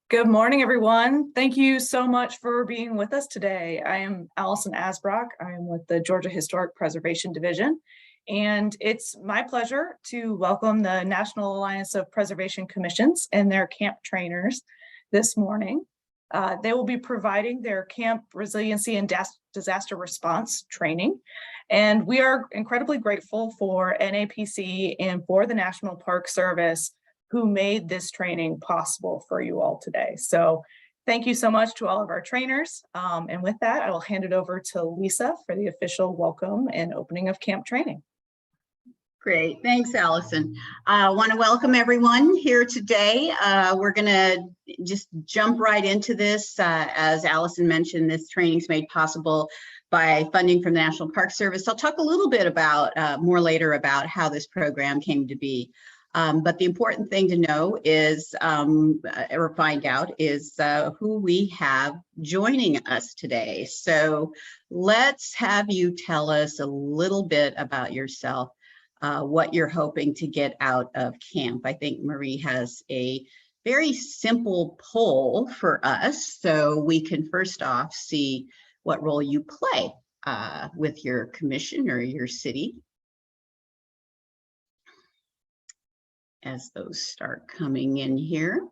Good morning, everyone. Thank you so much for being with us today. I am Allison Asbrock. I am with the Georgia Historic Preservation Division, and it's my pleasure to welcome the National Alliance of Preservation Commissions and their camp trainers this morning. They will be providing their camp resiliency and disaster response training. And we are incredibly grateful for NAPC and for the National Park Service who made this training possible for you all today. So thank you so much to all of our trainers. And with that, I will hand it over to Lisa for the official welcome and opening of camp training. Great, thanks, Allison. I want to welcome everyone here today. We're going to just jump right into this. As Allison mentioned, this training is made possible by funding from the National Park Service. I'll talk a little bit about more later about how this program came to be. But the important thing to know is, or find out, is who we have joining us today. So let's have you tell us a little bit about yourself, what you're hoping to get out of camp. I think Marie has a very simple poll for us, so we can first off see what role you play with your commission or your city. As those start coming in here.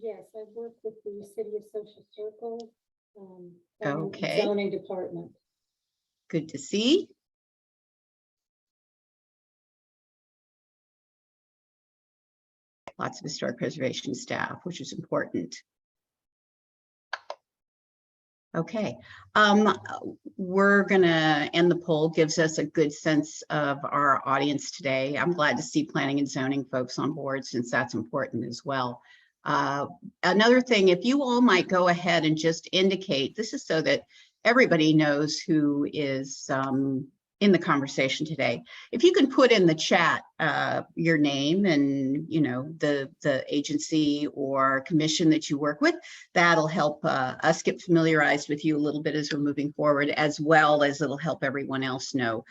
Yes, I work with the City of Social Circle, Okay. zoning department. Good to see. Lots of historic preservation staff, which is important. Okay, we're gonna end the poll, gives us a good sense of our audience today. I'm glad to see planning and zoning folks on board since that's important as well. Another thing, if you all might go ahead and just indicate, this is so that everybody knows who is in the conversation today. If you can put in the chat your name and the agency or commission that you work with, that'll help us get familiarized with you a little bit as we're moving forward, as well as it'll help everyone else know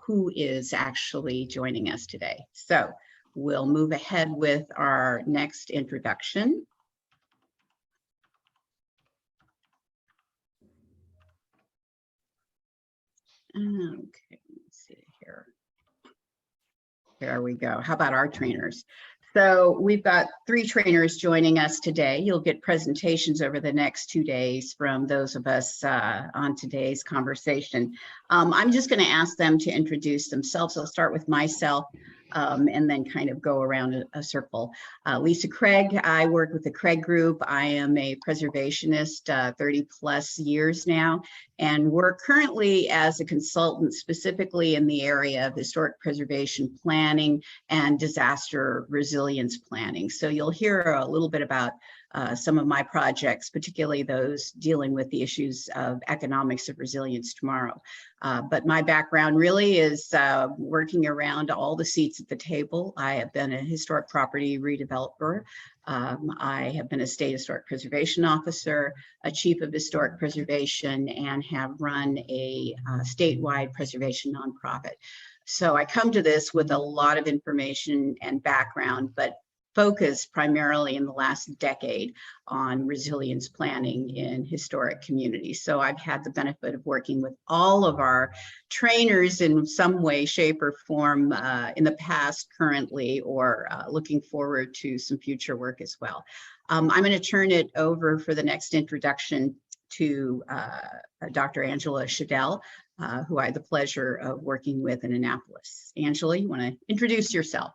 who is actually joining us today. So we'll move ahead with our next introduction. Okay, let's see here. There we go. How about our trainers? So we've got 3 trainers joining us today. You'll get presentations over the next 2 days from those of us on today's conversation. I'm just going to ask them to introduce themselves. I'll start with myself and then kind of go around a circle. Lisa Craig, I work with the Craig Group. I am a preservationist 30 plus years now, and work currently as a consultant specifically in the area of historic preservation planning and disaster resilience planning. So you'll hear a little bit about some of my projects, particularly those dealing with the issues of economics of resilience tomorrow. But my background really is working around all the seats at the table. I have been a historic property redeveloper. I have been a state historic preservation officer, a chief of historic preservation, and have run a statewide preservation nonprofit. So I come to this with a lot of information and background, but focused primarily in the last decade on resilience planning in historic communities. So I've had the benefit of working with all of our trainers in some way, shape, or form in the past, currently, or looking forward to some future work as well. I'm going to turn it over for the next introduction to Dr. Angela Shadell, who I had the pleasure of working with in Annapolis. Angela, you want to introduce yourself?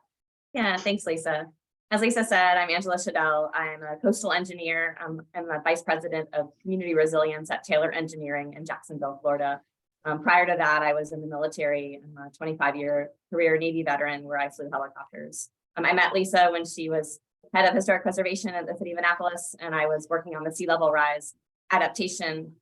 Yeah, thanks, Lisa. As Lisa said, I'm Angela Shadell. I'm a coastal engineer. I'm the vice president of community resilience at Taylor Engineering in Jacksonville, Florida. Prior to that, I was in the military. I'm a 25-year career Navy veteran where I flew helicopters. I met Lisa when she was head of historic preservation at the city of Annapolis, and I was working on the sea level rise adaptation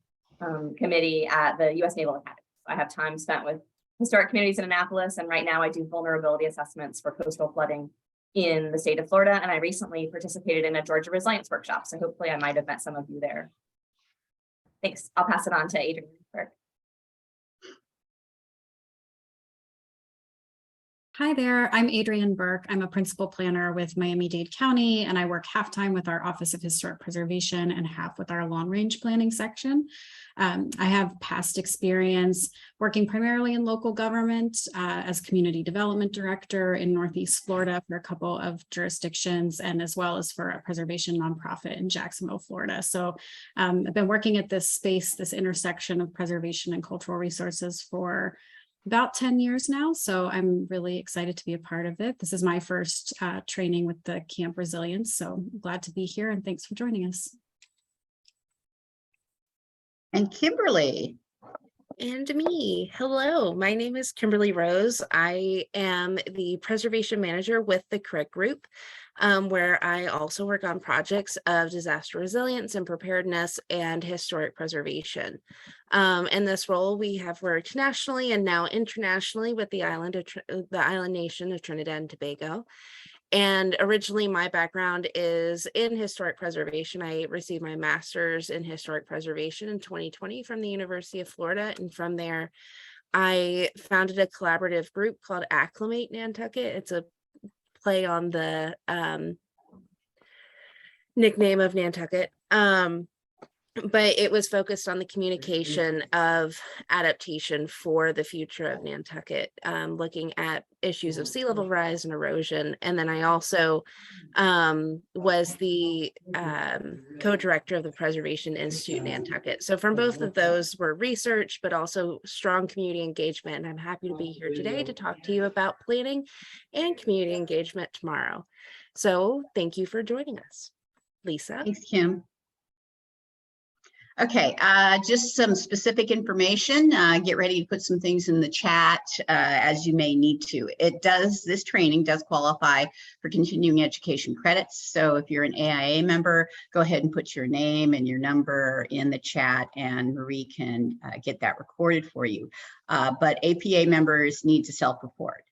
committee at the U.S. Naval Academy. So I have time spent with historic communities in Annapolis, and right now I do vulnerability assessments for coastal flooding in the state of Florida, and I recently participated in a Georgia Resilience workshop, so hopefully I might have met some of you there. Thanks. I'll pass it on to Adrian. Hi there, I'm Adrienne Burke. I'm a principal planner with Miami-Dade County, and I work half-time with our Office of Historic Preservation and half with our long-range planning section. I have past experience working primarily in local government as community development director in Northeast Florida for a couple of jurisdictions, and as well as for a preservation nonprofit in Jacksonville, Florida. So I've been working at this space, this intersection of preservation and cultural resources for about 10 years now. So I'm really excited to be a part of it. This is my first training with the Camp Resilience. So I'm glad to be here, and thanks for joining us. And Kimberly. And me. Hello, my name is Kimberly Rose. I am the preservation manager with the CRIC Group, where I also work on projects of disaster resilience and preparedness and historic preservation. In this role, we have worked nationally and now internationally with the island nation of Trinidad and Tobago. And originally, my background is in historic preservation. I received my master's in historic preservation in 2020 from the University of Florida. And from there, I founded a collaborative group called Acclimate Nantucket. It's a play on the nickname of Nantucket. But it was focused on the communication of adaptation for the future of Nantucket, looking at issues of sea level rise and erosion. And then I also was the co-director of the Preservation Institute Nantucket. So from both of those were research, but also strong community engagement. And I'm happy to be here today to talk to you about planning and community engagement tomorrow. So thank you for joining us. Lisa. Thanks, Kim. Okay, just some specific information. Get ready to put some things in the chat as you may need to. This training does qualify for continuing education credits. So if you're an AIA member, go ahead and put your name and your number in the chat, and Marie can get that recorded for you. But APA members need to self-report.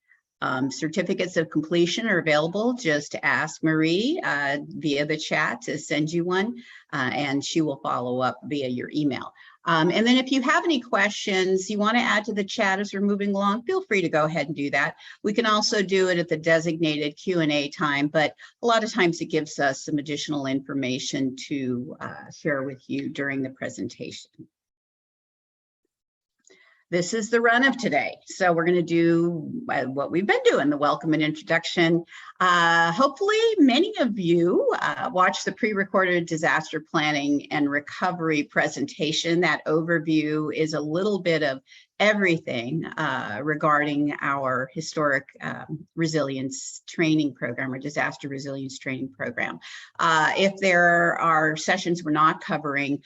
Certificates of completion are available. Just ask Marie via the chat to send you one, and she will follow up via your email. And then if you have any questions you want to add to the chat as we're moving along, feel free to go ahead and do that. We can also do it at the designated Q&A time, but a lot of times it gives us some additional information to share with you during the presentation. This is the run of today. So we're going to do what we've been doing, the welcome and introduction. Hopefully many of you watched the pre-recorded disaster planning and recovery presentation. That overview is a little bit of everything regarding our historic resilience training program or disaster resilience training program. If there are sessions we're not covering,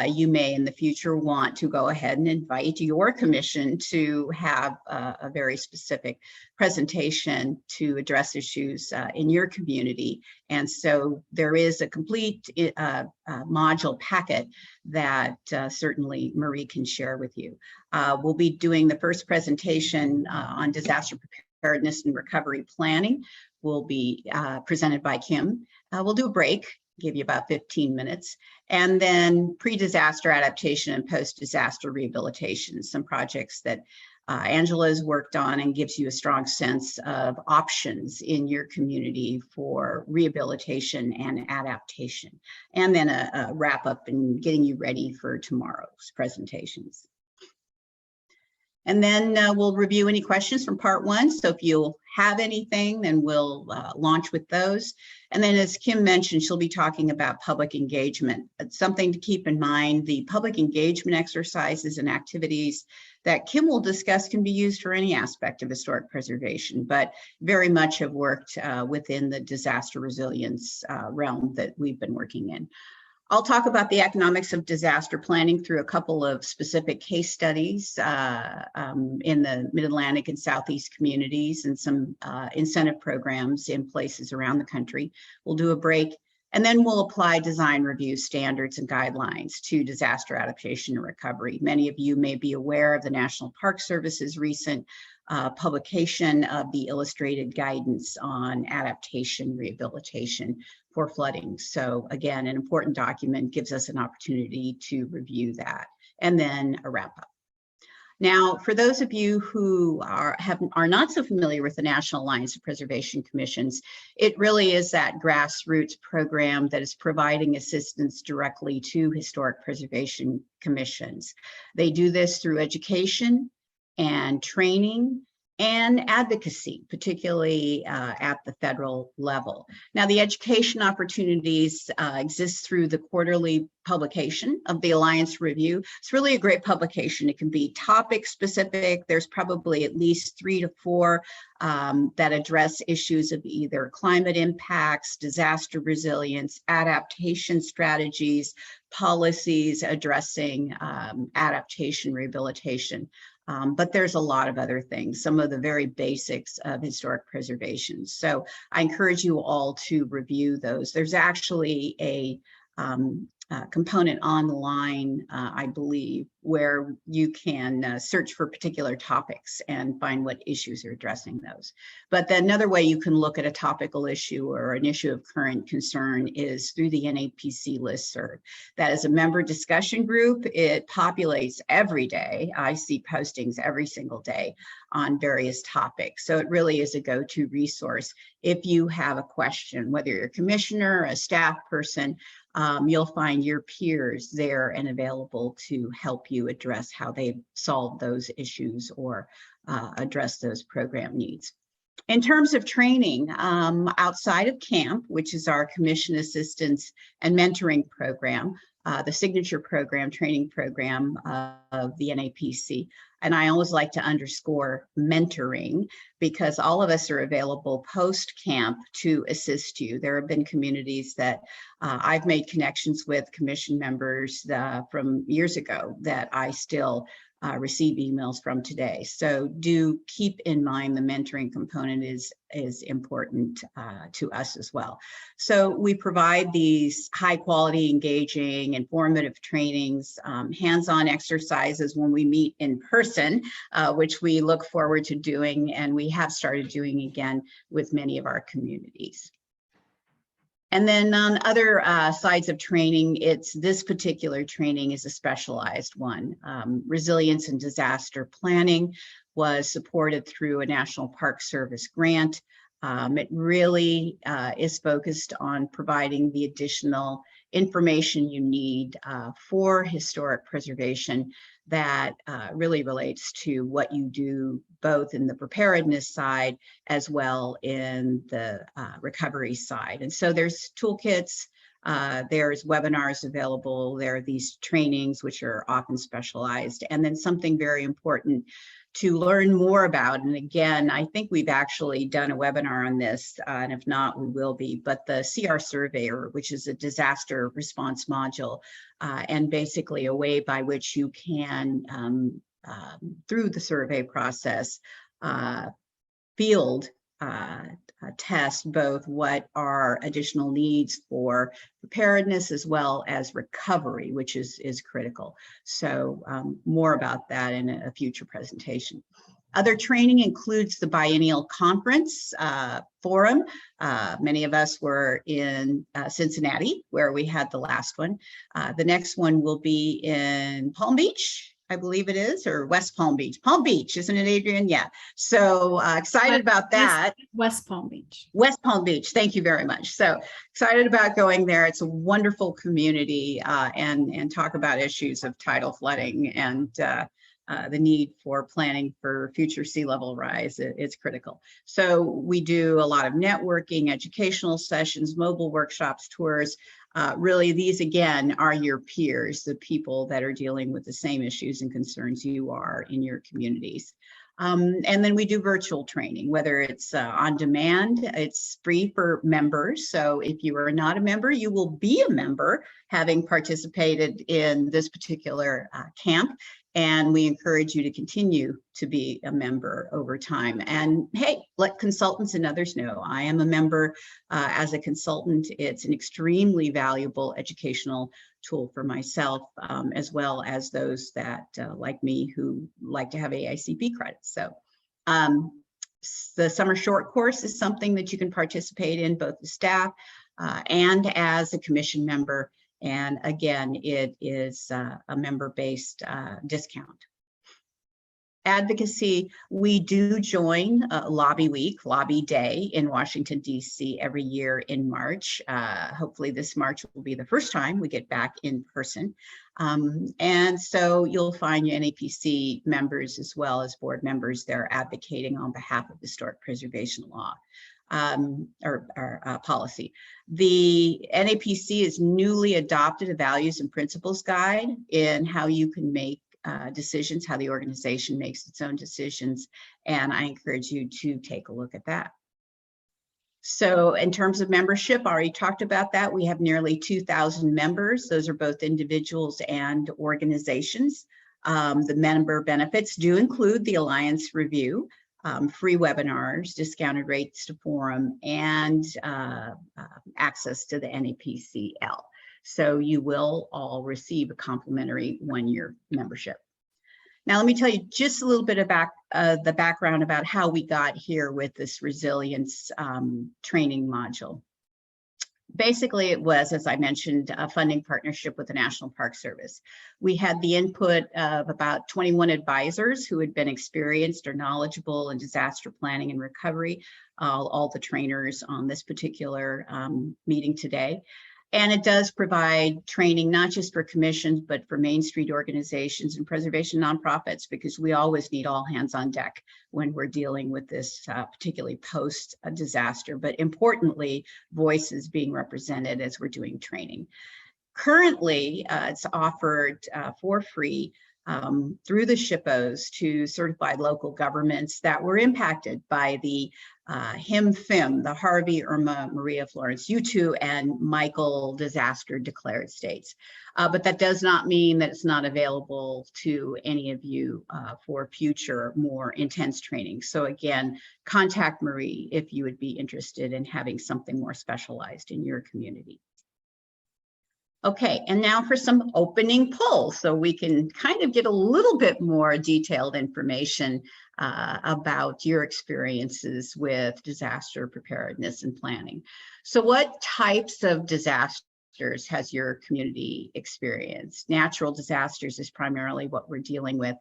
you may in the future want to go ahead and invite your commission to have a very specific presentation to address issues in your community. And so there is a complete module packet that certainly Marie can share with you. We'll be doing the first presentation on disaster preparedness and recovery planning. Will be presented by Kim. We'll do a break, give you about 15 minutes, and then pre-disaster adaptation and post-disaster rehabilitation, some projects that Angela's worked on and gives you a strong sense of options in your community for rehabilitation and adaptation. And then a wrap up and getting you ready for tomorrow's presentations. And then we'll review any questions from part one. So if you'll have anything, then we'll launch with those. And then as Kim mentioned, she'll be talking about public engagement. It's something to keep in mind. The public engagement exercises and activities that Kim will discuss can be used for any aspect of historic preservation, but very much have worked within the disaster resilience realm that we've been working in. I'll talk about the economics of disaster planning through a couple of specific case studies in the Mid-Atlantic and Southeast communities and some incentive programs in places around the country. We'll do a break, and then we'll apply design review standards and guidelines to disaster adaptation and recovery. Many of you may be aware of the National Park Service's recent publication of the illustrated guidance on adaptation rehabilitation for flooding. So again, an important document, gives us an opportunity to review that, and then a wrap up. Now, for those of you who are not so familiar with the National Alliance of Preservation Commissions, it really is that grassroots program that is providing assistance directly to historic preservation commissions. They do this through education and training and advocacy, particularly at the federal level. Now, the education opportunities exist through the quarterly publication of the Alliance Review. It's really a great publication. It can be topic specific. There's probably at least 3 to 4 that address issues of either climate impacts, disaster resilience, adaptation strategies, policies addressing adaptation, rehabilitation. But there's a lot of other things, some of the very basics of historic preservation. So I encourage you all to review those. There's actually a component online, I believe, where you can search for particular topics and find what issues are addressing those. But then another way you can look at a topical issue or an issue of current concern is through the NAPC listserv. That is a member discussion group. It populates every day. I see postings every single day on various topics. So it really is a go-to resource if you have a question, whether you're a commissioner, a staff person. You'll find your peers there and available to help you address how they solve those issues or address those program needs. In terms of training, outside of CAMP, which is our commission assistance and mentoring program, the signature program, training program of the NAPC. And I always like to underscore mentoring because all of us are available post-camp to assist you. There have been communities that I've made connections with, commission members from years ago that I still receive emails from today. So do keep in mind the mentoring component is important to us as well. So we provide these high quality, engaging, informative trainings, hands-on exercises when we meet in person, which we look forward to doing, and we have started doing again with many of our communities. And then on other sides of training, this particular training is a specialized one. Resilience and disaster planning was supported through a National Park Service grant. It really is focused on providing the additional information you need for historic preservation that really relates to what you do both in the preparedness side as well in the recovery side. And so there's toolkits, there's webinars available, there are these trainings which are often specialized, and then something very important to learn more about. And again, I think we've actually done a webinar on this, and if not, we will be, but the CR Surveyor, which is a disaster response module, and basically a way by which you can, through the survey process, field test both what are additional needs for preparedness as well as recovery, which is critical. So more about that in a future presentation. Other training includes the biennial conference forum. Many of us were in Cincinnati, where we had the last one. The next one will be in Palm Beach, I believe it is, or West Palm Beach. Palm Beach, isn't it, Adrian? Yeah. So excited about that. West Palm Beach. West Palm Beach. Thank you very much. So excited about going there. It's a wonderful community and talk about issues of tidal flooding and the need for planning for future sea level rise. It's critical. So we do a lot of networking, educational sessions, mobile workshops, tours. Really, these again are your peers, the people that are dealing with the same issues and concerns you are in your communities. And then we do virtual training, whether it's on demand, it's free for members. So if you are not a member, you will be a member having participated in this particular camp. And we encourage you to continue to be a member over time. And hey, let consultants and others know I am a member as a consultant. It's an extremely valuable educational tool for myself, as well as those that, like me, who like to have AICP credits. So the summer short course is something that you can participate in, both the staff and as a commission member. And again, it is a member-based discount. advocacy, we do join Lobby Week, Lobby Day in Washington, D.C. every year in March. Hopefully this March will be the first time we get back in person. And so you'll find NAPC members as well as board members there advocating on behalf of historic preservation law. Policy. The NAPC is newly adopted a values and principles guide in how you can make decisions, how the organization makes its own decisions, and I encourage you to take a look at that. So in terms of membership, I already talked about that. We have nearly 2,000 members. Those are both individuals and organizations. The member benefits do include the Alliance Review, free webinars, discounted rates to forum, and access to the NAPCL. So you will all receive a complimentary one-year membership. Now, let me tell you just a little bit about the background about how we got here with this resilience training module. Basically, it was, as I mentioned, a funding partnership with the National Park Service. We had the input of about 21 advisors who had been experienced or knowledgeable in disaster planning and recovery, all the trainers on this particular meeting today. And it does provide training, not just for commissions, but for Main Street organizations and preservation nonprofits, because we always need all hands on deck when we're dealing with this, particularly post a disaster, but importantly, voices being represented as we're doing training. Currently, it's offered for free through the SHPOs to certified local governments that were impacted by the HIM-FIM, the Harvey, Irma, Maria, Florence, U2, and Michael disaster declared states. But that does not mean that it's not available to any of you for future more intense training. So again, contact Marie if you would be interested in having something more specialized in your community. Okay, and now for some opening polls, so we can kind of get a little bit more detailed information about your experiences with disaster preparedness and planning. So what types of disasters has your community experienced? Natural disasters is primarily what we're dealing with.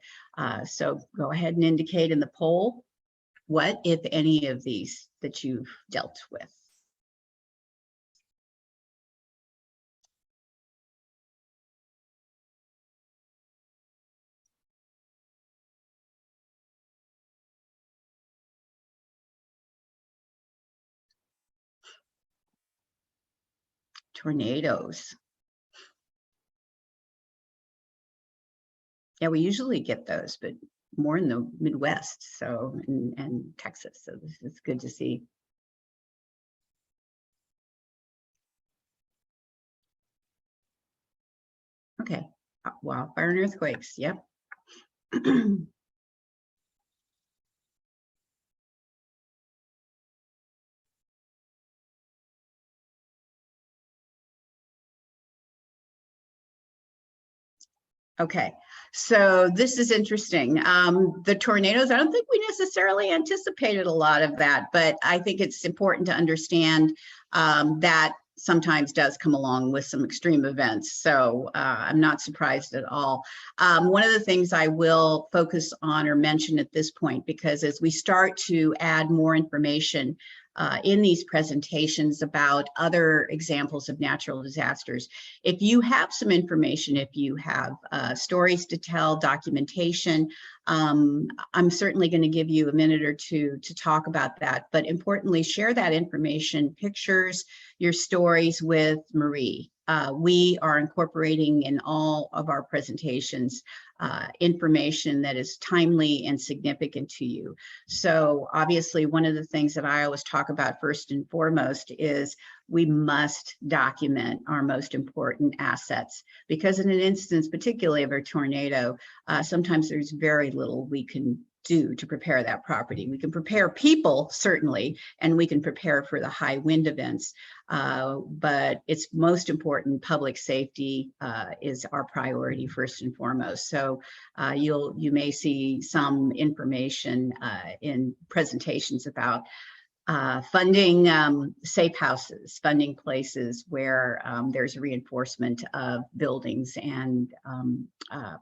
So go ahead and indicate in the poll what, if any, of these that you've dealt with. Tornadoes. Yeah, we usually get those, but more in the Midwest, so and Texas. So this is good to see. Okay, wildfire and earthquakes. Yep. Okay, so this is interesting. The tornadoes, I don't think we necessarily anticipated a lot of that, but I think it's important to understand that sometimes does come along with some extreme events. So I'm not surprised at all. One of the things I will focus on or mention at this point, because as we start to add more information in these presentations about other examples of natural disasters, if you have some information, if you have stories to tell, documentation, I'm certainly going to give you a minute or two to talk about that. But importantly, share that information, pictures, your stories with Marie. We are incorporating in all of our presentations information that is timely and significant to you. So obviously, one of the things that I always talk about first and foremost is we must document our most important assets, because in an instance, particularly of a tornado, sometimes there's very little we can do to prepare that property. We can prepare people, certainly, and we can prepare for the high wind events, but it's most important, public safety is our priority first and foremost. So you may see some information in presentations about Funding safe houses, funding places where there's reinforcement of buildings and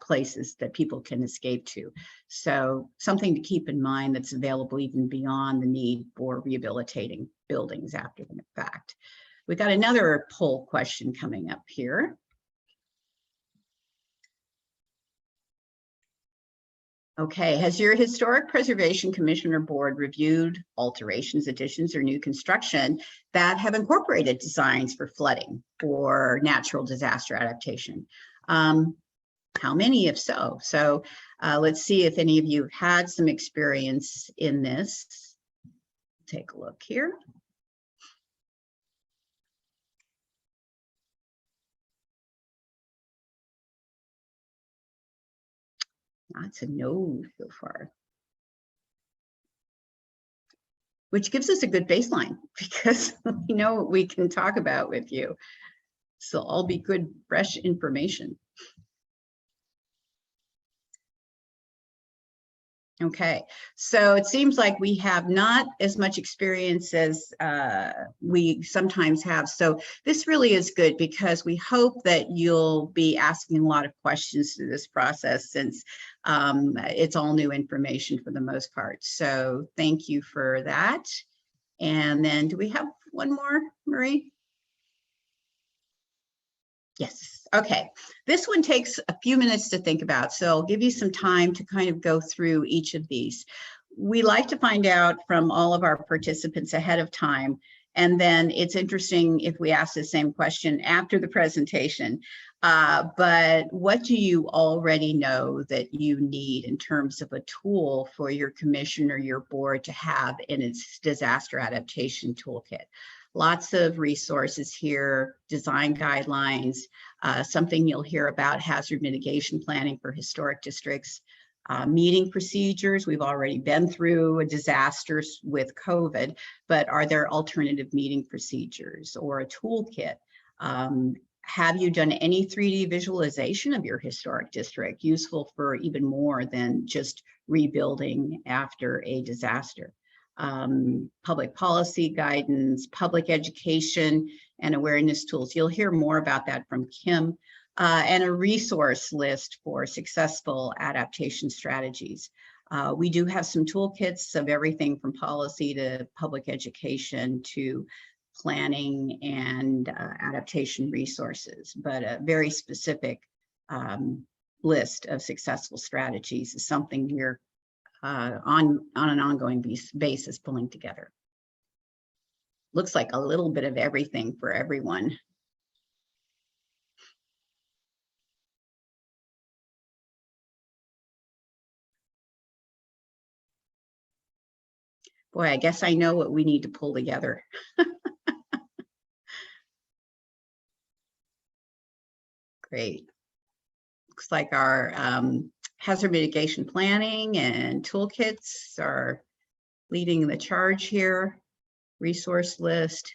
places that people can escape to. So something to keep in mind that's available even beyond the need for rehabilitating buildings after the fact. We got another poll question coming up here. Okay, has your Historic Preservation Commission or board reviewed alterations, additions, or new construction that have incorporated designs for flooding or natural disaster adaptation? How many, if so? So let's see if any of you have had some experience in this. Take a look here. That's a no so far. Which gives us a good baseline because we know what we can talk about with you. So all be good, fresh information. Okay, so it seems like we have not as much experience as we sometimes have. So this really is good because we hope that you'll be asking a lot of questions through this process since it's all new information for the most part. So thank you for that. And then do we have one more, Marie? Yes, okay. This one takes a few minutes to think about, so I'll give you some time to kind of go through each of these. We like to find out from all of our participants ahead of time, and then it's interesting if we ask the same question after the presentation. But what do you already know that you need in terms of a tool for your commission or your board to have in its disaster adaptation toolkit? Lots of resources here, design guidelines, something you'll hear about, hazard mitigation planning for historic districts, meeting procedures. We've already been through a disaster with COVID, but are there alternative meeting procedures or a toolkit? Have you done any 3D visualization of your historic district, useful for even more than just rebuilding after a disaster? Public policy guidance, public education, and awareness tools. You'll hear more about that from Kim, and a resource list for successful adaptation strategies. We do have some toolkits of everything from policy to public education to planning and adaptation resources, but a very specific list of successful strategies is something we're on an ongoing basis pulling together. Looks like a little bit of everything for everyone. Boy, I guess I know what we need to pull together. Great. Looks like our hazard mitigation planning and toolkits are leading the charge here. Resource list.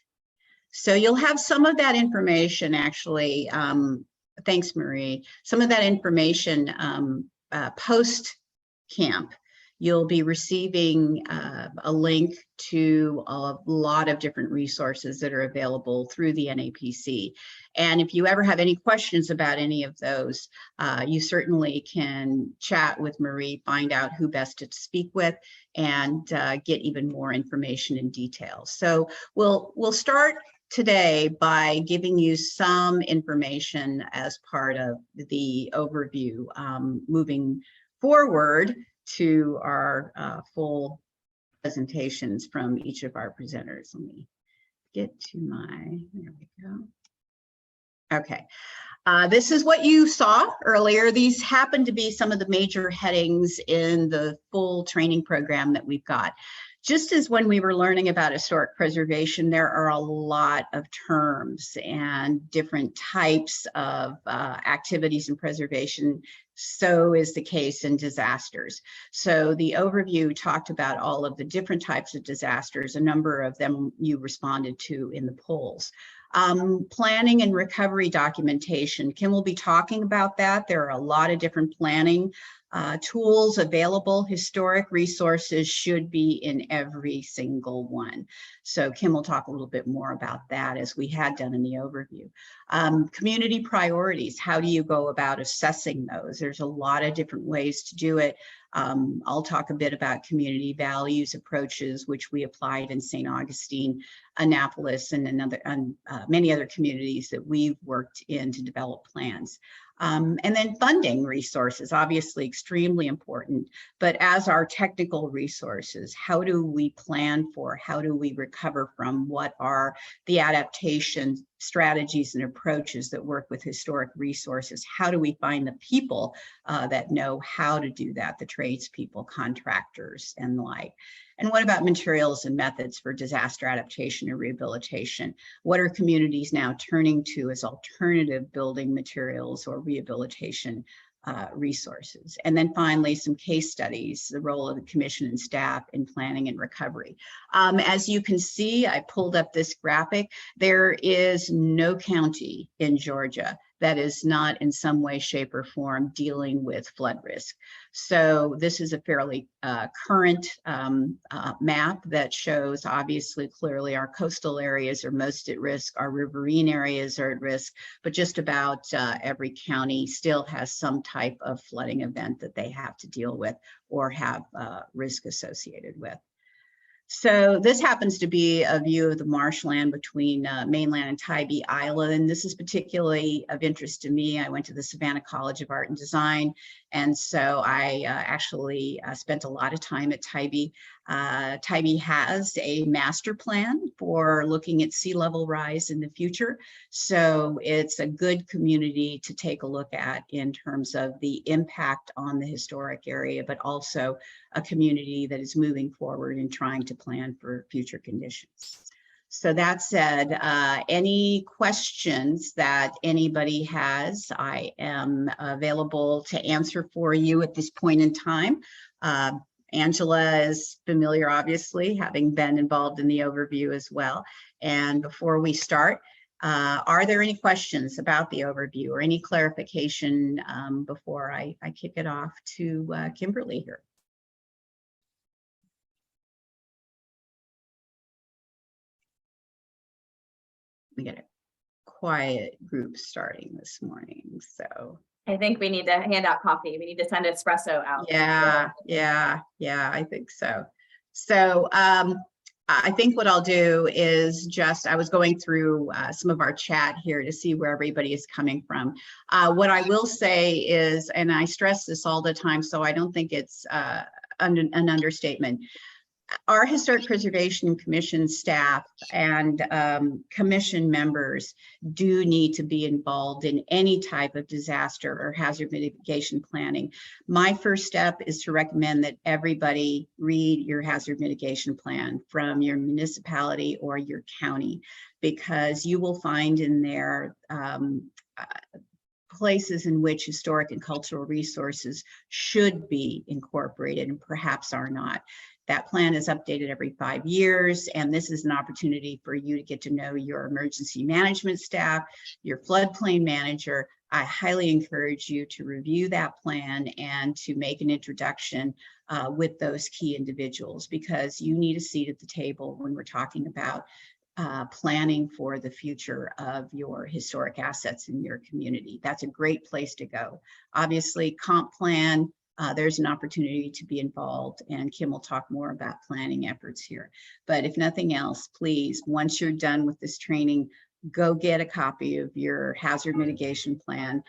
So you'll have some of that information actually. Thanks, Marie. Some of that information post camp. You'll be receiving a link to a lot of different resources that are available through the NAPC. And if you ever have any questions about any of those, you certainly can chat with Marie, find out who best to speak with, and get even more information in detail. So we'll start today by giving you some information as part of the overview, moving forward to our full presentations from each of our presenters. Let me get to my, there we go. Okay, this is what you saw earlier. These happen to be some of the major headings in the full training program that we've got. Just as when we were learning about historic preservation, there are a lot of terms and different types of activities in preservation. So is the case in disasters. So the overview talked about all of the different types of disasters. A number of them you responded to in the polls. Planning and recovery documentation. Kim will be talking about that. There are a lot of different planning tools available. Historic resources should be in every single one. So Kim will talk a little bit more about that, as we had done in the overview. Community priorities, how do you go about assessing those? There's a lot of different ways to do it. I'll talk a bit about community values approaches, which we applied in St. Augustine, Annapolis, and many other communities that we've worked in to develop plans. And then funding resources, obviously extremely important, but as our technical resources, how do we plan for, how do we recover from, what are the adaptation strategies and approaches that work with historic resources? How do we find the people that know how to do that, the tradespeople, contractors, and the like? And what about materials and methods for disaster adaptation and rehabilitation? What are communities now turning to as alternative building materials or rehabilitation resources? And then finally, some case studies, the role of the commission and staff in planning and recovery. As you can see, I pulled up this graphic. There is no county in Georgia that is not in some way, shape, or form dealing with flood risk. So this is a fairly current map that shows, obviously, clearly our coastal areas are most at risk, our riverine areas are at risk, but just about every county still has some type of flooding event that they have to deal with or have risk associated with. So this happens to be a view of the marshland between mainland and Tybee Island. This is particularly of interest to me. I went to the Savannah College of Art and Design, and so I actually spent a lot of time at Tybee. Tybee has a master plan for looking at sea level rise in the future. So it's a good community to take a look at in terms of the impact on the historic area, but also a community that is moving forward and trying to plan for future conditions. So that said, any questions that anybody has, I am available to answer for you at this point in time. Angela is familiar, obviously, having been involved in the overview as well. And before we start, are there any questions about the overview or any clarification before I kick it off to Kimberly here? We got a quiet group starting this morning, so. I think we need to hand out coffee. We need to send espresso out. Yeah, I think so. So I think what I'll do is I was going through some of our chat here to see where everybody is coming from. What I will say is, and I stress this all the time, so I don't think it's an understatement. Our Historic Preservation Commission staff and commission members do need to be involved in any type of disaster or hazard mitigation planning. My first step is to recommend that everybody read your hazard mitigation plan from your municipality or your county, because you will find in there places in which historic and cultural resources should be incorporated and perhaps are not. That plan is updated every 5 years, and this is an opportunity for you to get to know your emergency management staff, your floodplain manager. I highly encourage you to review that plan and to make an introduction with those key individuals, because you need a seat at the table when we're talking about planning for the future of your historic assets in your community. That's a great place to go. Obviously, comp plan, there's an opportunity to be involved, and Kim will talk more about planning efforts here. But if nothing else, please, once you're done with this training, go get a copy of your hazard mitigation plan,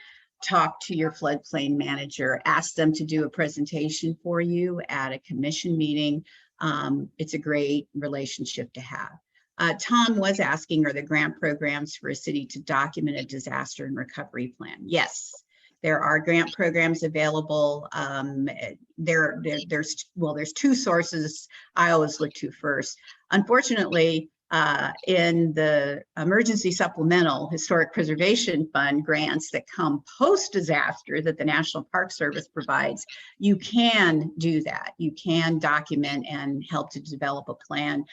talk to your floodplain manager, ask them to do a presentation for you at a commission meeting. It's a great relationship to have. Tom was asking, are there grant programs for a city to document a disaster and recovery plan? Yes. There are grant programs available. There's two sources I always look to first. Unfortunately, In the Emergency Supplemental Historic Preservation Fund grants that come post-disaster that the National Park Service provides, you can do that. You can document and help to develop a plan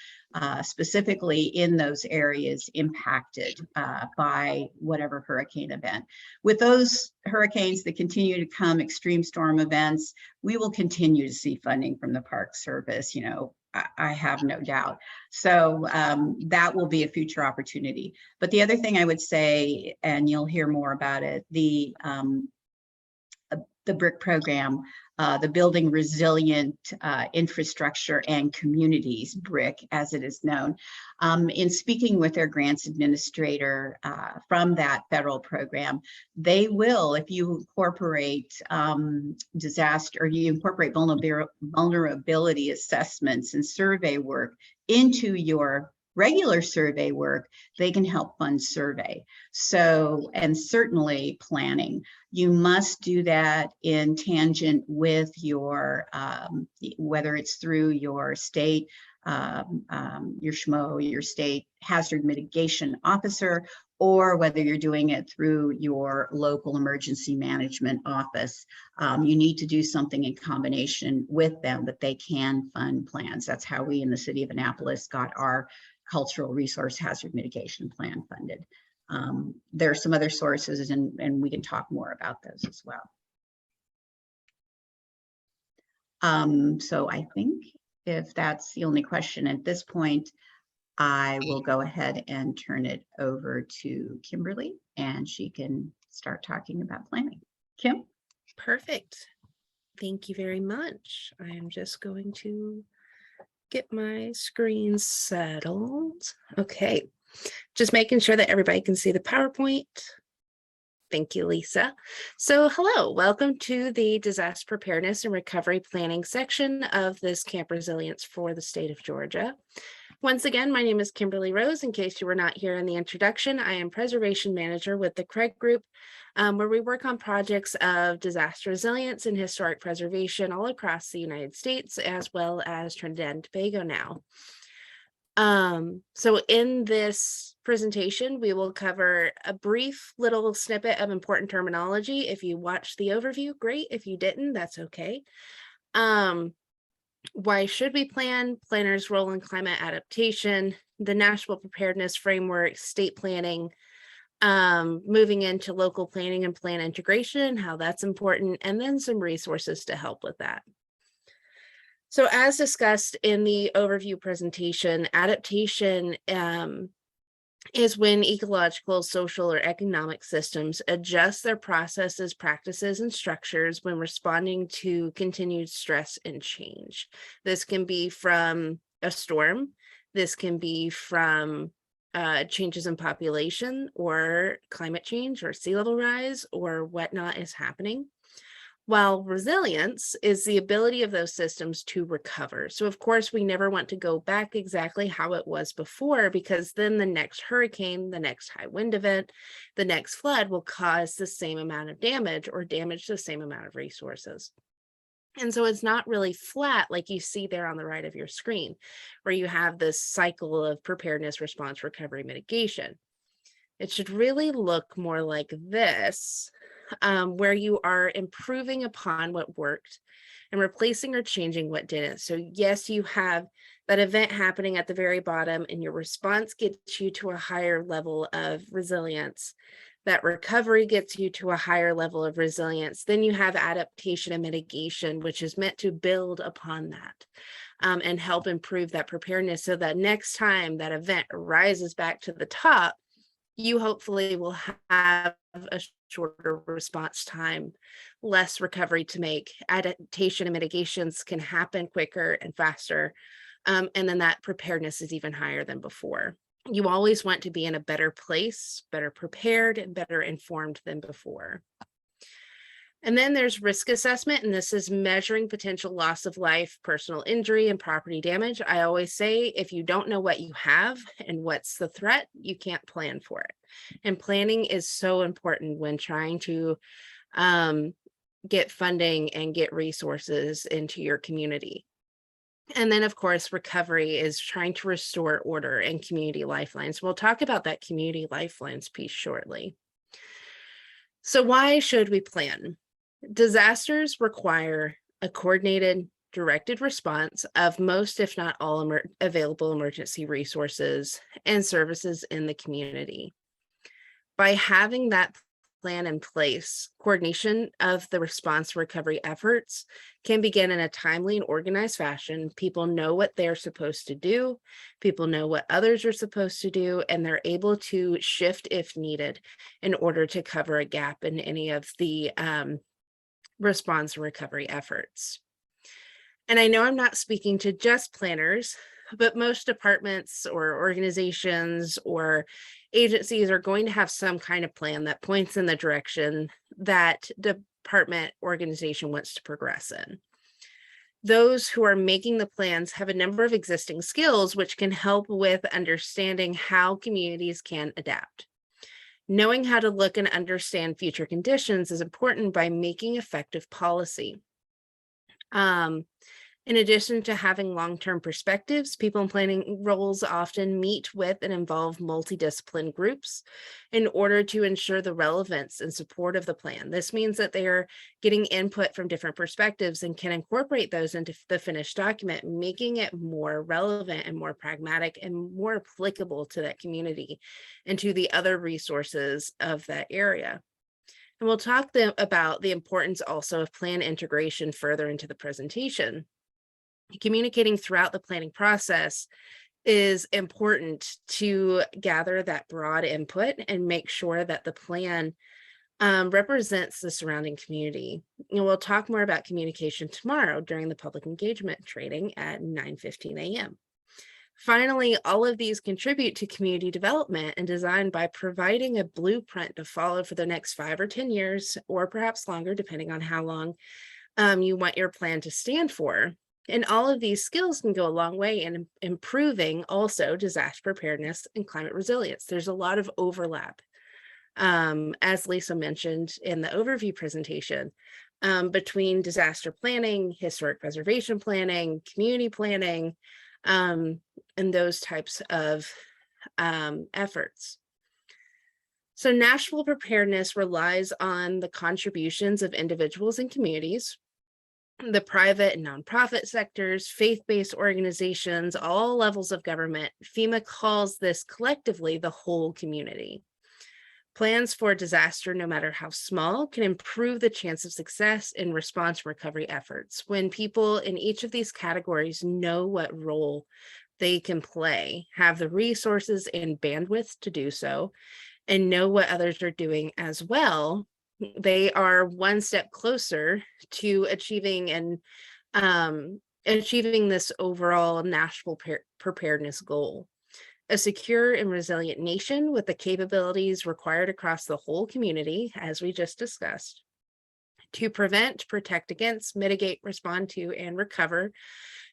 specifically in those areas impacted by whatever hurricane event. With those hurricanes that continue to come, extreme storm events, we will continue to see funding from the Park Service, I have no doubt. So that will be a future opportunity. But the other thing I would say, and you'll hear more about it, the BRIC program, the Building Resilient Infrastructure and Communities, BRIC as it is known. In speaking with their grants administrator from that federal program, they will, if you incorporate disaster, or you incorporate vulnerability assessments and survey work into your regular survey work, they can help fund survey. So, and certainly planning. You must do that in tangent with your, whether it's through your state, your SHMO, your state hazard mitigation officer, or whether you're doing it through your local emergency management office. You need to do something in combination with them, but they can fund plans. That's how we in the city of Annapolis got our cultural resource hazard mitigation plan funded. There are some other sources, and we can talk more about those as well. So I think if that's the only question at this point, I will go ahead and turn it over to Kimberly, and she can start talking about planning. Kim? Perfect. Thank you very much. I am just going to get my screen settled. Okay, just making sure that everybody can see the PowerPoint. Thank you, Lisa. So hello, welcome to the Disaster Preparedness and Recovery Planning section of this Camp Resilience for the state of Georgia. Once again, my name is Kimberly Rose. In case you were not here in the introduction, I am Preservation Manager with the Craig Group, where we work on projects of disaster resilience and historic preservation all across the United States, as well as Trinidad and Tobago now. So in this presentation, we will cover a brief little snippet of important terminology. If you watched the overview, great. If you didn't, that's okay. Why should we plan? Planners' role in climate adaptation, the National Preparedness Framework, state planning, moving into local planning and plan integration, how that's important, and then some resources to help with that. So as discussed in the overview presentation, adaptation is when ecological, social, or economic systems adjust their processes, practices, and structures when responding to continued stress and change. This can be from a storm. This can be from changes in population or climate change or sea level rise or whatnot is happening. While resilience is the ability of those systems to recover. So of course, we never want to go back exactly how it was before, because then the next hurricane, the next high wind event, the next flood will cause the same amount of damage or damage the same amount of resources. And so it's not really flat like you see there on the right of your screen, where you have this cycle of preparedness, response, recovery, mitigation. It should really look more like this, where you are improving upon what worked and replacing or changing what didn't. So yes, you have that event happening at the very bottom and your response gets you to a higher level of resilience. That recovery gets you to a higher level of resilience. Then you have adaptation and mitigation, which is meant to build upon that and help improve that preparedness so that next time that event rises back to the top, you hopefully will have a shorter response time, less recovery to make. Adaptation and mitigations can happen quicker and faster. And then that preparedness is even higher than before. You always want to be in a better place, better prepared, and better informed than before. And then there's risk assessment, and this is measuring potential loss of life, personal injury, and property damage. I always say, if you don't know what you have and what's the threat, you can't plan for it. And planning is so important when trying to get funding and get resources into your community. And then, of course, recovery is trying to restore order and community lifelines. We'll talk about that community lifelines piece shortly. So why should we plan? Disasters require a coordinated, directed response of most, if not all, available emergency resources and services in the community. By having that plan in place, coordination of the response recovery efforts can begin in a timely and organized fashion. People know what they're supposed to do. People know what others are supposed to do, and they're able to shift if needed in order to cover a gap in any of the response and recovery efforts. And I know I'm not speaking to just planners, but most departments or organizations or agencies are going to have some kind of plan that points in the direction that department organization wants to progress in. Those who are making the plans have a number of existing skills which can help with understanding how communities can adapt. Knowing how to look and understand future conditions is important by making effective policy. In addition to having long-term perspectives, people in planning roles often meet with and involve multidisciplinary groups in order to ensure the relevance and support of the plan. This means that they are getting input from different perspectives and can incorporate those into the finished document, making it more relevant and more pragmatic and more applicable to that community and to the other resources of that area. And we'll talk about the importance also of plan integration further into the presentation. Communicating throughout the planning process is important to gather that broad input and make sure that the plan represents the surrounding community. And we'll talk more about communication tomorrow during the public engagement training at 9:15 a.m. Finally, all of these contribute to community development and design by providing a blueprint to follow for the next 5 or 10 years, or perhaps longer, depending on how long you want your plan to stand for. And all of these skills can go a long way in improving also disaster preparedness and climate resilience. There's a lot of overlap, as Lisa mentioned in the overview presentation, between disaster planning, historic preservation planning, community planning, and those types of efforts. So national preparedness relies on the contributions of individuals and communities, the private and nonprofit sectors, faith-based organizations, all levels of government. FEMA calls this collectively the whole community. Plans for disaster, no matter how small, can improve the chance of success in response and recovery efforts. When people in each of these categories know what role they can play, have the resources and bandwidth to do so, and know what others are doing as well, they are one step closer to achieving this overall national preparedness goal. A secure and resilient nation with the capabilities required across the whole community, as we just discussed, to prevent, protect against, mitigate, respond to, and recover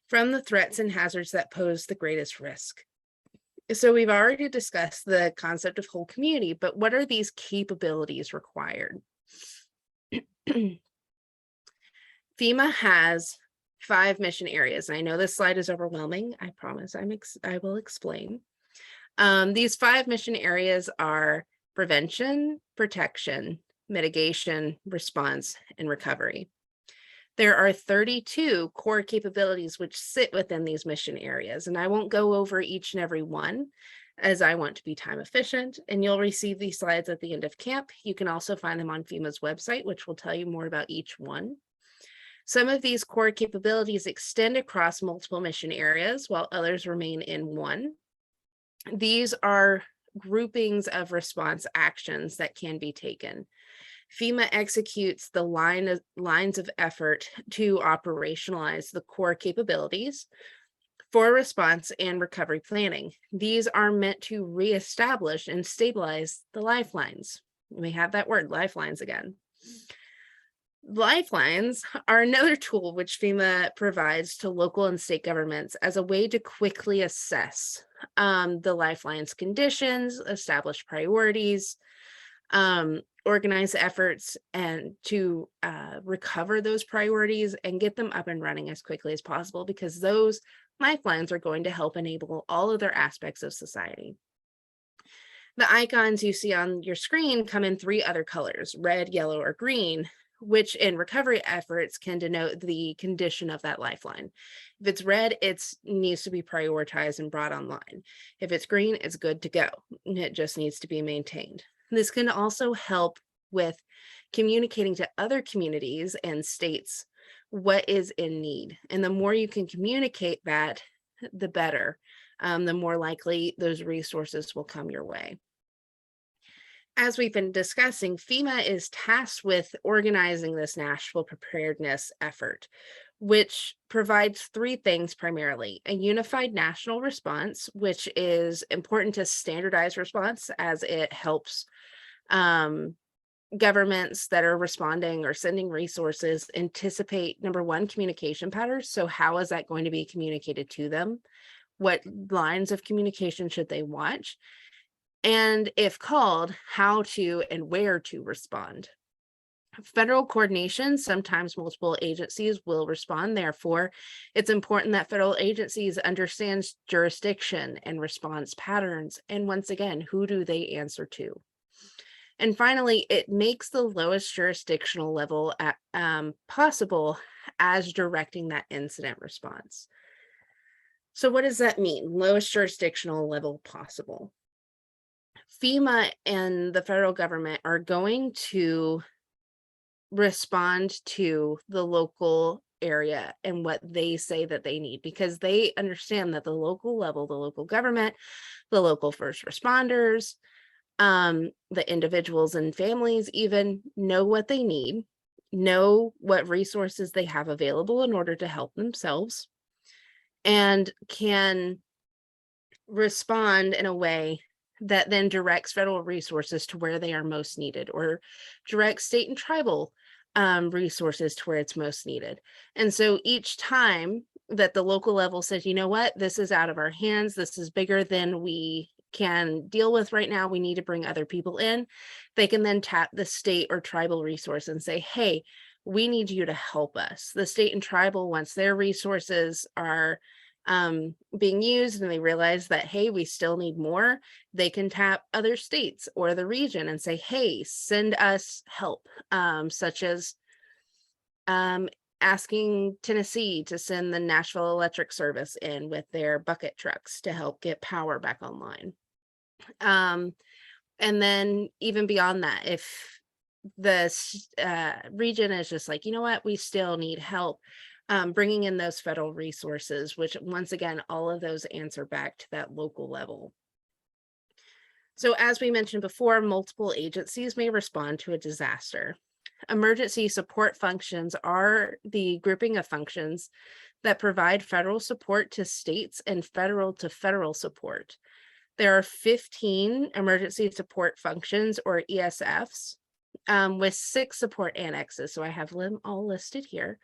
from the threats and hazards that pose the greatest risk. So we've already discussed the concept of whole community, but what are these capabilities required? FEMA has 5 mission areas. And I know this slide is overwhelming. I promise I will explain. These 5 mission areas are prevention, protection, mitigation, response, and recovery. There are 32 core capabilities which sit within these mission areas, and I won't go over each and every one as I want to be time efficient, and you'll receive these slides at the end of camp. You can also find them on FEMA's website, which will tell you more about each one. Some of these core capabilities extend across multiple mission areas, while others remain in one. These are groupings of response actions that can be taken. FEMA executes the lines of effort to operationalize the core capabilities for response and recovery planning. These are meant to reestablish and stabilize the lifelines. We have that word, lifelines, again. Lifelines are another tool which FEMA provides to local and state governments as a way to quickly assess the lifelines conditions, establish priorities, organize efforts and to recover those priorities and get them up and running as quickly as possible, because those lifelines are going to help enable all other aspects of society. The icons you see on your screen come in 3 other colors, red, yellow, or green, which in recovery efforts can denote the condition of that lifeline. If it's red, it needs to be prioritized and brought online. If it's green, it's good to go. It just needs to be maintained. This can also help with communicating to other communities and states what is in need. And the more you can communicate that, the better. The more likely those resources will come your way. As we've been discussing, FEMA is tasked with organizing this national preparedness effort, which provides 3 things primarily: a unified national response, which is important to standardize response as it helps governments that are responding or sending resources anticipate, number 1, communication patterns. So how is that going to be communicated to them? What lines of communication should they watch? And if called, how to and where to respond. Federal coordination, sometimes multiple agencies will respond. Therefore, it's important that federal agencies understand jurisdiction and response patterns. And once again, who do they answer to? And finally, it makes the lowest jurisdictional level possible as directing that incident response. So what does that mean? Lowest jurisdictional level possible. FEMA and the federal government are going to respond to the local area and what they say that they need, because they understand that the local level, the local government, the local first responders, the individuals and families even know what they need, know what resources they have available in order to help themselves, and can respond in a way that then directs federal resources to where they are most needed, or directs state and tribal resources to where it's most needed. And so each time that the local level says, you know what, this is out of our hands, this is bigger than we can deal with right now, we need to bring other people in, they can then tap the state or tribal resource and say, hey, we need you to help us. The state and tribal, once their resources are being used and they realize that, hey, we still need more, they can tap other states or the region and say, hey, send us help, such as asking Tennessee to send the Nashville Electric Service in with their bucket trucks to help get power back online. And then even beyond that, if the region is just like, you know what, we still need help, bringing in those federal resources, which once again, all of those answer back to that local level. So as we mentioned before, multiple agencies may respond to a disaster. Emergency support functions are the grouping of functions that provide federal support to states and federal to federal support. There are 15 emergency support functions, or ESFs, with 6 support annexes. So I have them all listed here.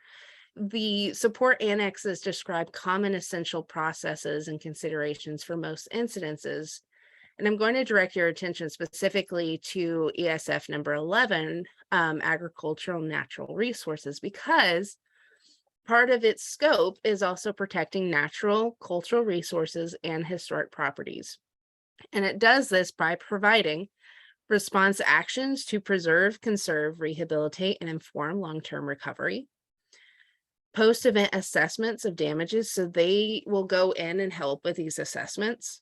The support annexes describe common essential processes and considerations for most incidences. And I'm going to direct your attention specifically to ESF number 11, agricultural natural resources, because part of its scope is also protecting natural, cultural resources and historic properties. And it does this by providing response actions to preserve, conserve, rehabilitate, and inform long-term recovery. Post-event assessments of damages, so they will go in and help with these assessments.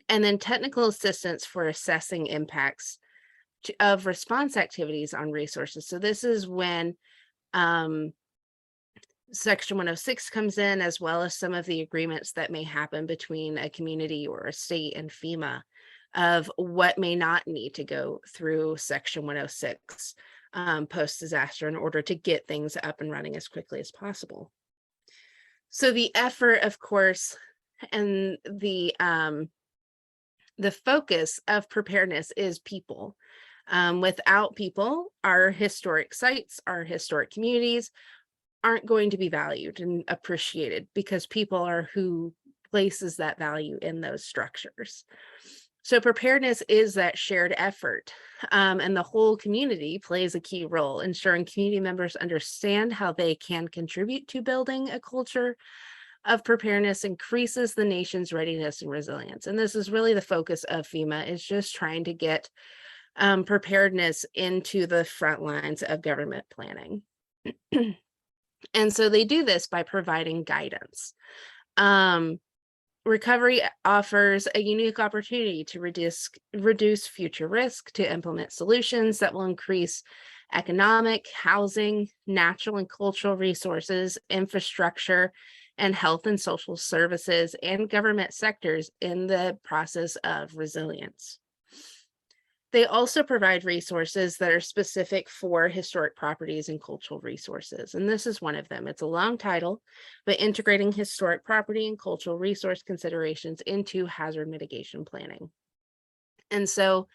And then technical assistance for assessing impacts of response activities on resources. So this is when Section 106 comes in, as well as some of the agreements that may happen between a community or a state and FEMA of what may not need to go through Section 106 post-disaster in order to get things up and running as quickly as possible. So the effort, of course, and the focus of preparedness is people. Without people, our historic sites, our historic communities aren't going to be valued and appreciated, because people are who places that value in those structures. So preparedness is that shared effort, and the whole community plays a key role, ensuring community members understand how they can contribute to building a culture of preparedness increases the nation's readiness and resilience. And this is really the focus of FEMA, is just trying to get preparedness into the front lines of government planning. And so they do this by providing guidance. Recovery offers a unique opportunity to reduce future risk, to implement solutions that will increase economic, housing, natural and cultural resources, infrastructure, and health and social services and government sectors in the process of resilience. They also provide resources that are specific for historic properties and cultural resources. And this is one of them. It's a long title, but integrating historic property and cultural resource considerations into hazard mitigation planning. And so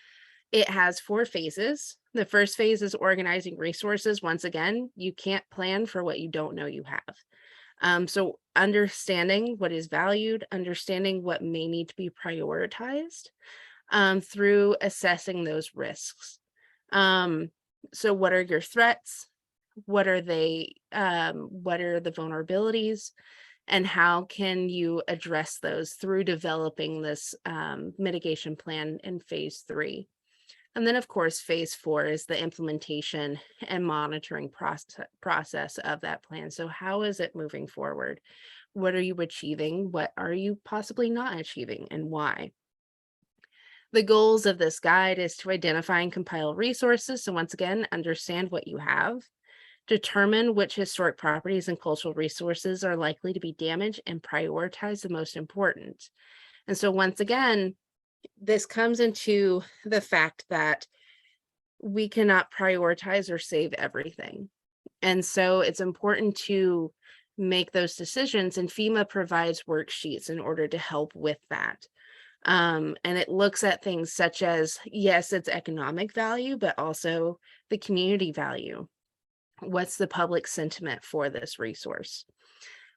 it has 4 phases. The first phase is organizing resources. Once again, you can't plan for what you don't know you have. So understanding what is valued, understanding what may need to be prioritized, through assessing those risks. So what are your threats? What are they? What are the vulnerabilities? And how can you address those through developing this mitigation plan in phase 3? And then, of course, phase 4 is the implementation and monitoring process of that plan. So how is it moving forward? What are you achieving? What are you possibly not achieving, and why? The goals of this guide is to identify and compile resources. So once again, understand what you have, determine which historic properties and cultural resources are likely to be damaged, and prioritize the most important. And so once again, this comes into the fact that we cannot prioritize or save everything. And so it's important to make those decisions, and FEMA provides worksheets in order to help with that. And it looks at things such as, yes, it's economic value, but also the community value. What's the public sentiment for this resource?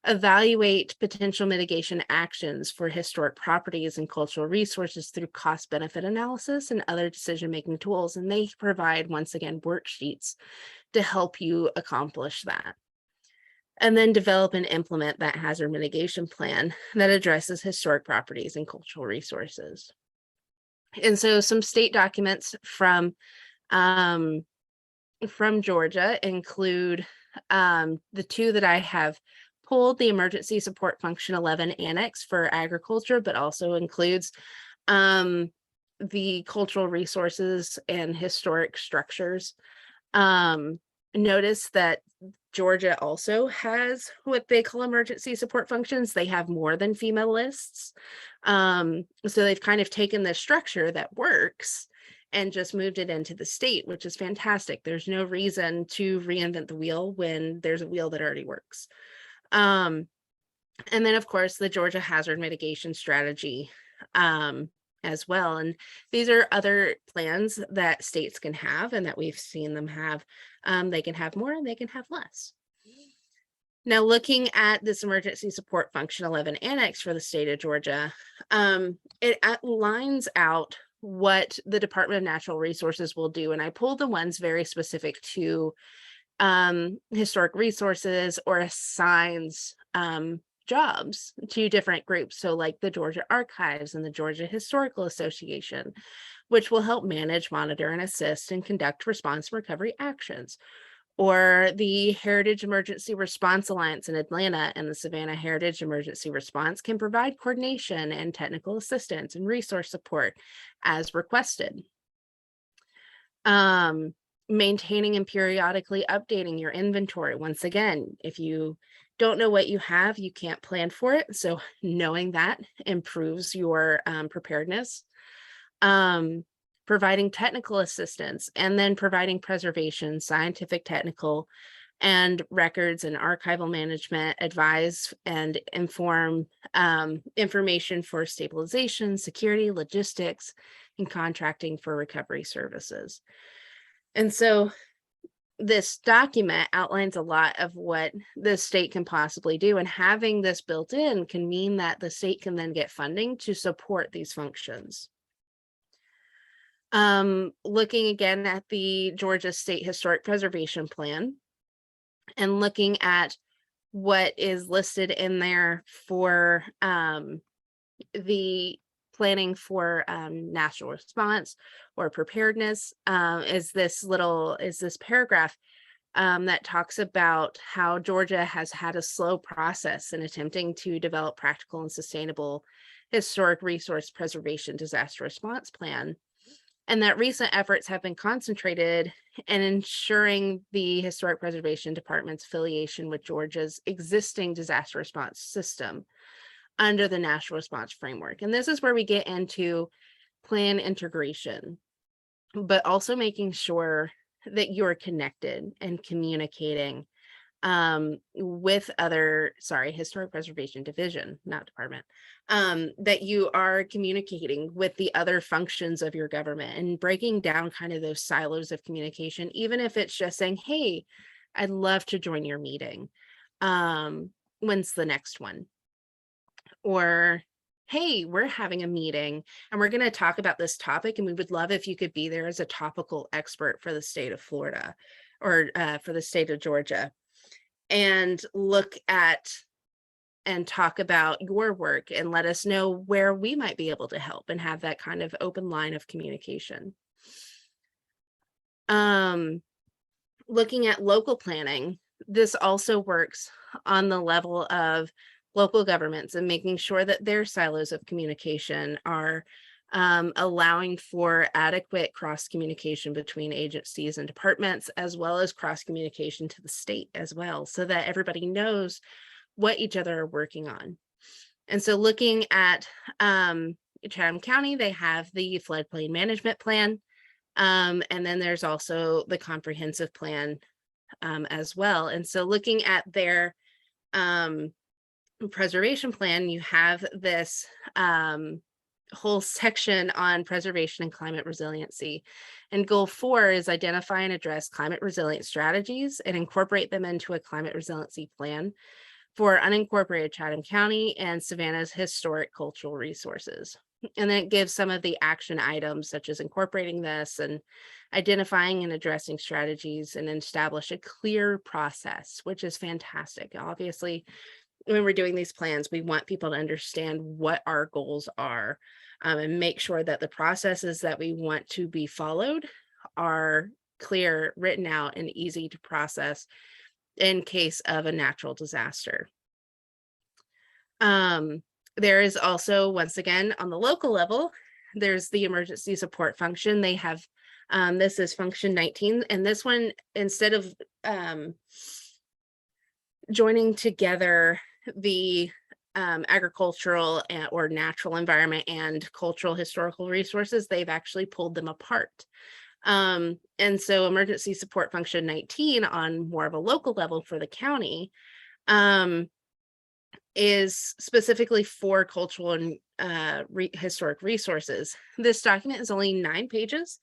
Evaluate potential mitigation actions for historic properties and cultural resources through cost benefit analysis and other decision-making tools. And they provide, once again, worksheets to help you accomplish that. And then develop and implement that hazard mitigation plan that addresses historic properties and cultural resources. And so some state documents from Georgia include the 2 that I have pulled: the Emergency Support Function 11 Annex for agriculture, but also includes the cultural resources and historic structures. Notice that Georgia also has what they call emergency support functions. They have more than FEMA lists. So they've kind of taken this structure that works and just moved it into the state, which is fantastic. There's no reason to reinvent the wheel when there's a wheel that already works. And then, of course, the Georgia Hazard Mitigation Strategy as well. And these are other plans that states can have and that we've seen them have. They can have more and they can have less. Now, looking at this Emergency Support Function 11 Annex for the state of Georgia, it lines out what the Department of Natural Resources will do. And I pulled the ones very specific to historic resources, or assigns jobs to different groups. So like the Georgia Archives and the Georgia Historical Association, which will help manage, monitor, and assist and conduct response and recovery actions. Or the Heritage Emergency Response Alliance in Atlanta and the Savannah Heritage Emergency Response can provide coordination and technical assistance and resource support as requested. Maintaining and periodically updating your inventory. Once again, if you don't know what you have, you can't plan for it. So knowing that improves your preparedness. Providing technical assistance, and then providing preservation, scientific, technical, and records and archival management, advise and inform information for stabilization, security, logistics, and contracting for recovery services. And so this document outlines a lot of what the state can possibly do, and having this built in can mean that the state can then get funding to support these functions. Looking again at the Georgia State Historic Preservation Plan and looking at what is listed in there for the planning for national response or preparedness, is this paragraph that talks about how Georgia has had a slow process in attempting to develop practical and sustainable historic resource preservation disaster response plan, and that recent efforts have been concentrated in ensuring the Historic Preservation Department's affiliation with Georgia's existing disaster response system under the National Response Framework. And this is where we get into plan integration, but also making sure that you're connected and communicating with Historic Preservation Division, not department, that you are communicating with the other functions of your government and breaking down kind of those silos of communication, even if it's just saying, hey, I'd love to join your meeting. When's the next one? Or, hey, we're having a meeting and we're going to talk about this topic, and we would love if you could be there as a topical expert for the state of Florida or for the state of Georgia, and look at and talk about your work and let us know where we might be able to help, and have that kind of open line of communication. Looking at local planning, this also works on the level of local governments and making sure that their silos of communication are allowing for adequate cross communication between agencies and departments, as well as cross communication to the state as well, so that everybody knows what each other are working on. And so looking at Chatham County, they have the floodplain management plan. And then there's also the comprehensive plan as well. And so looking at their preservation plan, you have this whole section on preservation and climate resiliency. And goal 4 is identify and address climate resilient strategies and incorporate them into a climate resiliency plan for unincorporated Chatham County and Savannah's historic cultural resources. And then it gives some of the action items, such as incorporating this and identifying and addressing strategies, and establish a clear process, which is fantastic. Obviously, when we're doing these plans, we want people to understand what our goals are, and make sure that the processes that we want to be followed are clear, written out, and easy to process in case of a natural disaster. There is also, once again, on the local level, there's the emergency support function. They have, this is function 19, and this one, instead of joining together the agricultural or natural environment and cultural historical resources, they've actually pulled them apart. And so emergency support function 19 on more of a local level for the county is specifically for cultural and historic resources. This document is only 9 pages,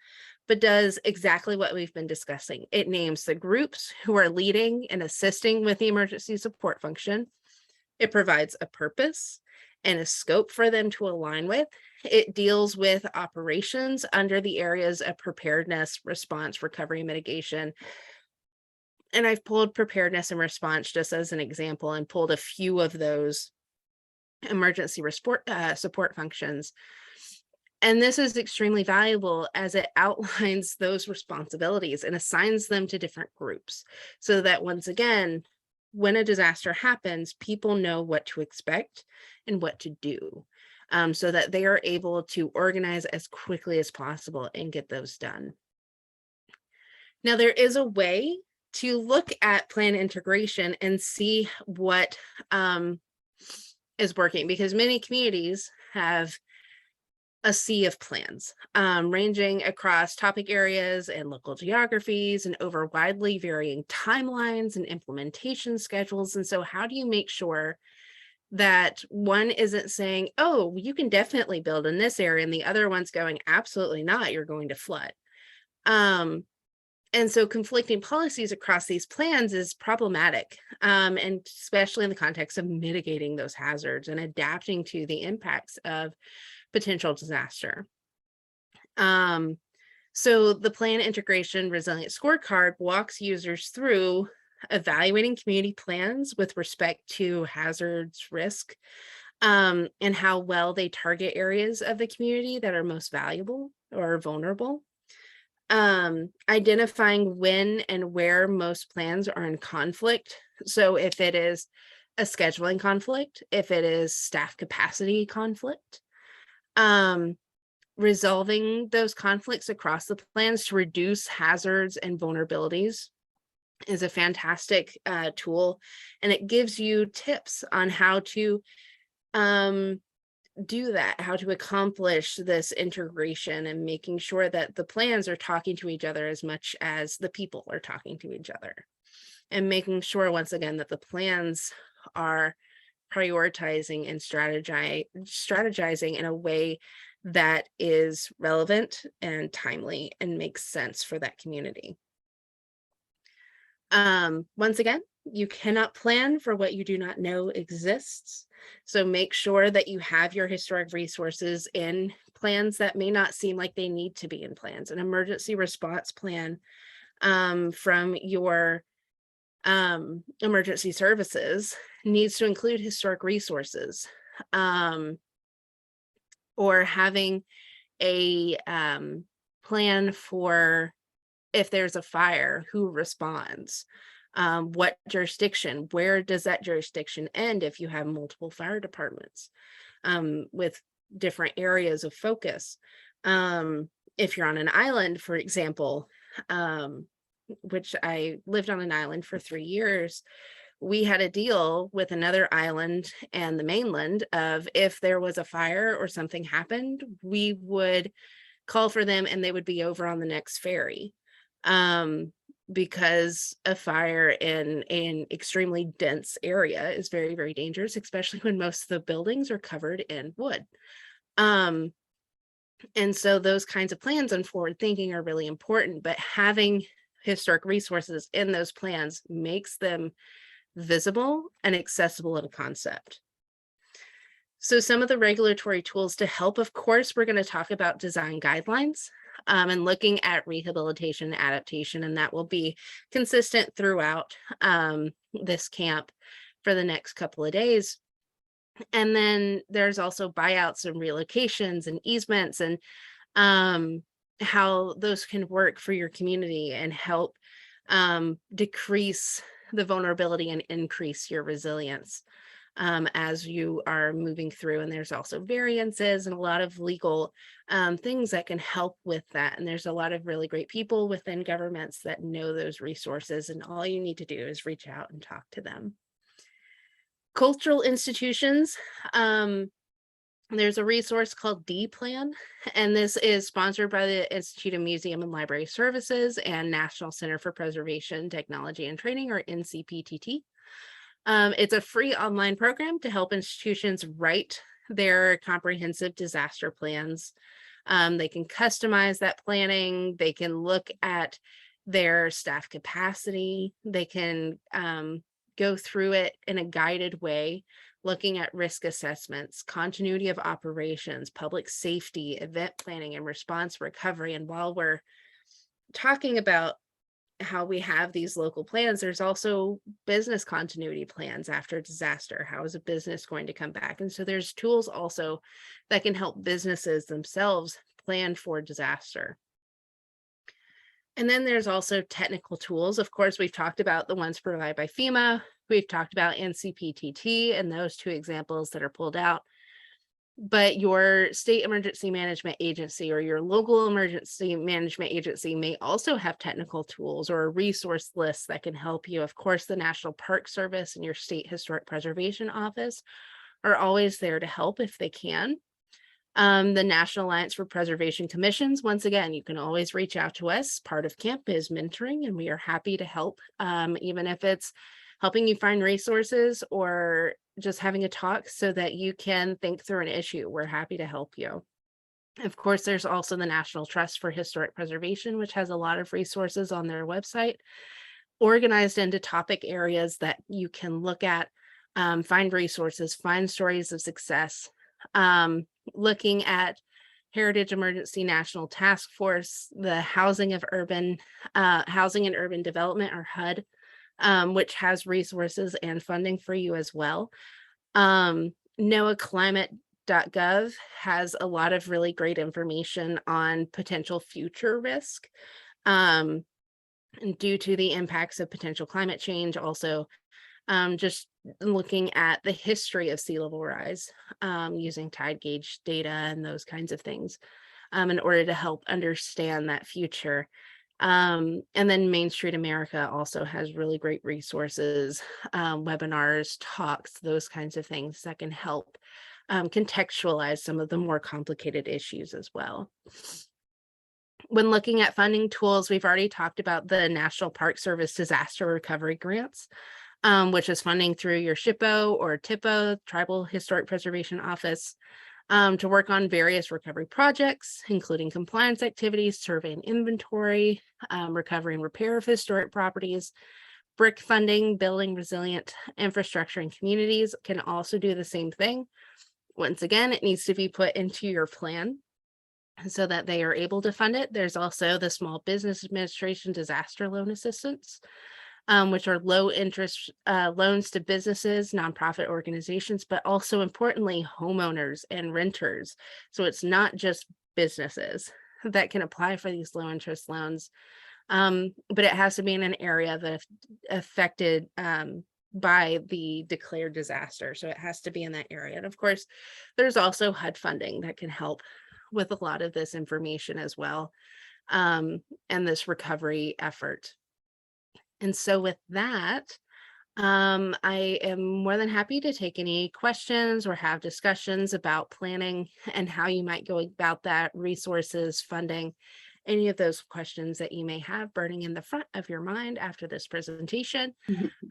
but does exactly what we've been discussing. It names the groups who are leading and assisting with the emergency support function. It provides a purpose and a scope for them to align with. It deals with operations under the areas of preparedness, response, recovery, mitigation. And I've pulled preparedness and response just as an example, and pulled a few of those emergency support functions. And this is extremely valuable as it outlines those responsibilities and assigns them to different groups, so that once again, when a disaster happens, people know what to expect and what to do, so that they are able to organize as quickly as possible and get those done. Now, there is a way to look at plan integration and see what is working, because many communities have a sea of plans ranging across topic areas and local geographies and over widely varying timelines and implementation schedules. And so how do you make sure that one isn't saying, oh, you can definitely build in this area, and the other one's going, absolutely not, you're going to flood. And so conflicting policies across these plans is problematic, and especially in the context of mitigating those hazards and adapting to the impacts of potential disaster. So the Plan Integration Resilience Scorecard walks users through evaluating community plans with respect to hazards, risk, and how well they target areas of the community that are most valuable or vulnerable. Identifying when and where most plans are in conflict. So if it is a scheduling conflict, if it is staff capacity conflict, resolving those conflicts across the plans to reduce hazards and vulnerabilities is a fantastic tool, and it gives you tips on how to do that, how to accomplish this integration and making sure that the plans are talking to each other as much as the people are talking to each other, and making sure once again that the plans are prioritizing and strategizing in a way that is relevant and timely and makes sense for that community. Once again, you cannot plan for what you do not know exists. So make sure that you have your historic resources in plans that may not seem like they need to be in plans. An emergency response plan from your emergency services needs to include historic resources, or having a plan for if there's a fire, who responds, what jurisdiction, where does that jurisdiction end if you have multiple fire departments with different areas of focus. If you're on an island, for example, which I lived on an island for 3 years, we had a deal with another island and the mainland of if there was a fire or something happened, we would call for them and they would be over on the next ferry. Because a fire in an extremely dense area is very, very dangerous, especially when most of the buildings are covered in wood. And so those kinds of plans and forward thinking are really important, but having historic resources in those plans makes them visible and accessible at a concept. So some of the regulatory tools to help, of course, we're going to talk about design guidelines and looking at rehabilitation and adaptation, and that will be consistent throughout this camp for the next couple of days. And then there's also buyouts and relocations and easements and how those can work for your community and help decrease the vulnerability and increase your resilience as you are moving through. And there's also variances and a lot of legal things that can help with that. And there's a lot of really great people within governments that know those resources, and all you need to do is reach out and talk to them. Cultural institutions, there's a resource called D-Plan, and this is sponsored by the Institute of Museum and Library Services and National Center for Preservation, Technology and Training, or NCPTT. It's a free online program to help institutions write their comprehensive disaster plans. They can customize that planning. They can look at their staff capacity. They can go through it in a guided way, looking at risk assessments, continuity of operations, public safety, event planning, and response recovery. And while we're talking about how we have these local plans, there's also business continuity plans after disaster. How is a business going to come back? And so there's tools also that can help businesses themselves plan for disaster. And then there's also technical tools. Of course, we've talked about the ones provided by FEMA. We've talked about NCPTT and those two examples that are pulled out. But your state emergency management agency or your local emergency management agency may also have technical tools or a resource list that can help you. Of course, the National Park Service and your state historic preservation office are always there to help if they can. The National Alliance for Preservation Commissions, once again, you can always reach out to us. Part of camp is mentoring, and we are happy to help, even if it's helping you find resources or just having a talk so that you can think through an issue. We're happy to help you. Of course, there's also the National Trust for Historic Preservation, which has a lot of resources on their website, organized into topic areas that you can look at, find resources, find stories of success, looking at Heritage Emergency National Task Force, the Housing and Urban Development, or HUD, which has resources and funding for you as well. NOAAclimate.gov has a lot of really great information on potential future risk and due to the impacts of potential climate change. Also, just looking at the history of sea level rise using tide gauge data and those kinds of things in order to help understand that future. And then Main Street America also has really great resources, webinars, talks, those kinds of things that can help contextualize some of the more complicated issues as well. When looking at funding tools, we've already talked about the National Park Service Disaster Recovery Grants, which is funding through your SHPO or TIPO, Tribal Historic Preservation Office, to work on various recovery projects, including compliance activities, survey and inventory, recovery and repair of historic properties. BRIC funding, building resilient infrastructure in communities, can also do the same thing. Once again, it needs to be put into your plan so that they are able to fund it. There's also the Small Business Administration Disaster Loan Assistance, which are low interest loans to businesses, nonprofit organizations, but also importantly, homeowners and renters. So it's not just businesses that can apply for these low interest loans, but it has to be in an area that affected by the declared disaster. So it has to be in that area. And of course, there's also HUD funding that can help with a lot of this information as well, and this recovery effort. And so with that, I am more than happy to take any questions or have discussions about planning and how you might go about that, resources, funding, any of those questions that you may have burning in the front of your mind after this presentation.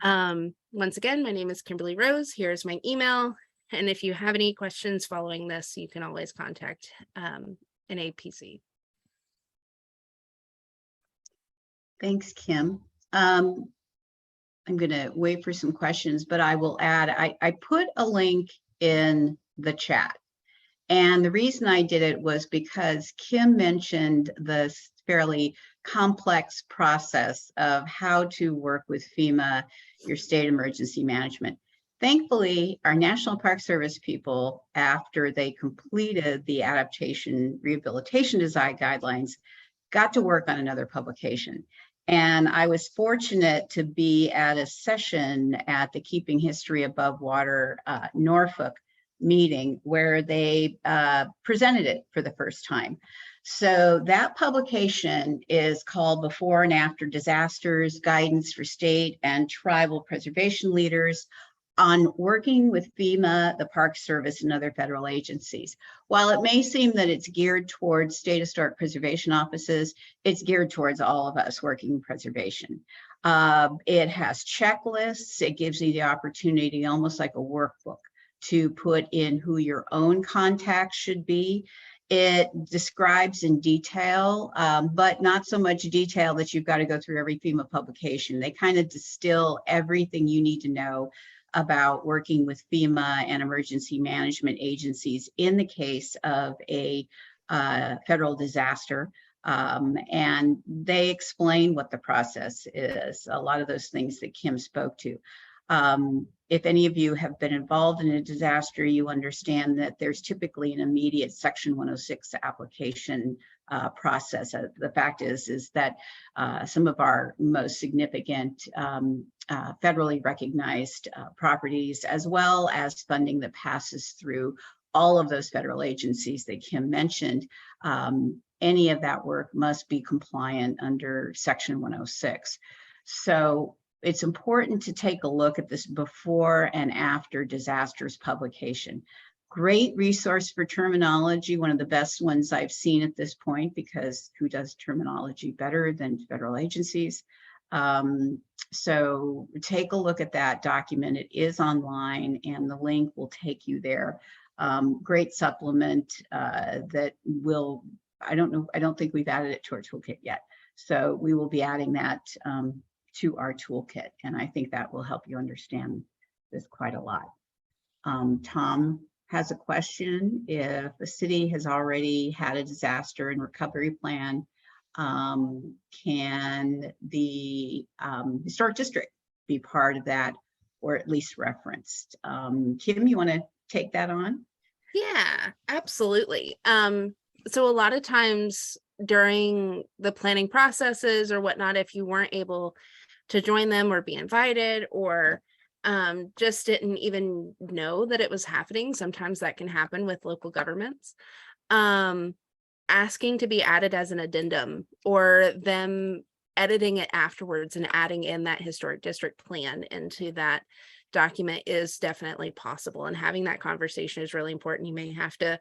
Once again, my name is Kimberly Rose. Here's my email. And if you have any questions following this, you can always contact NAPC. Thanks, Kim. I'm going to wait for some questions, but I will add, I put a link in the chat. And the reason I did it was because Kim mentioned this fairly complex process of how to work with FEMA, your state emergency management. Thankfully, our National Park Service people, after they completed the adaptation rehabilitation design guidelines, got to work on another publication. And I was fortunate to be at a session at the Keeping History Above Water Norfolk meeting where they presented it for the first time. So that publication is called Before and After Disasters, Guidance for State and Tribal Preservation Leaders on Working with FEMA, the Park Service, and other federal agencies. While it may seem that it's geared towards state historic preservation offices, it's geared towards all of us working in preservation. It has checklists. It gives you the opportunity, almost like a workbook, to put in who your own contacts should be. It describes in detail, but not so much detail that you've got to go through every FEMA publication. They kind of distill everything you need to know about working with FEMA and emergency management agencies in the case of a federal disaster. And they explain what the process is, a lot of those things that Kim spoke to. If any of you have been involved in a disaster, you understand that there's typically an immediate Section 106 application process. The fact is that some of our most significant federally recognized properties, as well as funding that passes through all of those federal agencies that Kim mentioned, any of that work must be compliant under Section 106. So it's important to take a look at this before and after disasters publication. Great resource for terminology, one of the best ones I've seen at this point, because who does terminology better than federal agencies? So take a look at that document. It is online and the link will take you there. Great supplement that will, I don't think we've added it to our toolkit yet. So we will be adding that to our toolkit. And I think that will help you understand this quite a lot. Tom, has a question, if the city has already had a disaster and recovery plan, can the historic district be part of that, or at least referenced? Kim, you want to take that on? Yeah, absolutely. So a lot of times during the planning processes or whatnot, if you weren't able to join them or be invited, or just didn't even know that it was happening, sometimes that can happen with local governments. Asking to be added as an addendum, or them editing it afterwards and adding in that historic district plan into that document is definitely possible. And having that conversation is really important. You may have to,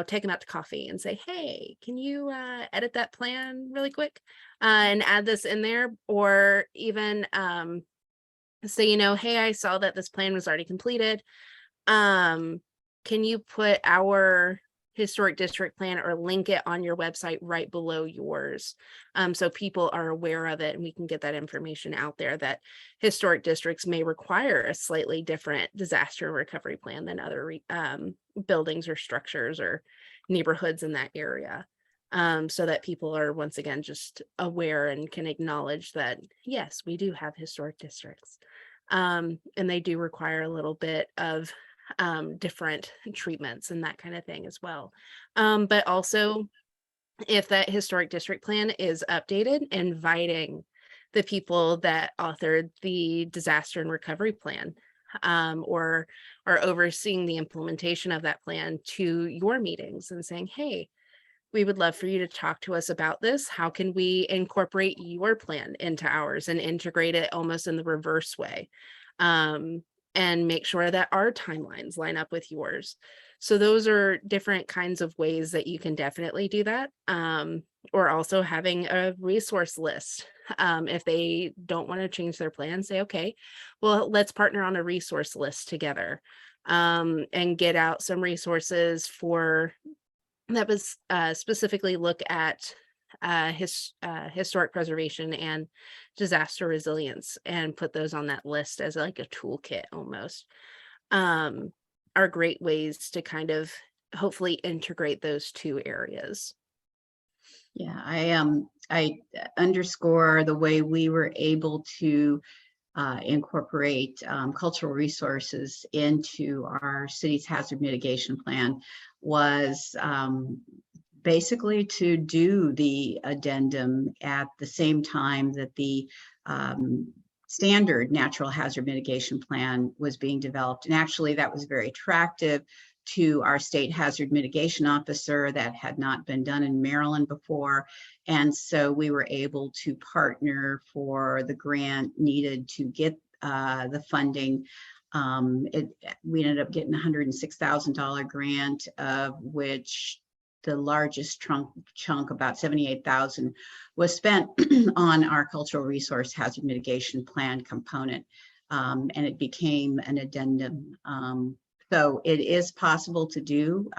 take them out to coffee and say, hey, can you edit that plan really quick and add this in there? Or even say, hey, I saw that this plan was already completed. Can you put our historic district plan or link it on your website right below yours, so people are aware of it, and we can get that information out there that historic districts may require a slightly different disaster recovery plan than other buildings or structures or neighborhoods in that area, so that people are once again just aware and can acknowledge that, yes, we do have historic districts, and they do require a little bit of different treatments and that kind of thing as well. But also, if that historic district plan is updated, inviting the people that authored the disaster and recovery plan, or are overseeing the implementation of that plan to your meetings and saying, hey, we would love for you to talk to us about this. How can we incorporate your plan into ours and integrate it almost in the reverse way? And make sure that our timelines line up with yours. So those are different kinds of ways that you can definitely do that. Or also having a resource list. If they don't want to change their plan, say, okay, well, let's partner on a resource list together, and get out some resources for that was specifically look at historic preservation and disaster resilience, and put those on that list as like a toolkit almost, are great ways to kind of hopefully integrate those two areas. Yeah, I underscore the way we were able to incorporate cultural resources into our city's hazard mitigation plan was basically to do the addendum at the same time that the standard natural hazard mitigation plan was being developed. And actually that was very attractive to our state hazard mitigation officer. That had not been done in Maryland before. And so we were able to partner for the grant needed to get the funding. We ended up getting a $106,000 grant, of which the largest chunk, about $78,000, was spent on our cultural resource hazard mitigation plan component, and it became an addendum. So it is possible to do.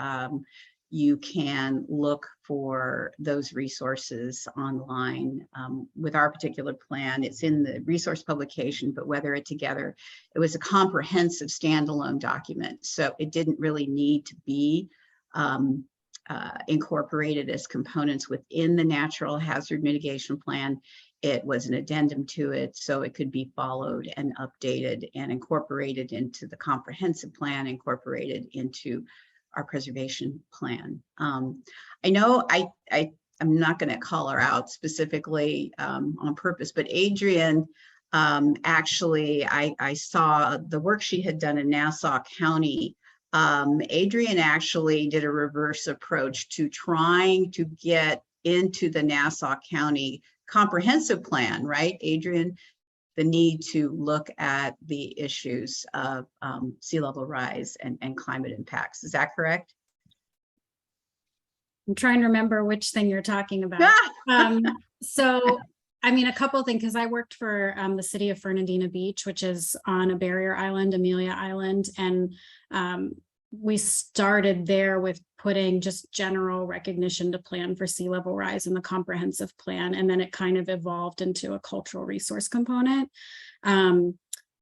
You can look for those resources online. With our particular plan, it's in the resource publication, but whether it together, it was a comprehensive standalone document. So it didn't really need to be incorporated as components within the natural hazard mitigation plan. It was an addendum to it, so it could be followed and updated and incorporated into the comprehensive plan, incorporated into our preservation plan. I know I'm not going to call her out specifically on purpose, but Adrian, actually, I saw the work she had done in Nassau County. Adrian actually did a reverse approach to trying to get into the Nassau County comprehensive plan, right, Adrian? The need to look at the issues of sea level rise and climate impacts. Is that correct? I'm trying to remember which thing you're talking about. So, I mean, a couple of things, because I worked for the city of Fernandina Beach, which is on a barrier island, Amelia Island, and we started there with putting just general recognition to plan for sea level rise in the comprehensive plan. And then it kind of evolved into a cultural resource component.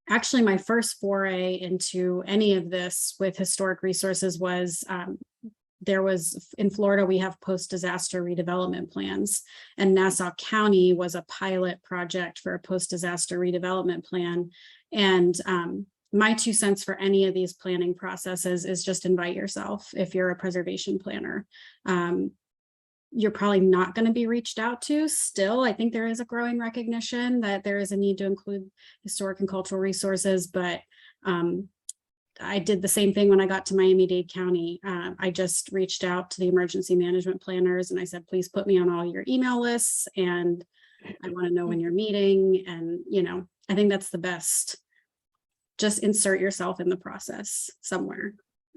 actually my first foray into any of this with historic resources was there was in Florida, we have post-disaster redevelopment plans, and Nassau County was a pilot project for a post-disaster redevelopment plan. And my 2 cents for any of these planning processes is just invite yourself. If you're a preservation planner, you're probably not going to be reached out to. Still, I think there is a growing recognition that there is a need to include historic and cultural resources, but I did the same thing when I got to Miami-Dade County. I just reached out to the emergency management planners and I said, please put me on all your email lists and I want to know when you're meeting. And, I think that's the best. Just insert yourself in the process somewhere.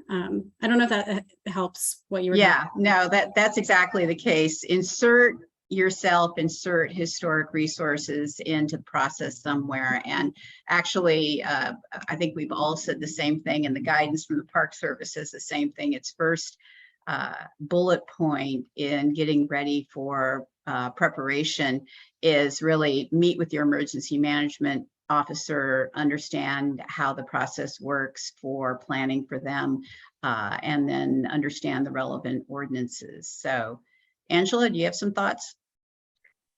I don't know if that helps what you were. Yeah, no, that's exactly the case. Insert yourself, insert historic resources into the process somewhere. And actually, I think we've all said the same thing, and the guidance from the Park Service is the same thing. Its first bullet point in getting ready for preparation is really meet with your emergency management officer, understand how the process works for planning for them, and then understand the relevant ordinances. So Angela, do you have some thoughts?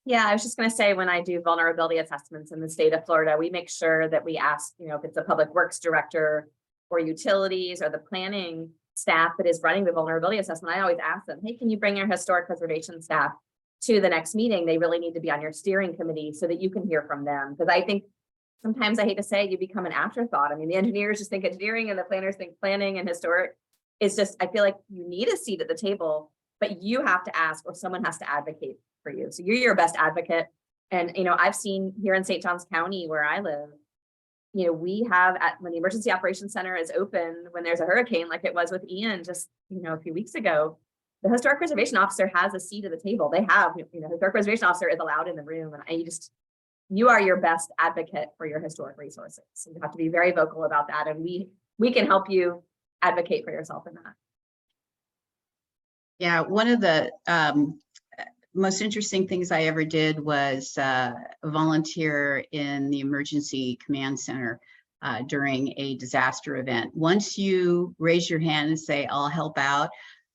Yeah, I was just going to say, when I do vulnerability assessments in the state of Florida, we make sure that we ask, if it's a public works director or utilities or the planning staff that is running the vulnerability assessment, I always ask them, hey, can you bring your historic preservation staff to the next meeting? They really need to be on your steering committee so that you can hear from them. Because I think sometimes, I hate to say, you become an afterthought. I mean, the engineers just think engineering and the planners think planning, and historic is just, I feel like you need a seat at the table, but you have to ask or someone has to advocate for you. So you're your best advocate. And, I've seen here in St. Johns County where I live, we have when the Emergency Operations Center is open, when there's a hurricane, like it was with Ian just, a few weeks ago, the historic preservation officer has a seat at the table. They have, historic preservation officer is allowed in the room. And you are your best advocate for your historic resources. So you have to be very vocal about that. And we can help you advocate for yourself in that. Yeah, one of the most interesting things I ever did was volunteer in the Emergency Command Center during a disaster event. Once you raise your hand and say, I'll help out,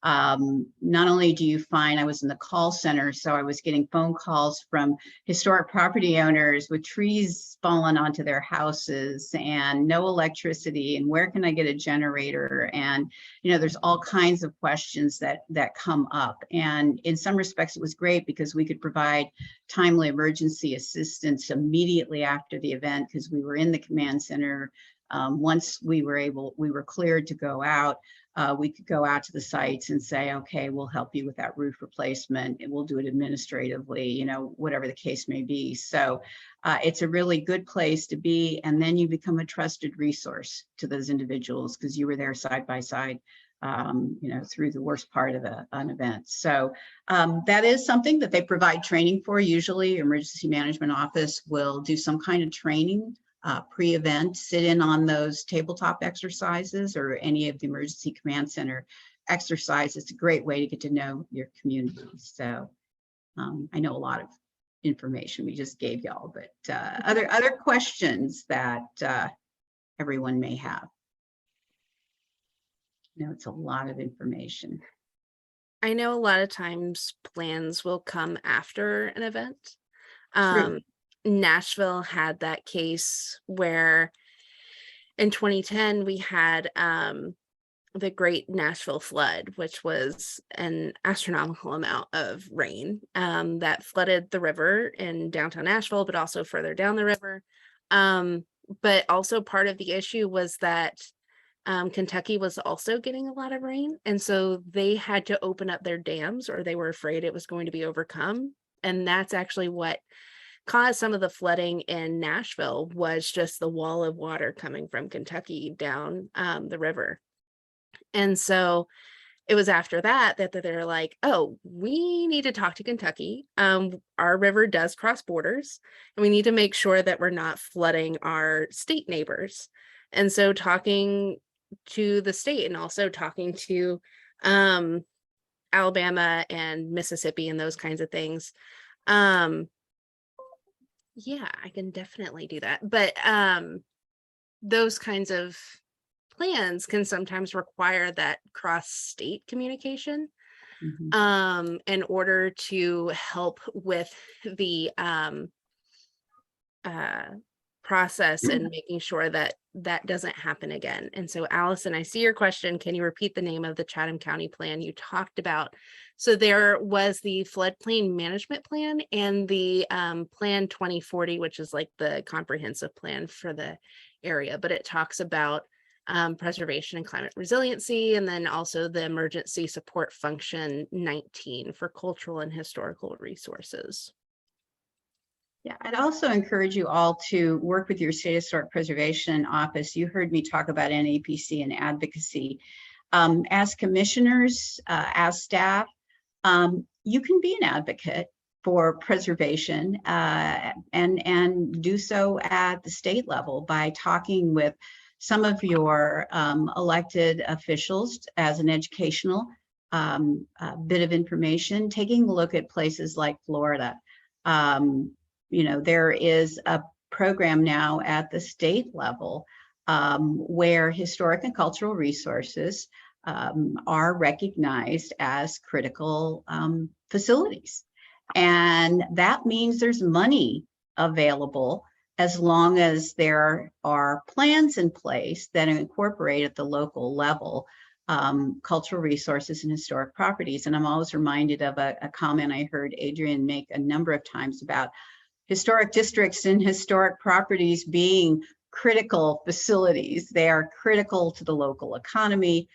not only do you find, I was in the call center, so I was getting phone calls from historic property owners with trees falling onto their houses and no electricity, and where can I get a generator? And, there's all kinds of questions that come up. And in some respects, it was great because we could provide timely emergency assistance immediately after the event because we were in the command center. Once we were cleared to go out, we could go out to the sites and say, okay, we'll help you with that roof replacement and we'll do it administratively, whatever the case may be. So it's a really good place to be. And then you become a trusted resource to those individuals because you were there side by side, through the worst part of an event. So that is something that they provide training for. Usually emergency management office will do some kind of training pre-event, sit in on those tabletop exercises or any of the emergency command center exercises. It's a great way to get to know your community. So I know a lot of information we just gave y'all, but other questions that everyone may have. It's a lot of information. I know a lot of times plans will come after an event. True. Nashville had that case where in 2010 we had the Great Nashville Flood, which was an astronomical amount of rain that flooded the river in downtown Nashville, but also further down the river. But also part of the issue was that Kentucky was also getting a lot of rain. And so they had to open up their dams, or they were afraid it was going to be overcome. And that's actually what caused some of the flooding in Nashville, was just the wall of water coming from Kentucky down the river. And so it was after that they're like, oh, we need to talk to Kentucky. Our river does cross borders, and we need to make sure that we're not flooding our state neighbors. And so talking to the state and also talking to Alabama and Mississippi and those kinds of things. Yeah, I can definitely do that. But those kinds of plans can sometimes require that cross-state communication Mhm. in order to help with the process and making sure that that doesn't happen again. And so Allison, I see your question. Can you repeat the name of the Chatham County plan you talked about? So there was the floodplain management plan and the plan 2040, which is like the comprehensive plan for the area, but it talks about preservation and climate resiliency, and then also the emergency support function 19 for cultural and historical resources. Yeah, I'd also encourage you all to work with your State Historic Preservation Office. You heard me talk about NAPC and advocacy. As commissioners, as staff, you can be an advocate for preservation and do so at the state level by talking with some of your elected officials as an educational bit of information, taking a look at places like Florida. You know, there is a program now at the state level where historic and cultural resources are recognized as critical facilities. And that means there's money available as long as there are plans in place that incorporate at the local level cultural resources and historic properties. And I'm always reminded of a comment I heard Adrian make a number of times about historic districts and historic properties being critical facilities. They are critical to the local economy.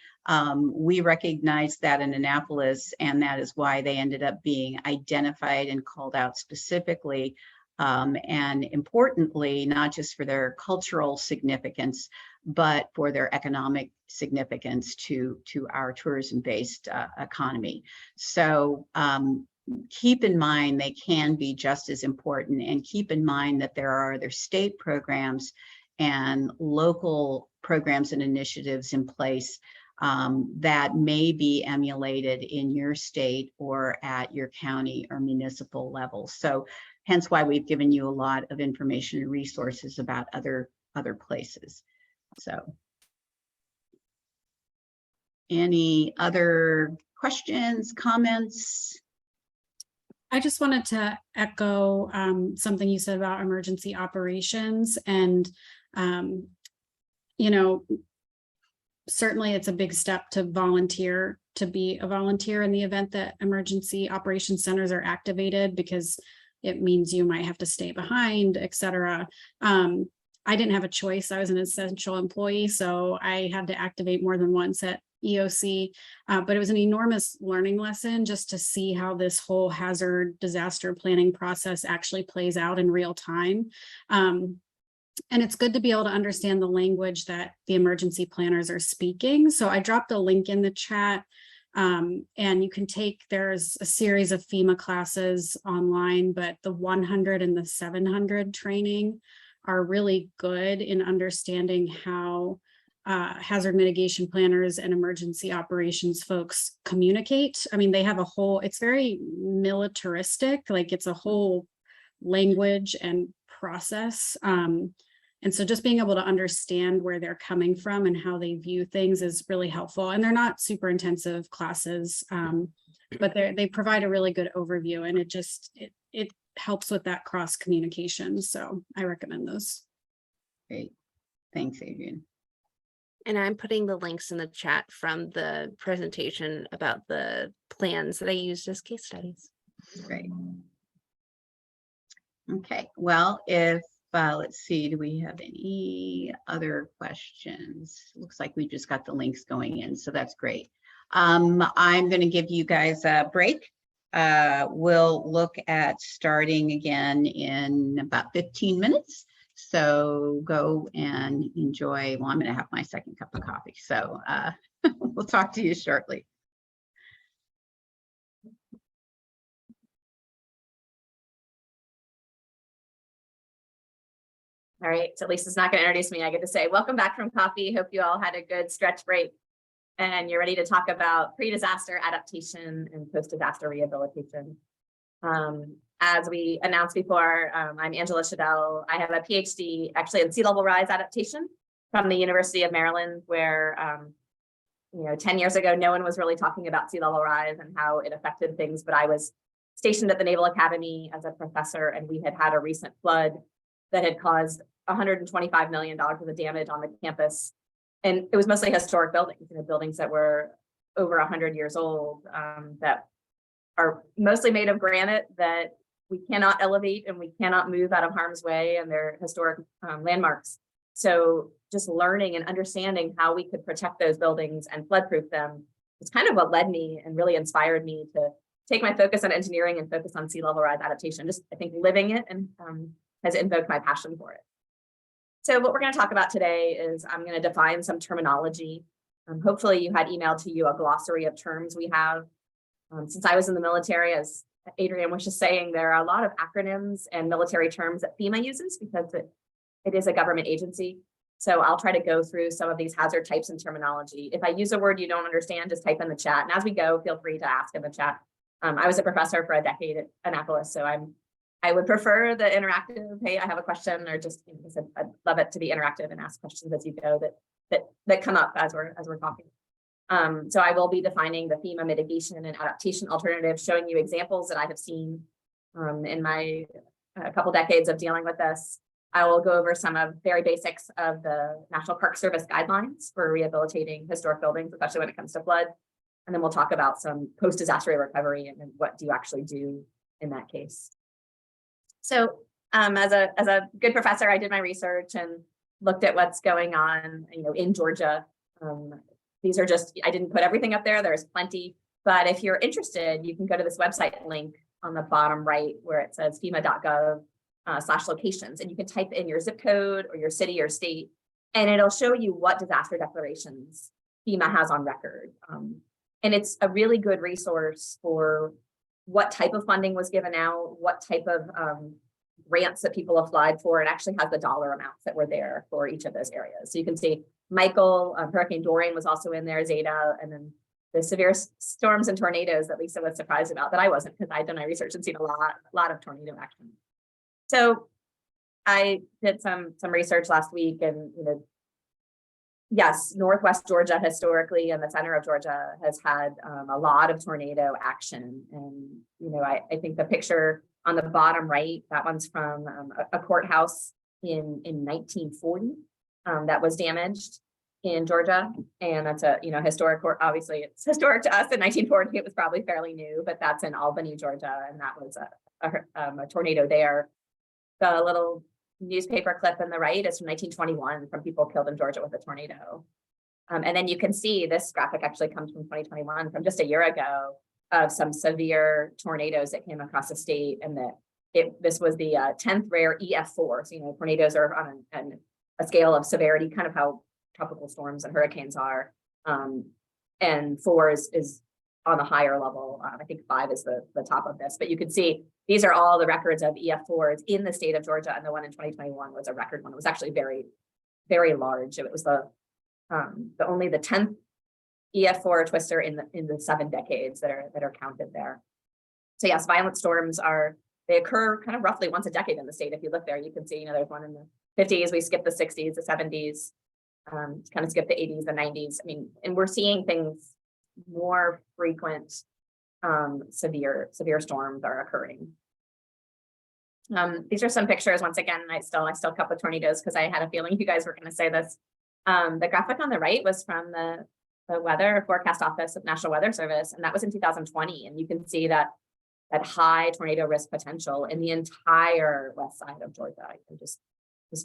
We recognize that in Annapolis, and that is why they ended up being identified and called out specifically. And importantly, not just for their cultural significance, but for their economic significance to our tourism-based economy. So keep in mind they can be just as important, and keep in mind that there are other state programs and local programs and initiatives in place that may be emulated in your state or at your county or municipal level. So hence why we've given you a lot of information and resources about other places. So any other questions, comments? I just wanted to echo something you said about emergency operations, and you know, certainly it's a big step to volunteer, to be a volunteer in the event that emergency operations centers are activated, because it means you might have to stay behind, etc. I didn't have a choice. I was an essential employee, so I had to activate more than once at EOC, but it was an enormous learning lesson just to see how this whole hazard disaster planning process actually plays out in real time. And it's good to be able to understand the language that the emergency planners are speaking. So I dropped a link in the chat, and you can take, there's a series of FEMA classes online, but the 100 and the 700 training are really good in understanding how hazard mitigation planners and emergency operations folks communicate. I mean, they have a whole, it's very militaristic, like it's a whole language and process. And so just being able to understand where they're coming from and how they view things is really helpful. And they're not super intensive classes, but they provide a really good overview, and it helps with that cross communication. So I recommend those. Great. Thanks, Adrian. And I'm putting the links in the chat from the presentation about the plans that I used as case studies. Great. Okay, well, if let's see, do we have any other questions? Looks like we just got the links going in, so that's great. I'm going to give you guys a break. We'll look at starting again in about 15 minutes. So go and enjoy. Well, I'm going to have my second cup of coffee. So we'll talk to you shortly. All right, so Lisa's not going to introduce me. I get to say, welcome back from coffee. Hope you all had a good stretch break and you're ready to talk about pre-disaster adaptation and post-disaster rehabilitation. As we announced before, I'm Angela Shadell. I have a PhD actually in sea level rise adaptation from the University of Maryland, where 10 years ago, no one was really talking about sea level rise and how it affected things, but I was stationed at the Naval Academy as a professor, and we had had a recent flood that had caused $125 million worth of damage on the campus. And it was mostly historic buildings, buildings that were over 100 years old, that are mostly made of granite that we cannot elevate and we cannot move out of harm's way, and they're historic landmarks. So just learning and understanding how we could protect those buildings and flood-proof them is kind of what led me and really inspired me to take my focus on engineering and focus on sea level rise adaptation. Just, I think, living it and has invoked my passion for it. So what we're going to talk about today is I'm going to define some terminology. Hopefully you had emailed to you a glossary of terms we have. Since I was in the military, as Adrian was just saying, there are a lot of acronyms and military terms that FEMA uses because it is a government agency. So I'll try to go through some of these hazard types and terminology. If I use a word you don't understand, just type in the chat. And as we go, feel free to ask in the chat. I was a professor for a decade at Annapolis, so I would prefer the interactive, hey, I have a question, or just, I'd love it to be interactive and ask questions as you go that come up as we're talking. So I will be defining the FEMA mitigation and adaptation alternatives, showing you examples that I have seen in my couple decades of dealing with this. I will go over some of very basics of the National Park Service guidelines for rehabilitating historic buildings, especially when it comes to flood. And then we'll talk about some post-disaster recovery and then what do you actually do in that case. So as a good professor, I did my research and looked at what's going on, in Georgia. These are just, I didn't put everything up there. There's plenty, but if you're interested, you can go to this website link on the bottom right where it says FEMA.gov/locations, and you can type in your zip code or your city or state, and it'll show you what disaster declarations FEMA has on record. And it's a really good resource for what type of funding was given out, what type of grants that people applied for. It actually has the dollar amounts that were there for each of those areas. So you can see Michael, Hurricane Dorian was also in there, Zeta, and then the severe storms and tornadoes that Lisa was surprised about, that I wasn't, because I'd done my research and seen a lot of tornado action. So I did some research last week, and yes, Northwest Georgia historically and the center of Georgia has had a lot of tornado action. And, I think the picture on the bottom right, that one's from a courthouse in 1940 that was damaged in Georgia. And that's a, historic court. Obviously it's historic to us. In 1940, it was probably fairly new, but that's in Albany, Georgia. And that was a tornado there. The little newspaper clip on the right is from 1921 from people killed in Georgia with a tornado. And then you can see this graphic actually comes from 2021, from just a year ago, of some severe tornadoes that came across the state, and this was the 10th rare EF4. So, tornadoes are on a scale of severity, kind of how tropical storms and hurricanes are. And 4 is on the higher level. I think 5 is the top of this, but you can see these are all the records of EF4s in the state of Georgia, and the one in 2021 was a record one. It was actually very, very large. It was only the 10th EF4 twister in the 7 decades that are counted there. So yes, violent storms they occur kind of roughly once a decade in the state. If you look there, you can see, there's one in the 50s, we skipped the 60s, the 70s, kind of skipped the 80s, the 90s. And we're seeing things more frequent, severe storms are occurring. These are some pictures. Once again, I still cut with tornadoes because I had a feeling you guys were going to say this. The graphic on the right was from the Weather Forecast Office of National Weather Service, and that was in 2020. And you can see that high tornado risk potential in the entire west side of Georgia. Just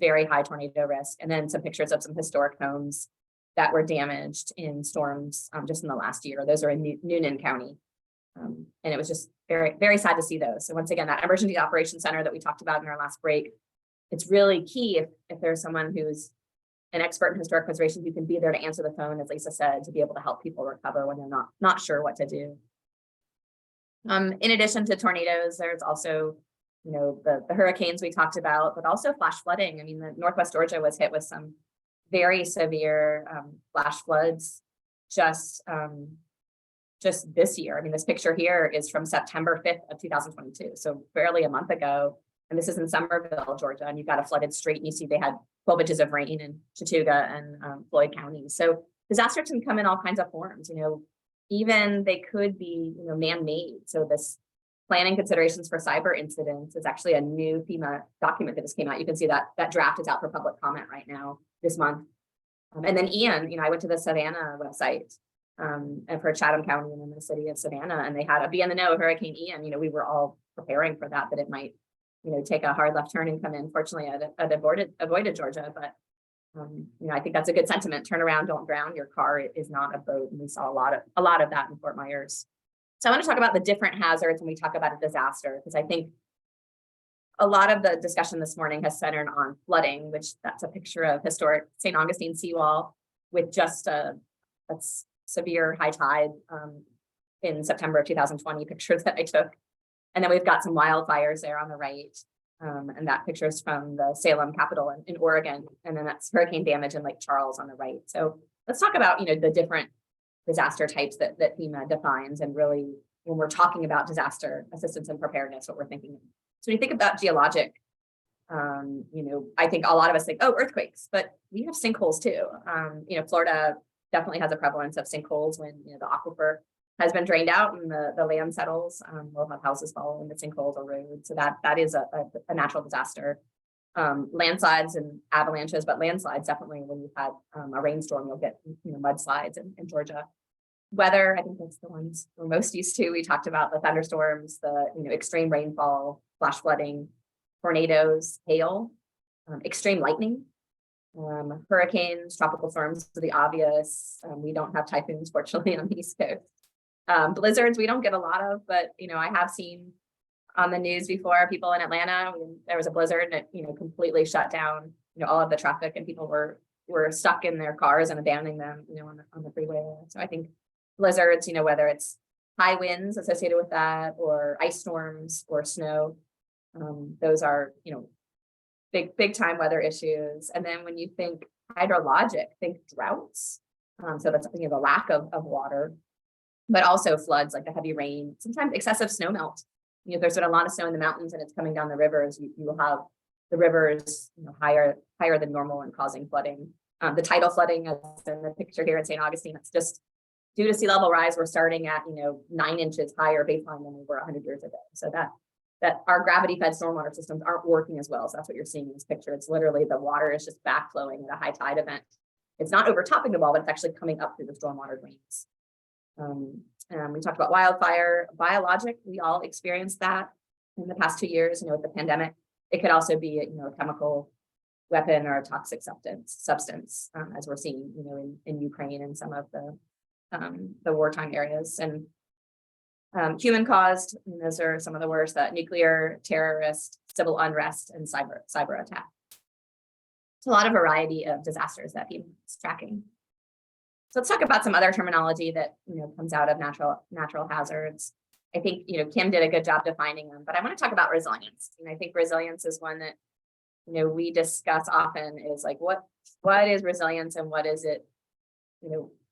very high tornado risk. And then some pictures of some historic homes that were damaged in storms just in the last year. Those are in Noonan County. And it was just very, very sad to see those. So once again, that emergency operations center that we talked about in our last break, it's really key if there's someone who's an expert in historic preservation who can be there to answer the phone, as Lisa said, to be able to help people recover when they're not sure what to do. In addition to tornadoes, there's also, the hurricanes we talked about, but also flash flooding. The Northwest Georgia was hit with some very severe flash floods just this year. This picture here is from September 5th of 2022, so barely a month ago. And this is in Somerville, Georgia, and you've got a flooded street, and you see they had 12 inches of rain in Chattooga and Floyd counties. So disasters can come in all kinds of forms, even they could be, man-made. So this planning considerations for cyber incidents is actually a new FEMA document that just came out. You can see that draft is out for public comment right now this month. And then Ian, I went to the Savannah website and for Chatham County and in the city of Savannah, and they had a be in the know of Hurricane Ian. We were all preparing for that it might, take a hard left turn and come in. Fortunately, it avoided Georgia, but I think that's a good sentiment. Turn around, don't drown. Your car is not a boat, and we saw a lot of that in Fort Myers. So I want to talk about the different hazards when we talk about a disaster, because I think a lot of the discussion this morning has centered on flooding, which that's a picture of historic St. Augustine seawall with just a severe high tide in September of 2020 picture that I took. And then we've got some wildfires there on the right. And that picture is from the Salem Capitol in Oregon. And then that's hurricane damage in Lake Charles on the right. So let's talk about, the different disaster types that FEMA defines, and really when we're talking about disaster assistance and preparedness, what we're thinking. So when you think about geologic, I think a lot of us think, oh, earthquakes, but we have sinkholes too. Florida definitely has a prevalence of sinkholes when the aquifer has been drained out and the land settles. We'll have houses fall into sinkholes or roads. So that is a natural disaster. Landslides and avalanches, but landslides definitely when you've had a rainstorm, you'll get mudslides in Georgia. Weather, I think that's the ones we're most used to. We talked about the thunderstorms, the extreme rainfall, flash flooding, tornadoes, hail, extreme lightning, hurricanes, tropical storms are the obvious. We don't have typhoons, fortunately, on the East Coast. Blizzards, we don't get a lot of, but I have seen on the news before people in Atlanta, there was a blizzard and it completely shut down all of the traffic, and people were stuck in their cars and abandoning them on the freeway. So I think blizzards, whether it's high winds associated with that or ice storms or snow, those are big time weather issues. And then when you think hydrologic, think droughts. So that's the lack of water, but also floods like the heavy rain, sometimes excessive snow melt. There's been a lot of snow in the mountains and it's coming down the rivers. You will have the rivers higher than normal and causing flooding. The tidal flooding, as in the picture here in St. Augustine, it's just due to sea level rise. We're starting at 9 inches higher baseline than we were 100 years ago. So that our gravity fed stormwater systems aren't working as well. So that's what you're seeing in this picture. It's literally the water is just backflowing at a high tide event. It's not overtopping the wall, but it's actually coming up through the stormwater drains. We talked about wildfire, biologic. We all experienced that in the past 2 years, with the pandemic. It could also be, a chemical weapon or a toxic substance, as we're seeing, in Ukraine and some of the wartime areas. And human caused, those are some of the worst: that nuclear, terrorist, civil unrest, and cyber attack. It's a lot of variety of disasters that FEMA is tracking. So let's talk about some other terminology that comes out of natural hazards. I think Kim did a good job defining them, but I want to talk about resilience. And I think resilience is one that we discuss often. Is like what is resilience and what is it?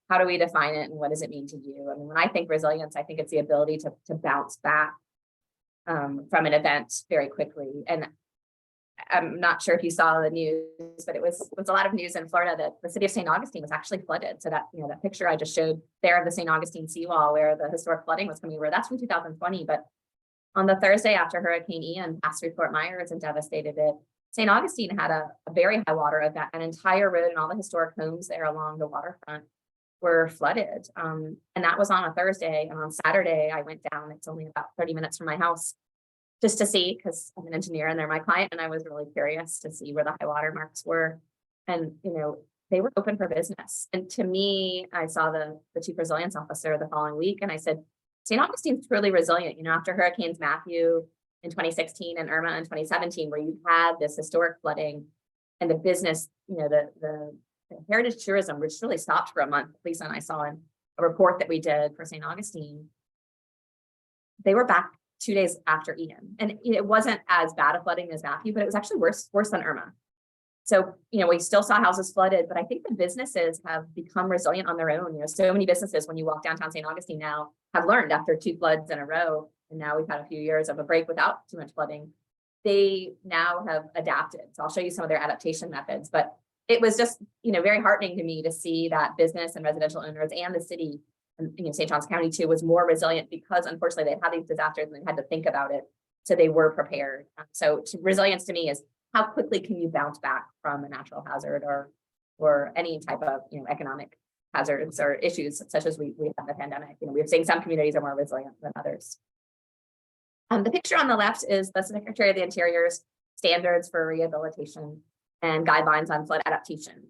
How do we define it and what does it mean to you? I mean, when I think resilience, I think it's the ability to bounce back from an event very quickly. And I'm not sure if you saw the news, but it was a lot of news in Florida that the city of St. Augustine was actually flooded. So that, that picture I just showed there of the St. Augustine seawall where the historic flooding was coming over, that's from 2020. But on the Thursday after Hurricane Ian passed through Fort Myers and devastated it, St. Augustine had a very high water event. An entire road and all the historic homes there along the waterfront were flooded. And that was on a Thursday. And on Saturday, I went down. It's only about 30 minutes from my house, just to see, because I'm an engineer and they're my client, and I was really curious to see where the high water marks were. And, they were open for business. And to me, I saw the chief resilience officer the following week, and I said, St. Augustine's truly resilient. After Hurricanes Matthew in 2016 and Irma in 2017, where you had this historic flooding and the business, the heritage tourism, which really stopped for a month. Lisa and I saw in a report that we did for St. Augustine, they were back 2 days after Ian. And it wasn't as bad a flooding as Matthew, but it was actually worse than Irma. So, we still saw houses flooded, but I think the businesses have become resilient on their own. So many businesses, when you walk downtown St. Augustine now, have learned after 2 floods in a row. And now we've had a few years of a break without too much flooding. they now have adapted. So I'll show you some of their adaptation methods, but it was just, very heartening to me to see that business and residential owners and the city, and St. Johns County too, was more resilient because unfortunately they had these disasters and they had to think about it. So they were prepared. So resilience to me is how quickly can you bounce back from a natural hazard or any type of, economic hazards or issues such as we had the pandemic. We've seen some communities are more resilient than others. The picture on the left is the Secretary of the Interior's standards for rehabilitation and guidelines on flood adaptation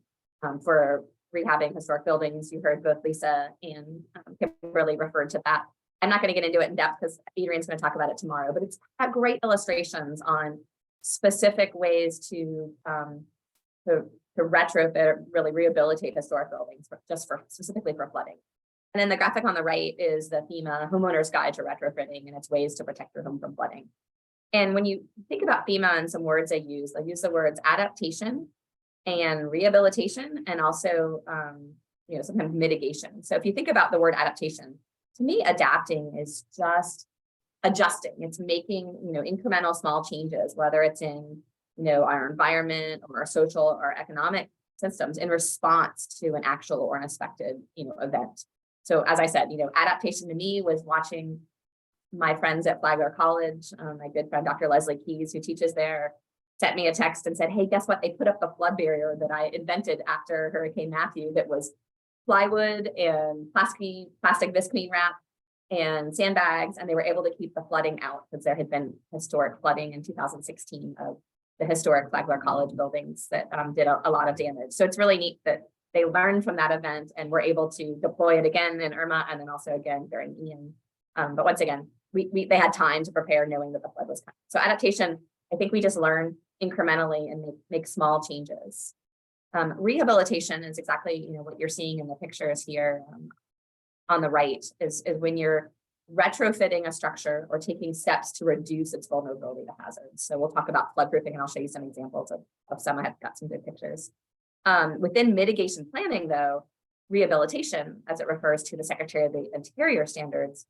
for rehabbing historic buildings. You heard both Lisa and Kimberly referred to that. I'm not going to get into it in depth because Adrian's going to talk about it tomorrow, but it's got great illustrations on specific ways to retrofit, really rehabilitate historic buildings, specifically for flooding. And then the graphic on the right is the FEMA Homeowner's Guide to Retrofitting and its ways to protect your home from flooding. And when you think about FEMA and some words they use the words adaptation and rehabilitation and also, sometimes mitigation. So if you think about the word adaptation, to me, adapting is just adjusting. It's making, incremental small changes, whether it's in, our environment or our social or economic systems in response to an actual or unexpected, event. So as I said, adaptation to me was watching my friends at Flagler College, my good friend, Dr. Leslie Keys, who teaches there, sent me a text and said, hey, guess what? They put up the flood barrier that I invented after Hurricane Matthew that was plywood and plastic viscosine wrap and sandbags, and they were able to keep the flooding out because there had been historic flooding in 2016 of the historic Flagler College buildings that did a lot of damage. So it's really neat that they learned from that event and were able to deploy it again in Irma and then also again during Ian. But once again, they had time to prepare knowing that the flood was coming. So adaptation, I think we just learn incrementally and make small changes. Rehabilitation is exactly what you're seeing in the pictures here on the right is when you're retrofitting a structure or taking steps to reduce its vulnerability to hazards. So we'll talk about floodproofing and I'll show you some examples of some. I have got some good pictures. Within mitigation planning though, rehabilitation, as it refers to the Secretary of the Interior standards,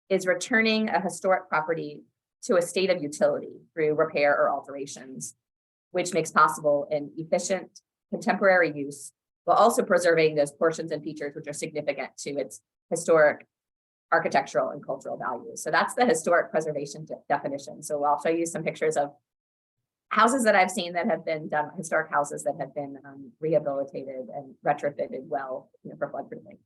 is returning a historic property to a state of utility through repair or alterations, which makes possible an efficient contemporary use while also preserving those portions and features which are significant to its historic, architectural, and cultural values. So that's the historic preservation definition. So I'll show you some pictures of houses that I've seen that have been done, historic houses that have been rehabilitated and retrofitted well for floodproofing.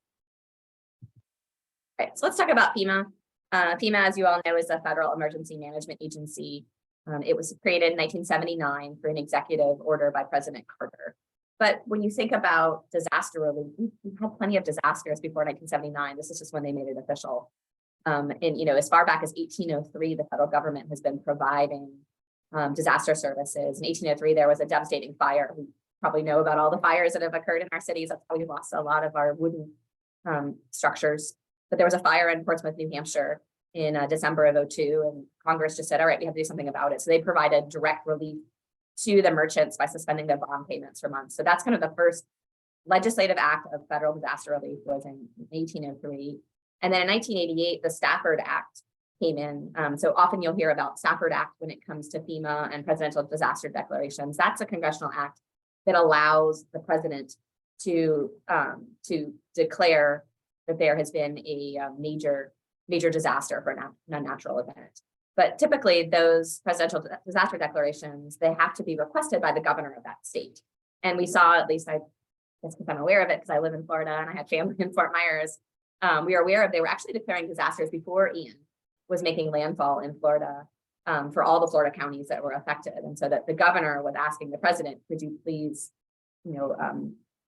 All right, so let's talk about FEMA. FEMA, as you all know, is a federal emergency management agency. It was created in 1979 through an executive order by President Carter. But when you think about disaster relief, we've had plenty of disasters before 1979. This is just when they made it official. And as far back as 1803, the federal government has been providing disaster services. In 1803, there was a devastating fire. We probably know about all the fires that have occurred in our cities. That's how we lost a lot of our wooden structures. But there was a fire in Portsmouth, New Hampshire in December of 2002, and Congress just said, all right, we have to do something about it. So they provided direct relief to the merchants by suspending their bond payments for months. So that's kind of the first legislative act of federal disaster relief was in 1803. And then in 1988, the Stafford Act came in. So often you'll hear about Stafford Act when it comes to FEMA and presidential disaster declarations. That's a congressional act that allows the president to declare that there has been a major disaster for a natural event. But typically those presidential disaster declarations, they have to be requested by the governor of that state. And we saw, at least I guess because I'm aware of it because I live in Florida and I had family in Fort Myers, we are aware of they were actually declaring disasters before Ian was making landfall in Florida for all the Florida counties that were affected. And so that the governor was asking the president, could you please,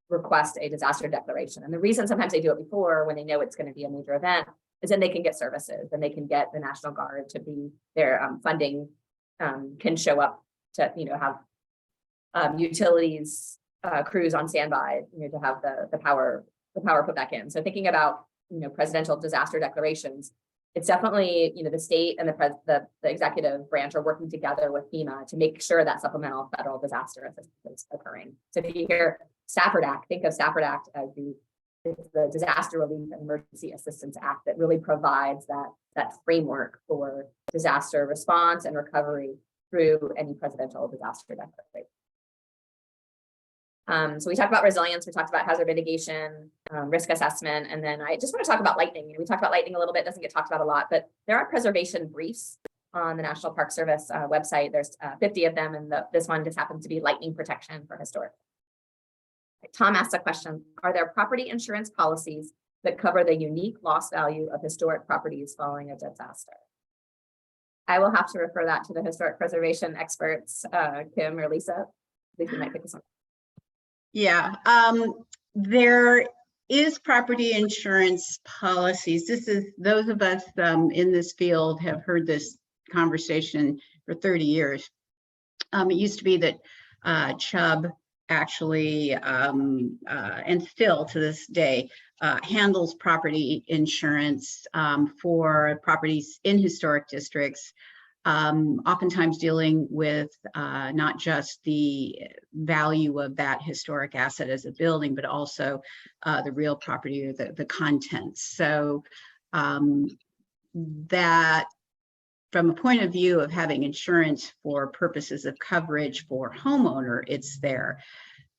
request a disaster declaration? And the reason sometimes they do it before when they know it's going to be a major event is then they can get services and they can get the National Guard to be their funding can show up to, have utilities crews on standby, to have the power put back in. So thinking about, presidential disaster declarations, it's definitely, the state and the executive branch are working together with FEMA to make sure that supplemental federal disaster is occurring. So if you hear Stafford Act, think of Stafford Act as the Disaster Relief and Emergency Assistance Act that really provides that framework for disaster response and recovery through any presidential disaster declaration. So we talked about resilience, we talked about hazard mitigation, risk assessment, and then I just want to talk about lightning. We talked about lightning a little bit, doesn't get talked about a lot, but there are preservation briefs on the National Park Service website. There's 50 of them, and this one just happens to be lightning protection for historic. Tom asked a question, are there property insurance policies that cover the unique loss value of historic properties following a disaster? I will have to refer that to the historic preservation experts, Kim or Lisa. Lisa might pick this one. Yeah, there is property insurance policies. This is, those of us in this field have heard this conversation for 30 years. It used to be that Chubb actually, and still to this day, handles property insurance for properties in historic districts, oftentimes dealing with not just the value of that historic asset as a building, but also the real property or the contents. So that from a point of view of having insurance for purposes of coverage for homeowner, it's there.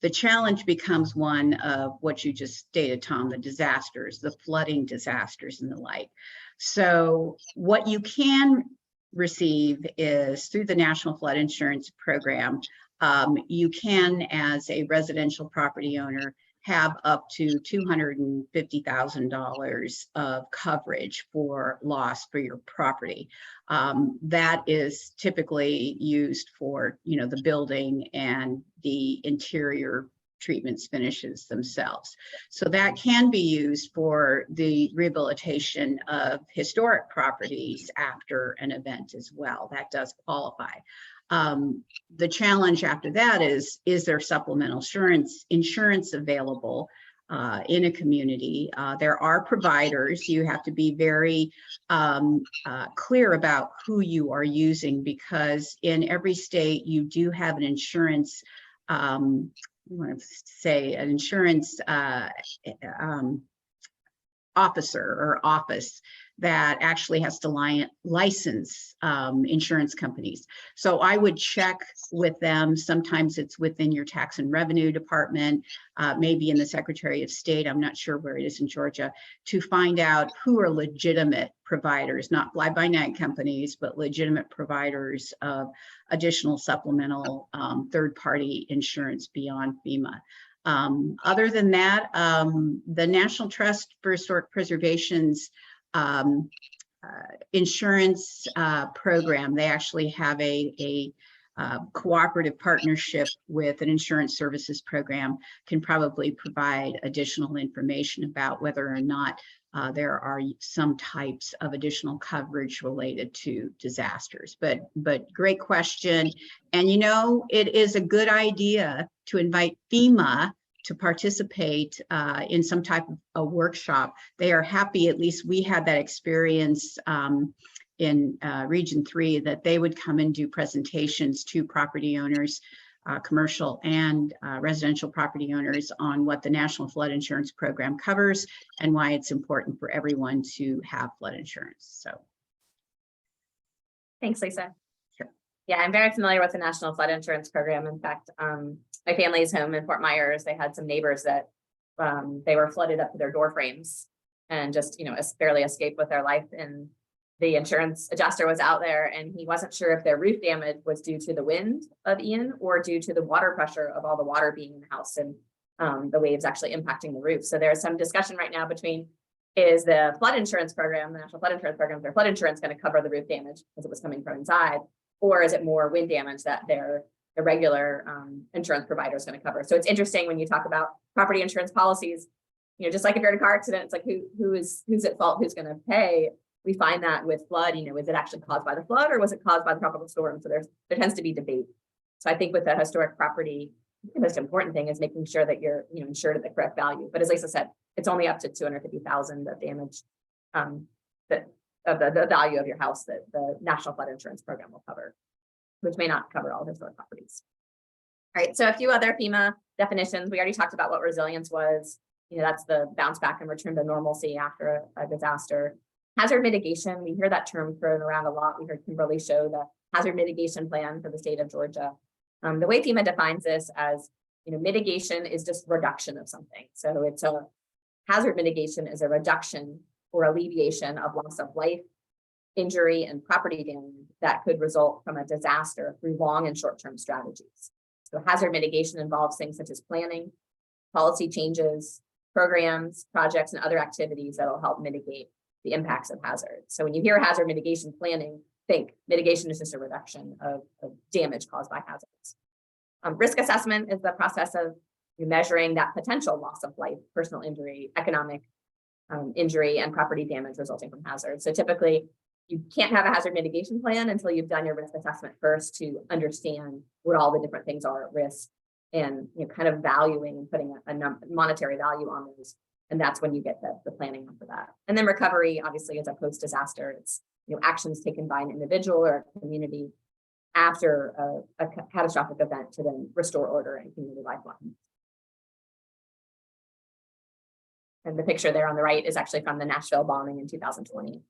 The challenge becomes one of what you just stated, Tom, the disasters, the flooding disasters and the like. So what you can receive is through the National Flood Insurance Program. You can, as a residential property owner, have up to $250,000 of coverage for loss for your property. That is typically used for, the building and the interior treatments, finishes themselves. So that can be used for the rehabilitation of historic properties after an event as well. That does qualify. The challenge after that is there supplemental insurance available in a community? There are providers. You have to be very clear about who you are using, because in every state you do have an insurance, I want to say an insurance officer or office that actually has to license insurance companies. So I would check with them. Sometimes it's within your tax and revenue department, maybe in the Secretary of State. I'm not sure where it is in Georgia, to find out who are legitimate providers, not fly-by-night companies, but legitimate providers of additional supplemental third-party insurance beyond FEMA. Other than that, the National Trust for Historic Preservation's insurance program, they actually have a cooperative partnership with an insurance services program, can probably provide additional information about whether or not there are some types of additional coverage related to disasters. But great question. And it is a good idea to invite FEMA to participate in some type of a workshop. They are happy, at least we had that experience in Region 3, that they would come and do presentations to property owners, commercial and residential property owners, on what the National Flood Insurance Program covers and why it's important for everyone to have flood insurance. So. Thanks, Lisa. Sure. Yeah, I'm very familiar with the National Flood Insurance Program. In fact, my family's home in Fort Myers, they had some neighbors that they were flooded up to their door frames and just, barely escaped with their life. And the insurance adjuster was out there and he wasn't sure if their roof damage was due to the wind of Ian or due to the water pressure of all the water being in the house and the waves actually impacting the roof. So there's some discussion right now between, is the flood insurance program, the National Flood Insurance Program, their flood insurance going to cover the roof damage because it was coming from inside, or is it more wind damage that their regular insurance provider is going to cover? So it's interesting when you talk about property insurance policies, just like if you're in a car accident, it's like who's at fault, who's going to pay. We find that with flood, was it actually caused by the flood or was it caused by the tropical storm? So there tends to be debate. So I think with the historic property, the most important thing is making sure that you're insured at the correct value. But as Lisa said, it's only up to $250,000 of damage that of the value of your house that the National Flood Insurance Program will cover, which may not cover all historic properties. All right, so a few other FEMA definitions. We already talked about what resilience was. That's the bounce back and return to normalcy after a disaster. Hazard mitigation, we hear that term thrown around a lot. We heard Kimberly show hazard mitigation plan for the state of Georgia. The way FEMA defines this as, mitigation is just reduction of something. So it's a hazard mitigation is a reduction or alleviation of loss of life, injury, and property damage that could result from a disaster through long and short-term strategies. So hazard mitigation involves things such as planning, policy changes, programs, projects, and other activities that will help mitigate the impacts of hazards. So when you hear hazard mitigation planning, think mitigation is just a reduction of damage caused by hazards. Risk assessment is the process of measuring that potential loss of life, personal injury, economic injury, and property damage resulting from hazards. So typically, you can't have a hazard mitigation plan until you've done your risk assessment first to understand what all the different things are at risk and kind of valuing and putting a monetary value on those. And that's when you get the planning for that. And then recovery, obviously, is a post-disaster. It's actions taken by an individual or a community after a catastrophic event to then restore order and community lifeline. And the picture there on the right is actually from the Nashville bombing in 2020.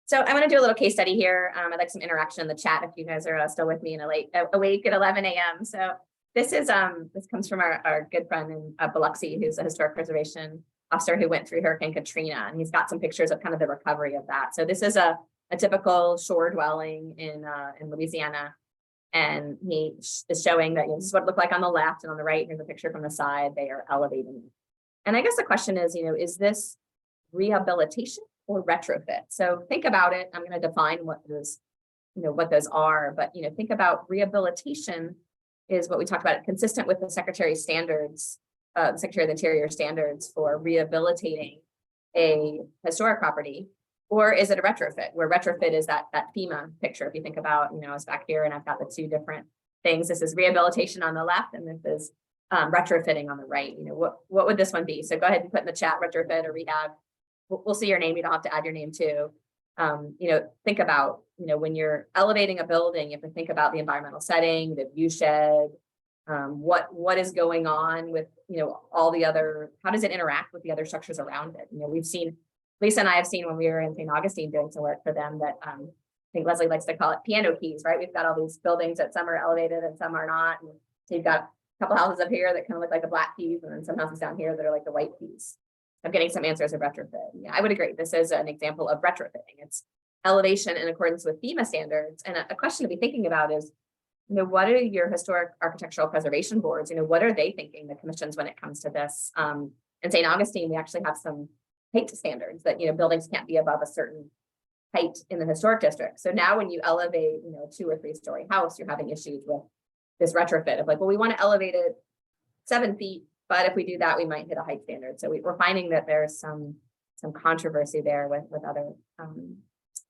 So I'm going to do a little case study here. I'd like some interaction in the chat if you guys are still with me and awake at 11 a.m. So this is this comes from our good friend in Biloxi, who's a historic preservation officer who went through Hurricane Katrina, and he's got some pictures of kind of the recovery of that. So this is a typical shore dwelling in Louisiana, and he is showing that this is what it looked like on the left, and on the right, here's a picture from the side. They are elevating it. And I guess the question is this rehabilitation or retrofit? So think about it. I'm going to define what those, what those are, but think about rehabilitation is what we talked about, consistent with the Secretary's standards, the Secretary of the Interior standards for rehabilitating a historic property, or is it a retrofit? Where retrofit is that FEMA picture. If you think about, I was back here and I've got the two different things. This is rehabilitation on the left, and this is retrofitting on the right. What would this one be? So go ahead and put in the chat retrofit or rehab. We'll see your name. You don't have to add your name too. Think about, when you're elevating a building, you have to think about the environmental setting, the view shed, what is going on with, all the other, how does it interact with the other structures around it? We've seen, Lisa and I have seen when we were in St. Augustine doing some work for them that I think Leslie likes to call it piano keys, right? We've got all these buildings that some are elevated and some are not. And so you've got a couple houses up here that kind of look like the black keys, and then some houses down here that are like the white keys. I'm getting some answers of retrofit. Yeah, I would agree. This is an example of retrofitting. It's elevation in accordance with FEMA standards. And a question to be thinking about is, what are your historic architectural preservation boards? What are they thinking, the commissions, when it comes to this? In St. Augustine, we actually have some height standards that, buildings can't be above a certain height in the historic district. So now when you elevate, a 2 or 3 story house, you're having issues with this retrofit of like, well, we want to elevate it 7 feet, but if we do that, we might hit a height standard. So we're finding that there's some controversy there with other,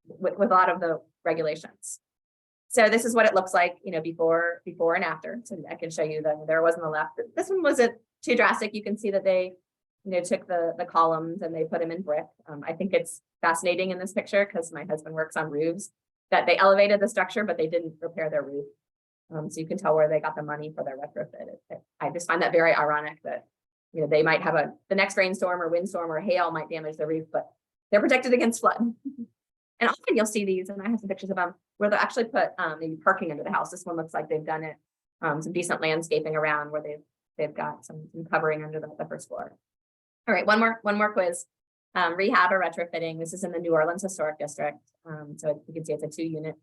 with a lot of the regulations. So this is what it looks like, before and after. So I can show you that there was on the left. This one wasn't too drastic. You can see that they, took the columns and they put them in brick. I think it's fascinating in this picture because my husband works on roofs, that they elevated the structure, but they didn't repair their roof. So you can tell where they got the money for their retrofit. I just find that very ironic that, they might have the next rainstorm or windstorm or hail might damage the roof, but they're protected against flood. And often you'll see these, and I have some pictures of them, where they'll actually put maybe parking under the house. This one looks like they've done it, some decent landscaping around where they've got some covering under the first floor. All right, one more quiz. Rehab or retrofitting. This is in the New Orleans Historic District. So you can see it's a 2-unit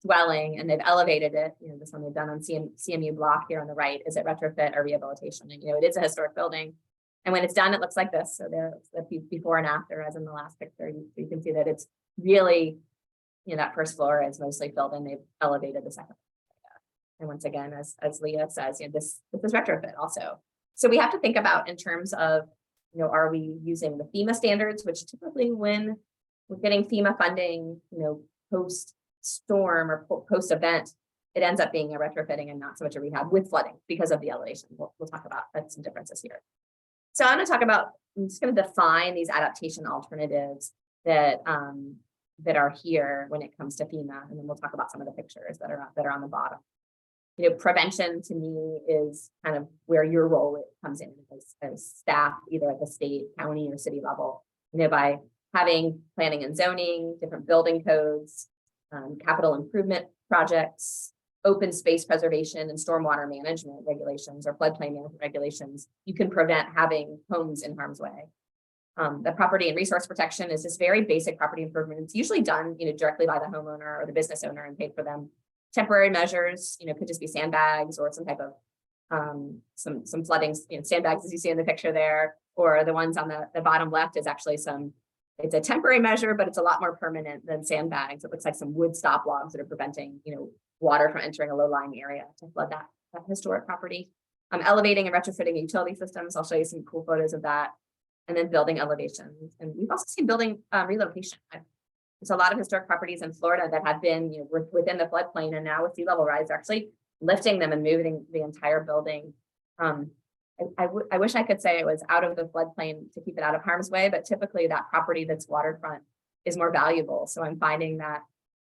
dwelling, and they've elevated it. This one they've done on CMU block here on the right. Is it retrofit or rehabilitation? And it is a historic building, and when it's done, it looks like this. So there's the before and after, as in the last picture. You can see that it's really, that first floor is mostly filled in. They've elevated the second. And once again, as Leah says, this is retrofit also. So we have to think about in terms of, are we using the FEMA standards, which typically when we're getting FEMA funding, post storm or post event, it ends up being a retrofitting and not so much a rehab with flooding because of the elevation. We'll talk about some differences here. So I'm just going to define these adaptation alternatives that are here when it comes to FEMA, and then we'll talk about some of the pictures that are on the bottom. Prevention to me is kind of where your role comes in as staff, either at the state, county, or city level. By having planning and zoning, different building codes, capital improvement projects, open space preservation and stormwater management regulations or floodplain management regulations, you can prevent having homes in harm's way. The property and resource protection is just very basic property improvement. It's usually done, directly by the homeowner or the business owner and paid for them. Temporary measures, could just be sandbags or some type of some flooding, sandbags as you see in the picture there, or the ones on the bottom left is actually it's a temporary measure, but it's a lot more permanent than sandbags. It looks like some wood stop logs that are preventing, water from entering a low-lying area to flood that historic property. Elevating and retrofitting utility systems. I'll show you some cool photos of that. And then building elevations. And we've also seen building relocation. There's a lot of historic properties in Florida that have been, within the floodplain, and now with sea level rise, they're actually lifting them and moving the entire building. I wish I could say it was out of the floodplain to keep it out of harm's way, but typically that property that's waterfront is more valuable. So I'm finding that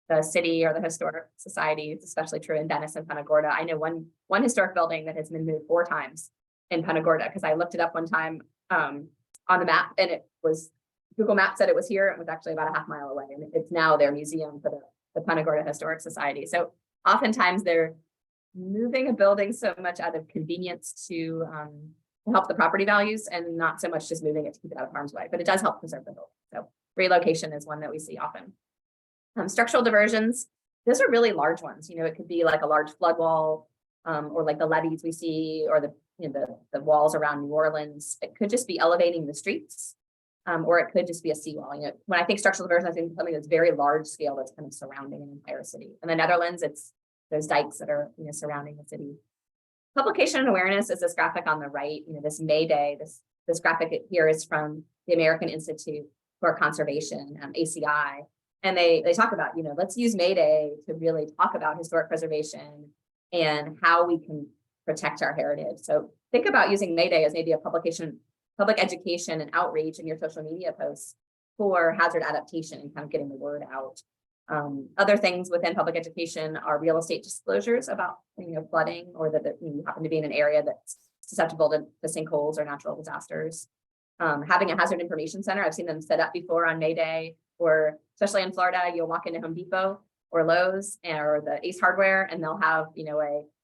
the city or the historic society, it's especially true in Venice and Punta Gorda. I know one historic building that has been moved 4 times in Punta Gorda because I looked it up one time on the map, and it was Google Maps said it was here. It was actually about a half mile away, and it's now their museum for the Punta Gorda Historic Society. So oftentimes they're moving a building so much out of convenience to help the property values, and not so much just moving it to keep it out of harm's way, but it does help preserve the building. So relocation is one that we see often. Structural diversions, those are really large ones. It could be like a large flood wall, or like the levees we see, or the walls around New Orleans. It could just be elevating the streets, or it could just be a seawall. When I think structural diversion, I think something that's very large scale that's kind of surrounding an entire city. In the Netherlands, it's those dikes that are surrounding the city. Publication and awareness is this graphic on the right. This May Day. This graphic here is from the American Institute for Conservation, ACI. And they talk about, let's use May Day to really talk about historic preservation and how we can protect our heritage. So think about using May Day as maybe a public education and outreach in your social media posts for hazard adaptation and kind of getting the word out. Other things within public education are real estate disclosures about flooding, or that you happen to be in an area that's susceptible to sinkholes or natural disasters. Having a hazard information center, I've seen them set up before on May Day, or especially in Florida, you'll walk into Home Depot or Lowe's or the Ace Hardware, and they'll have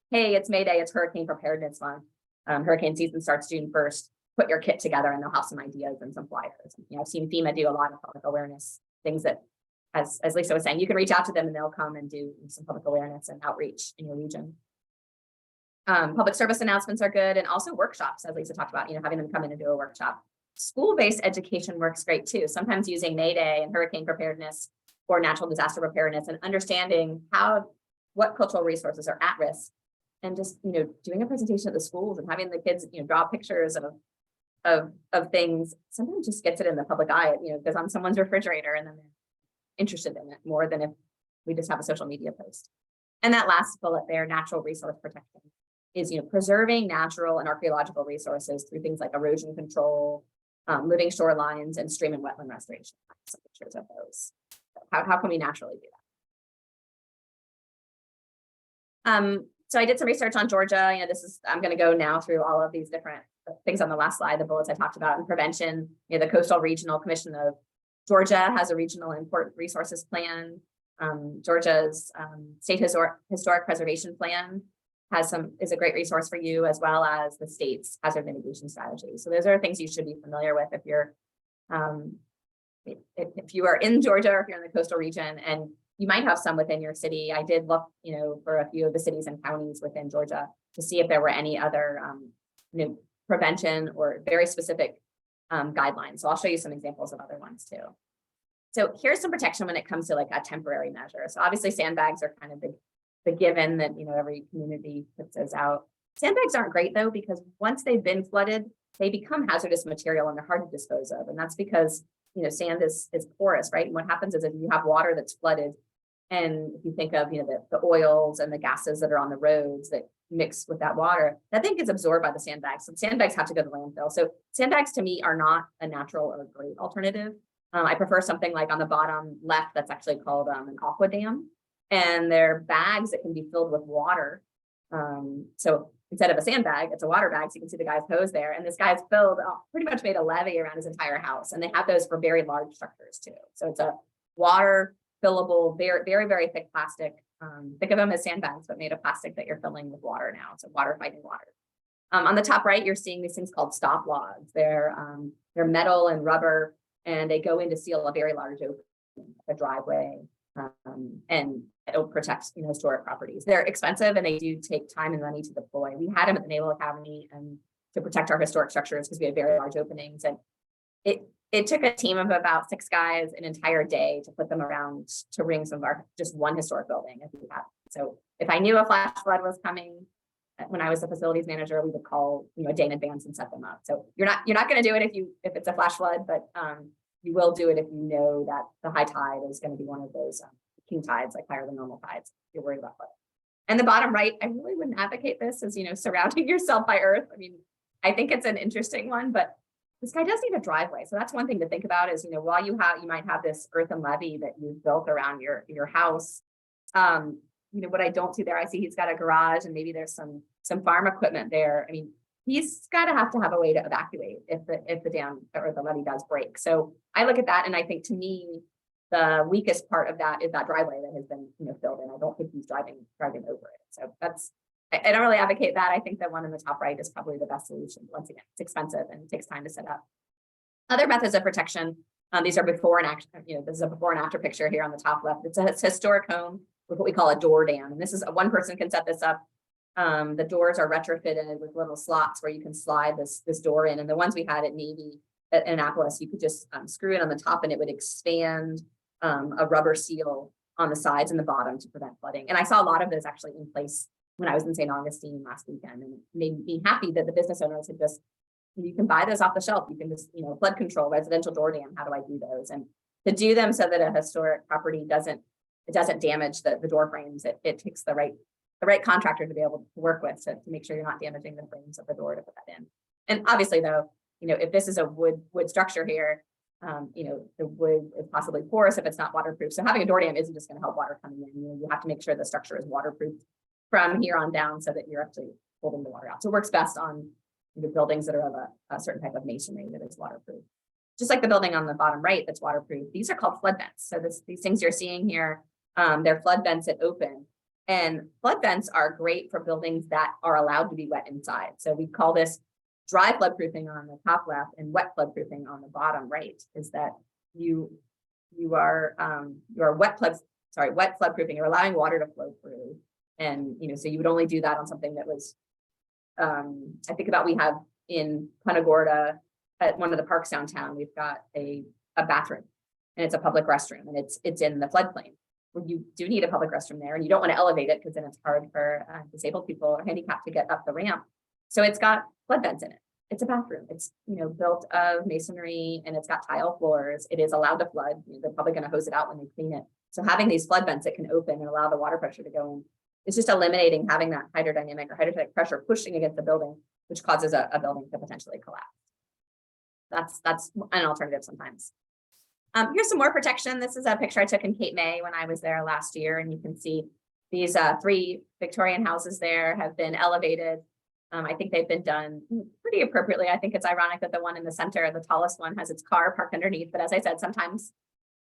hey, it's May Day, it's Hurricane Preparedness Month. Hurricane season starts June 1st. Put your kit together, and they'll have some ideas and some flyers. I've seen FEMA do a lot of public awareness things that, as Lisa was saying, you can reach out to them and they'll come and do some public awareness and outreach in your region. Public service announcements are good, and also workshops, as Lisa talked about, having them come in and do a workshop. School-based education works great too. Sometimes using May Day and hurricane preparedness or natural disaster preparedness, and understanding what cultural resources are at risk, and just doing a presentation at the schools and having the kids draw pictures of things. Sometimes just gets it in the public eye. It goes on someone's refrigerator, and then they're interested in it more than if we just have a social media post. And that last bullet there, natural resource protection, is preserving natural and archaeological resources through things like erosion control, living shorelines, and stream and wetland restoration. Some pictures of those. How can we naturally do that? So I did some research on Georgia. I'm going to go now through all of these different things on the last slide, the bullets I talked about in prevention. The Coastal Regional Commission of Georgia has a regional important resources plan. Georgia's state historic preservation plan is a great resource for you, as well as the state's hazard mitigation strategy. So those are things you should be familiar with if you're if you are in Georgia, or if you're in the coastal region, and you might have some within your city. I did look, for a few of the cities and counties within Georgia to see if there were any other prevention or very specific guidelines. So I'll show you some examples of other ones too. So here's some protection when it comes to like a temporary measure. So obviously sandbags are kind of the given that, every community puts those out. Sandbags aren't great though, because once they've been flooded, they become hazardous material and they're hard to dispose of. And that's because, sand is porous, right? And what happens is if you have water that's flooded, and if you think of, the oils and the gases that are on the roads that mix with that water, that thing gets absorbed by the sandbags. So sandbags have to go to landfill. So sandbags to me are not a natural or a great alternative. I prefer something like on the bottom left, that's actually called an aqua dam. And they're bags that can be filled with water. So instead of a sandbag, it's a water bag. So you can see the guy's hose there. And this guy's pretty much made a levee around his entire house. And they have those for very large structures too. So it's a water fillable, very, very, very thick plastic. Think of them as sandbags, but made of plastic that you're filling with water now. So water fighting water. On the top right, you're seeing these things called stop logs. They're metal and rubber, and they go in to seal a very large opening, a driveway, and it'll protect, historic properties. They're expensive and they do take time and money to deploy. We had them at the Naval Academy and to protect our historic structures because we had very large openings, and it took a team of about 6 guys an entire day to put them around to rings of our just one historic building. So if I knew a flash flood was coming, when I was the facilities manager, we would call, a day in advance and set them up. So you're not going to do it if it's a flash flood, but you will do it if you know that the high tide is going to be one of those king tides, like higher than normal tides. You're worried about flooding. And the bottom right, I really wouldn't advocate this as, surrounding yourself by earth. I mean, I think it's an interesting one, but this guy does need a driveway. So that's one thing to think about is, while you might have this earthen levee that you've built around your house. What I don't see there, I see he's got a garage and maybe there's some farm equipment there. I mean, he's got to have a way to evacuate if the dam or the levee does break. So I look at that and I think, to me, the weakest part of that is that driveway that has been, filled in. I don't think he's driving over it. So I don't really advocate that. I think that one in the top right is probably the best solution. Once again, it's expensive and it takes time to set up. Other methods of protection. These are before and after. This is a before and after picture here on the top left. It's a historic home with what we call a door dam, and this is one person can set this up. The doors are retrofitted with little slots where you can slide this door in. And the ones we had at Navy at Annapolis, you could just screw it on the top and it would expand a rubber seal on the sides and the bottom to prevent flooding. And I saw a lot of those actually in place when I was in St. Augustine last weekend, and it made me happy that the business owners had just, you can buy those off the shelf. You can just, flood control, residential door dam. How do I do those? And to do them so that a historic property doesn't damage the door frames, it takes the right contractor to be able to work with to make sure you're not damaging the frames of the door to put that in. And obviously though, if this is a wood structure here, the wood is possibly porous if it's not waterproof. So having a door dam isn't just going to help water coming in. You have to make sure the structure is waterproof from here on down so that you're actually holding the water out. So it works best on the buildings that are of a certain type of masonry that is waterproof. Just like the building on the bottom right that's waterproof. These are called flood vents. So these things you're seeing here, they're flood vents that open. And flood vents are great for buildings that are allowed to be wet inside. So we call this dry floodproofing on the top left and wet floodproofing on the bottom right, is that you are wet floodproofing. You're allowing water to flow through. And, so you would only do that on something that was, I think about, we have in Punta Gorda at one of the parks downtown, we've got a bathroom and it's a public restroom and it's in the floodplain. You do need a public restroom there, and you don't want to elevate it because then it's hard for disabled people or handicapped to get up the ramp. So it's got flood vents in it. It's a bathroom. It's built of masonry and it's got tile floors. It is allowed to flood. They're probably going to hose it out when they clean it. So having these flood vents that can open and allow the water pressure to go in, it's just eliminating having that hydrodynamic or hydrostatic pressure pushing against the building, which causes a building to potentially collapse. That's an alternative sometimes. Here's some more protection. This is a picture I took in Cape May when I was there last year, and you can see these 3 Victorian houses there have been elevated. I think they've been done pretty appropriately. I think it's ironic that the one in the center, the tallest one, has its car parked underneath. But as I said, sometimes,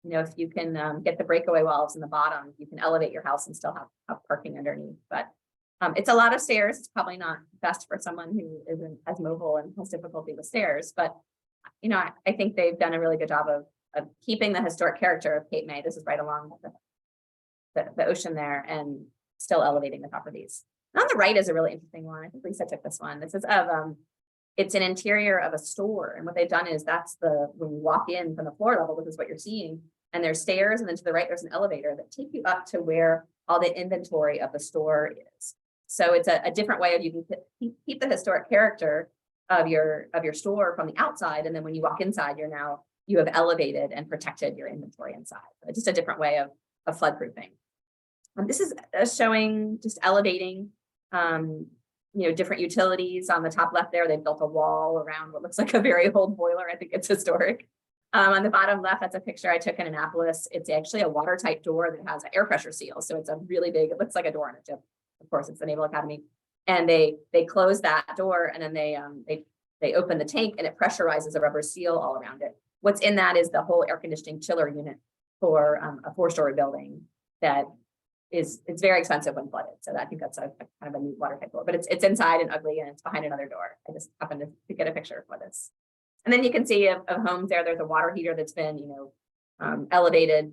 if you can get the breakaway walls in the bottom, you can elevate your house and still have parking underneath. But it's a lot of stairs. It's probably not best for someone who isn't as mobile and has difficulty with stairs. But, I think they've done a really good job of keeping the historic character of Cape May. This is right along the ocean there, and still elevating the properties. And on the right is a really interesting one. I think Lisa took this one. This is of it's an interior of a store, and what they've done is when you walk in from the floor level, this is what you're seeing, and there's stairs, and then to the right there's an elevator that take you up to where all the inventory of the store is. So it's a different way of you can keep the historic character of your store from the outside, and then when you walk inside, you have elevated and protected your inventory inside. It's just a different way of flood proofing. This is showing just elevating, different utilities. On the top left there, they've built a wall around what looks like a very old boiler. I think it's historic. On the bottom left, that's a picture I took in Annapolis. It's actually a watertight door that has an air pressure seal. So it's a really big, it looks like a door on a ship. Of course, it's the Naval Academy. And they close that door, and then they open the tank, and it pressurizes a rubber seal all around it. What's in that is the whole air conditioning chiller unit for a 4-story building that it's very expensive when flooded. So I think that's a kind of a neat water table, but it's inside and ugly and it's behind another door. I just happened to get a picture for this. And then you can see of homes there, there's a water heater that's been, elevated,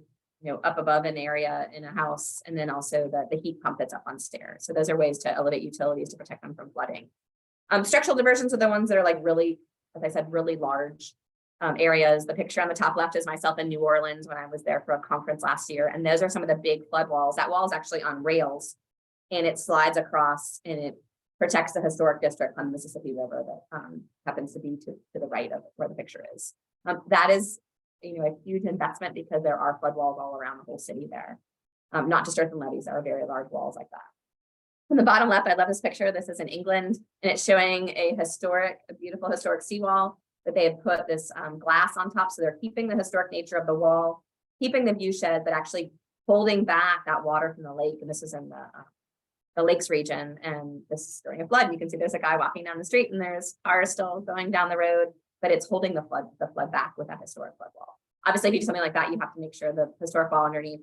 up above an area in a house, and then also the heat pump that's up on stairs. So those are ways to elevate utilities to protect them from flooding. Structural diversions are the ones that are like really, as I said, really large areas. The picture on the top left is myself in New Orleans when I was there for a conference last year. And those are some of the big flood walls. That wall is actually on rails and it slides across and it protects the historic district on the Mississippi River that happens to be to the right of where the picture is. That is, a huge investment because there are flood walls all around the whole city there. Not just earthen levees, there are very large walls like that. On the bottom left, I love this picture. This is in England and it's showing a beautiful historic seawall that they have put this glass on top. So they're keeping the historic nature of the wall, keeping the view shed, but actually holding back that water from the lake. And this is in the lakes region. And this is during a flood. You can see there's a guy walking down the street and there's cars still going down the road, but it's holding the flood back with that historic flood wall. Obviously, if you do something like that, you have to make sure the historic wall underneath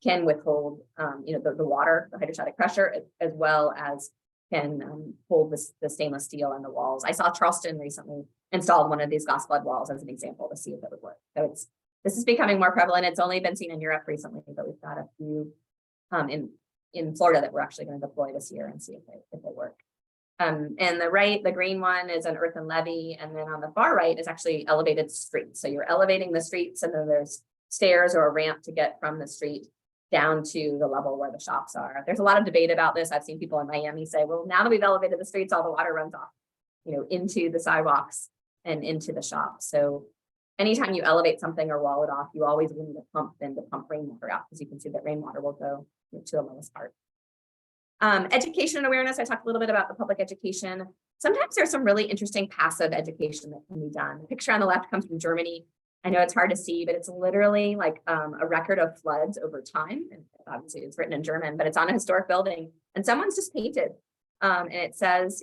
can withhold, the water, the hydrostatic pressure, as well as can hold the stainless steel in the walls. I saw Charleston recently installed one of these glass flood walls as an example to see if it would work. So this is becoming more prevalent. It's only been seen in Europe recently, but we've got a few in Florida that we're actually going to deploy this year and see if they work. And the green one is an earthen levee, and then on the far right is actually elevated streets. So you're elevating the streets, and then there's stairs or a ramp to get from the street down to the level where the shops are. There's a lot of debate about this. I've seen people in Miami say, well, now that we've elevated the streets, all the water runs off, into the sidewalks and into the shops. So anytime you elevate something or wall it off, you always need to pump rainwater out, because you can see that rainwater will go to the lowest part. Education and awareness. I talked a little bit about the public education. Sometimes there's some really interesting passive education that can be done. The picture on the left comes from Germany. I know it's hard to see, but it's literally like a record of floods over time. And obviously it's written in German, but it's on a historic building and someone's just painted. And it says,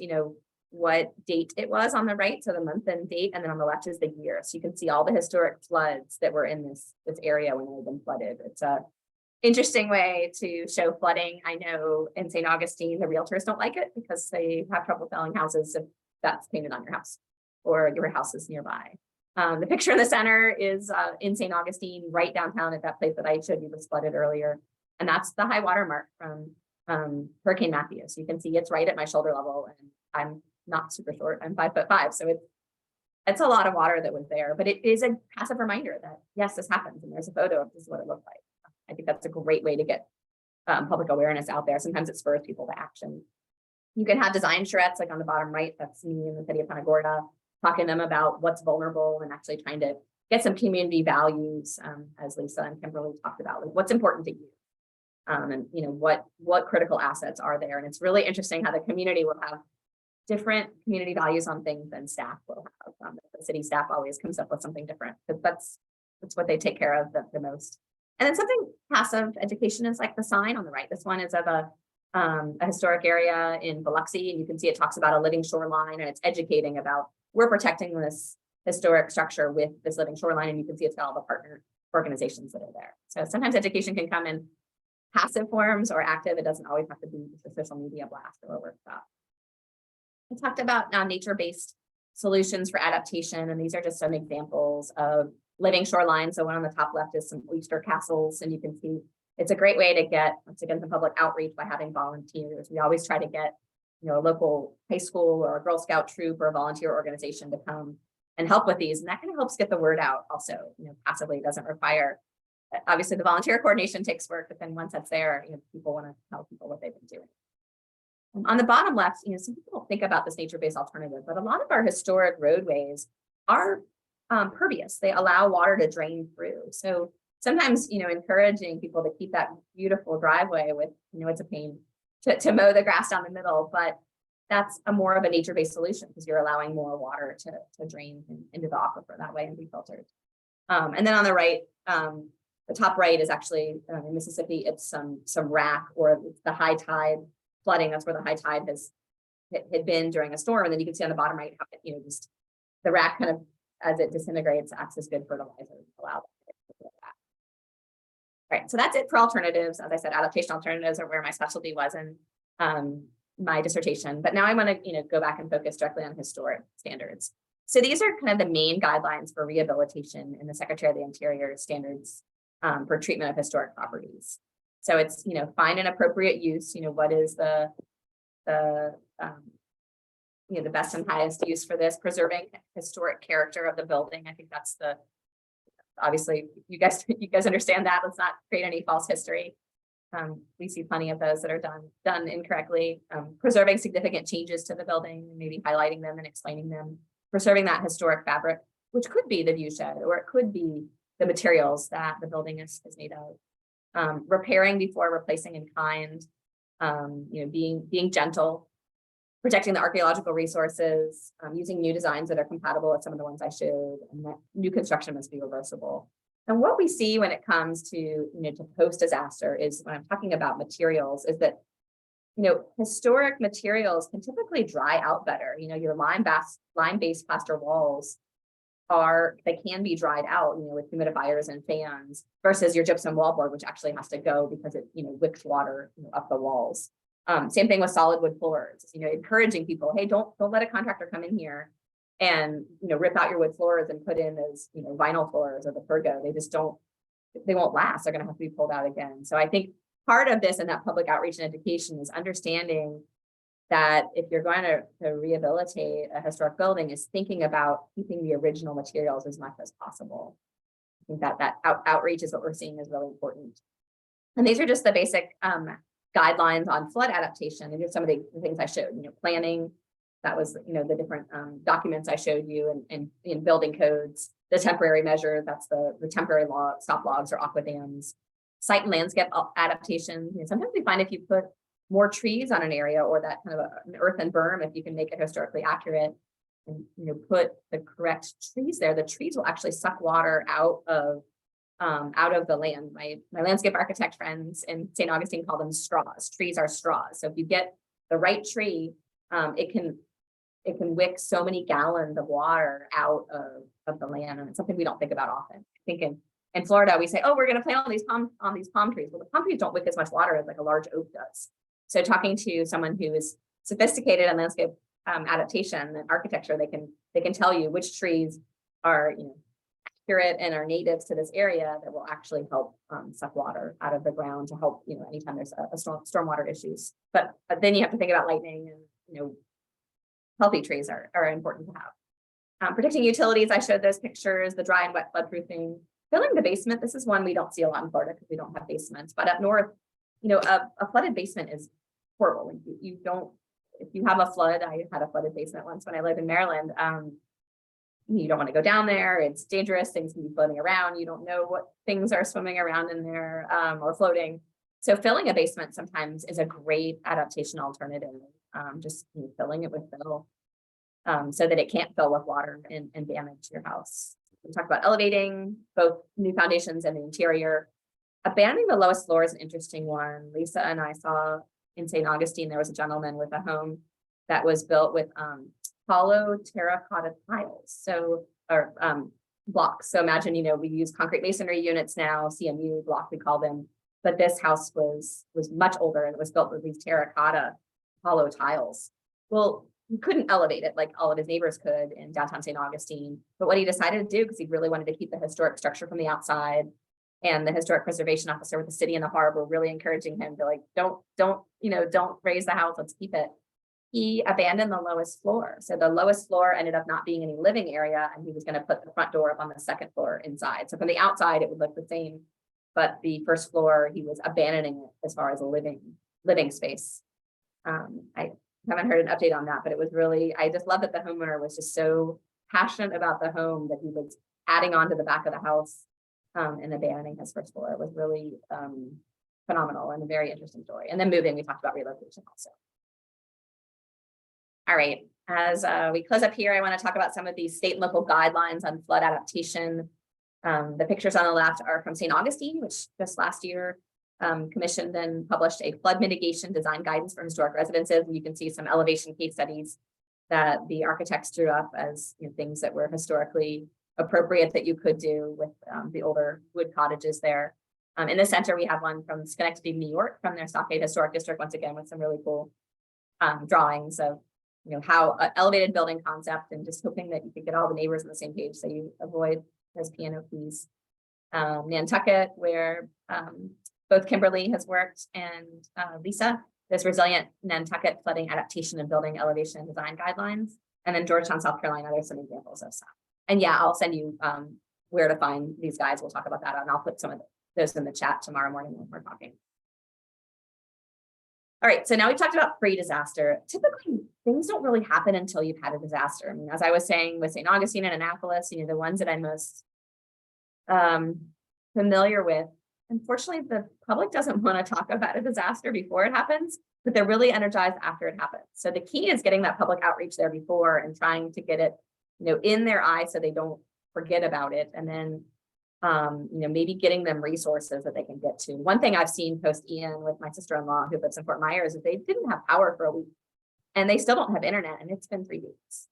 what date it was on the right. So the month and date, and then on the left is the year. So you can see all the historic floods that were in this area when they've been flooded. It's a interesting way to show flooding. I know in St. Augustine, the realtors don't like it because they have trouble selling houses if that's painted on your house or your house is nearby. The picture in the center is in St. Augustine, right downtown at that place that I showed you was flooded earlier. And that's the high water mark from Hurricane Matthew. So you can see it's right at my shoulder level and I'm not super short. I'm 5'5". So it's a lot of water that was there, but it is a passive reminder that yes, this happens. And there's a photo of this is what it looked like. I think that's a great way to get public awareness out there. Sometimes it spurs people to action. You can have design charrettes like on the bottom right. That's me in the city of Punta Gorda, talking to them about what's vulnerable and actually trying to get some community values, as Lisa and Kimberly talked about, like what's important to you, and what critical assets are there. And it's really interesting how the community will have different community values on things than staff will have. The city staff always comes up with something different, because that's what they take care of the most. And then something passive education is like the sign on the right. This one is of a historic area in Biloxi, and you can see it talks about a living shoreline, and it's educating about we're protecting this historic structure with this living shoreline, and you can see it's got all the partner organizations that are there. So sometimes education can come in passive forms or active. It doesn't always have to be just a social media blast or a workshop. We talked about nature-based solutions for adaptation, and these are just some examples of living shoreline. So one on the top left is some oyster castles, and you can see it's a great way to get, once again, some public outreach by having volunteers. We always try to get, a local high school or a Girl Scout troop or a volunteer organization to come and help with these. And that kind of helps get the word out also, passively. It doesn't require, obviously the volunteer coordination takes work, but then once that's there, people want to tell people what they've been doing. On the bottom left, some people think about this nature-based alternative, but a lot of our historic roadways are pervious. They allow water to drain through. So sometimes, encouraging people to keep that beautiful driveway with, it's a pain to mow the grass down the middle, but that's more of a nature-based solution because you're allowing more water to drain into the aquifer that way and be filtered. And then on the right, the top right is actually in Mississippi. It's some rack or the high tide flooding. That's where the high tide had been during a storm. And then you can see on the bottom right, how just the rack kind of, as it disintegrates, acts as good fertilizer to allow that. Right, so that's it for alternatives. As I said, adaptation alternatives are where my specialty was in my dissertation. But now I want to, go back and focus directly on historic standards. So these are kind of the main guidelines for rehabilitation in the Secretary of the Interior standards for treatment of historic properties. So it's, find an appropriate use. What is the best and highest use for this? Preserving historic character of the building. I think that's obviously you guys understand that. Let's not create any false history. We see plenty of those that are done incorrectly. Preserving significant changes to the building, maybe highlighting them and explaining them. Preserving that historic fabric, which could be the view shed, or it could be the materials that the building is made of. Repairing before replacing in kind. Being gentle. Protecting the archaeological resources, using new designs that are compatible with some of the ones I showed, and that new construction must be reversible. And what we see when it comes to, to post-disaster is, when I'm talking about materials, is that, historic materials can typically dry out better. Your lime-based plaster walls they can be dried out, with humidifiers and fans, versus your gypsum wallboard, which actually has to go because it, wicks water up the walls. Same thing with solid wood floors, encouraging people, hey, don't let a contractor come in here and, rip out your wood floors and put in those, vinyl floors or the Pergo. They won't last. They're going to have to be pulled out again. So I think part of this and that public outreach and education is understanding that if you're going to rehabilitate a historic building, is thinking about keeping the original materials as much as possible. I think that outreach is what we're seeing is really important. And these are just the basic guidelines on flood adaptation. And here's some of the things I showed, planning, that was, the different documents I showed you, and in building codes, the temporary measure, that's the temporary stop logs or aqua dams, site and landscape adaptation. Sometimes we find if you put more trees on an area, or that kind of an earthen berm, if you can make it historically accurate and, put the correct trees there, the trees will actually suck water out of the land. My landscape architect friends in St. Augustine call them straws. Trees are straws. So if you get the right tree, it can wick so many gallons of water out of the land. And it's something we don't think about often. I think in Florida, we say, oh, we're going to plant all these palm trees. Well, the palm trees don't wick as much water as like a large oak does. So talking to someone who is sophisticated in landscape adaptation and architecture, they can tell you which trees are, accurate and are natives to this area that will actually help suck water out of the ground to help, anytime there's a stormwater issues. But then you have to think about lightning, and, healthy trees are important to have. Protecting utilities, I showed those pictures, the dry and wet floodproofing. Filling the basement, this is one we don't see a lot in Florida because we don't have basements, but up north, a flooded basement is horrible. If you have a flood, I had a flooded basement once when I lived in Maryland. You don't want to go down there. It's dangerous. Things can be floating around. You don't know what things are swimming around in there or floating. So filling a basement sometimes is a great adaptation alternative. Just filling it with fill so that it can't fill with water and damage your house. We talked about elevating both new foundations and the interior. Abandoning the lowest floor is an interesting one. Lisa and I saw in St. Augustine, there was a gentleman with a home that was built with hollow terracotta tiles, or blocks. So imagine, we use concrete masonry units now, CMU block we call them, but this house was much older and it was built with these terracotta hollow tiles. Well, he couldn't elevate it like all of his neighbors could in downtown St. Augustine, but what he decided to do, because he really wanted to keep the historic structure from the outside, and the historic preservation officer with the city and the harbor really encouraging him to don't raise the house, let's keep it. He abandoned the lowest floor. So the lowest floor ended up not being any living area, and he was going to put the front door up on the second floor inside. So from the outside, it would look the same, but the first floor, he was abandoning it as far as a living space. I haven't heard an update on that, but it was really, I just love that the homeowner was just so passionate about the home that he was adding on to the back of the house and abandoning his first floor. It was really phenomenal and a very interesting story. And then moving, we talked about relocation also. All right, as we close up here, I want to talk about some of these state and local guidelines on flood adaptation. The pictures on the left are from St. Augustine, which just last year commissioned and published a flood mitigation design guidance for historic residences. And you can see some elevation case studies that the architects drew up as things that were historically appropriate that you could do with the older wood cottages there. In the center, we have one from Schenectady, New York, from their Stockade Historic District, once again, with some really cool drawings of, how elevated building concept, and just hoping that you could get all the neighbors on the same page so you avoid those piano keys. Nantucket, where both Kimberly has worked and Lisa, this Resilient Nantucket Flooding Adaptation and Building Elevation and Design Guidelines. And then Georgetown, South Carolina, there's some examples of stuff. And yeah, I'll send you where to find these guys. We'll talk about that, and I'll put some of those in the chat tomorrow morning when we're talking. All right, so now we talked about pre-disaster. Typically, things don't really happen until you've had a disaster. I mean, as I was saying with St. Augustine and Annapolis, the ones that I'm most familiar with, unfortunately, the public doesn't want to talk about a disaster before it happens, but they're really energized after it happens. So the key is getting that public outreach there before and trying to get it, in their eyes so they don't forget about it. And then maybe getting them resources that they can get to. One thing I've seen post Ian with my sister-in-law who lives in Fort Myers is they didn't have power for a week, and they still don't have internet, and it's been 3 weeks.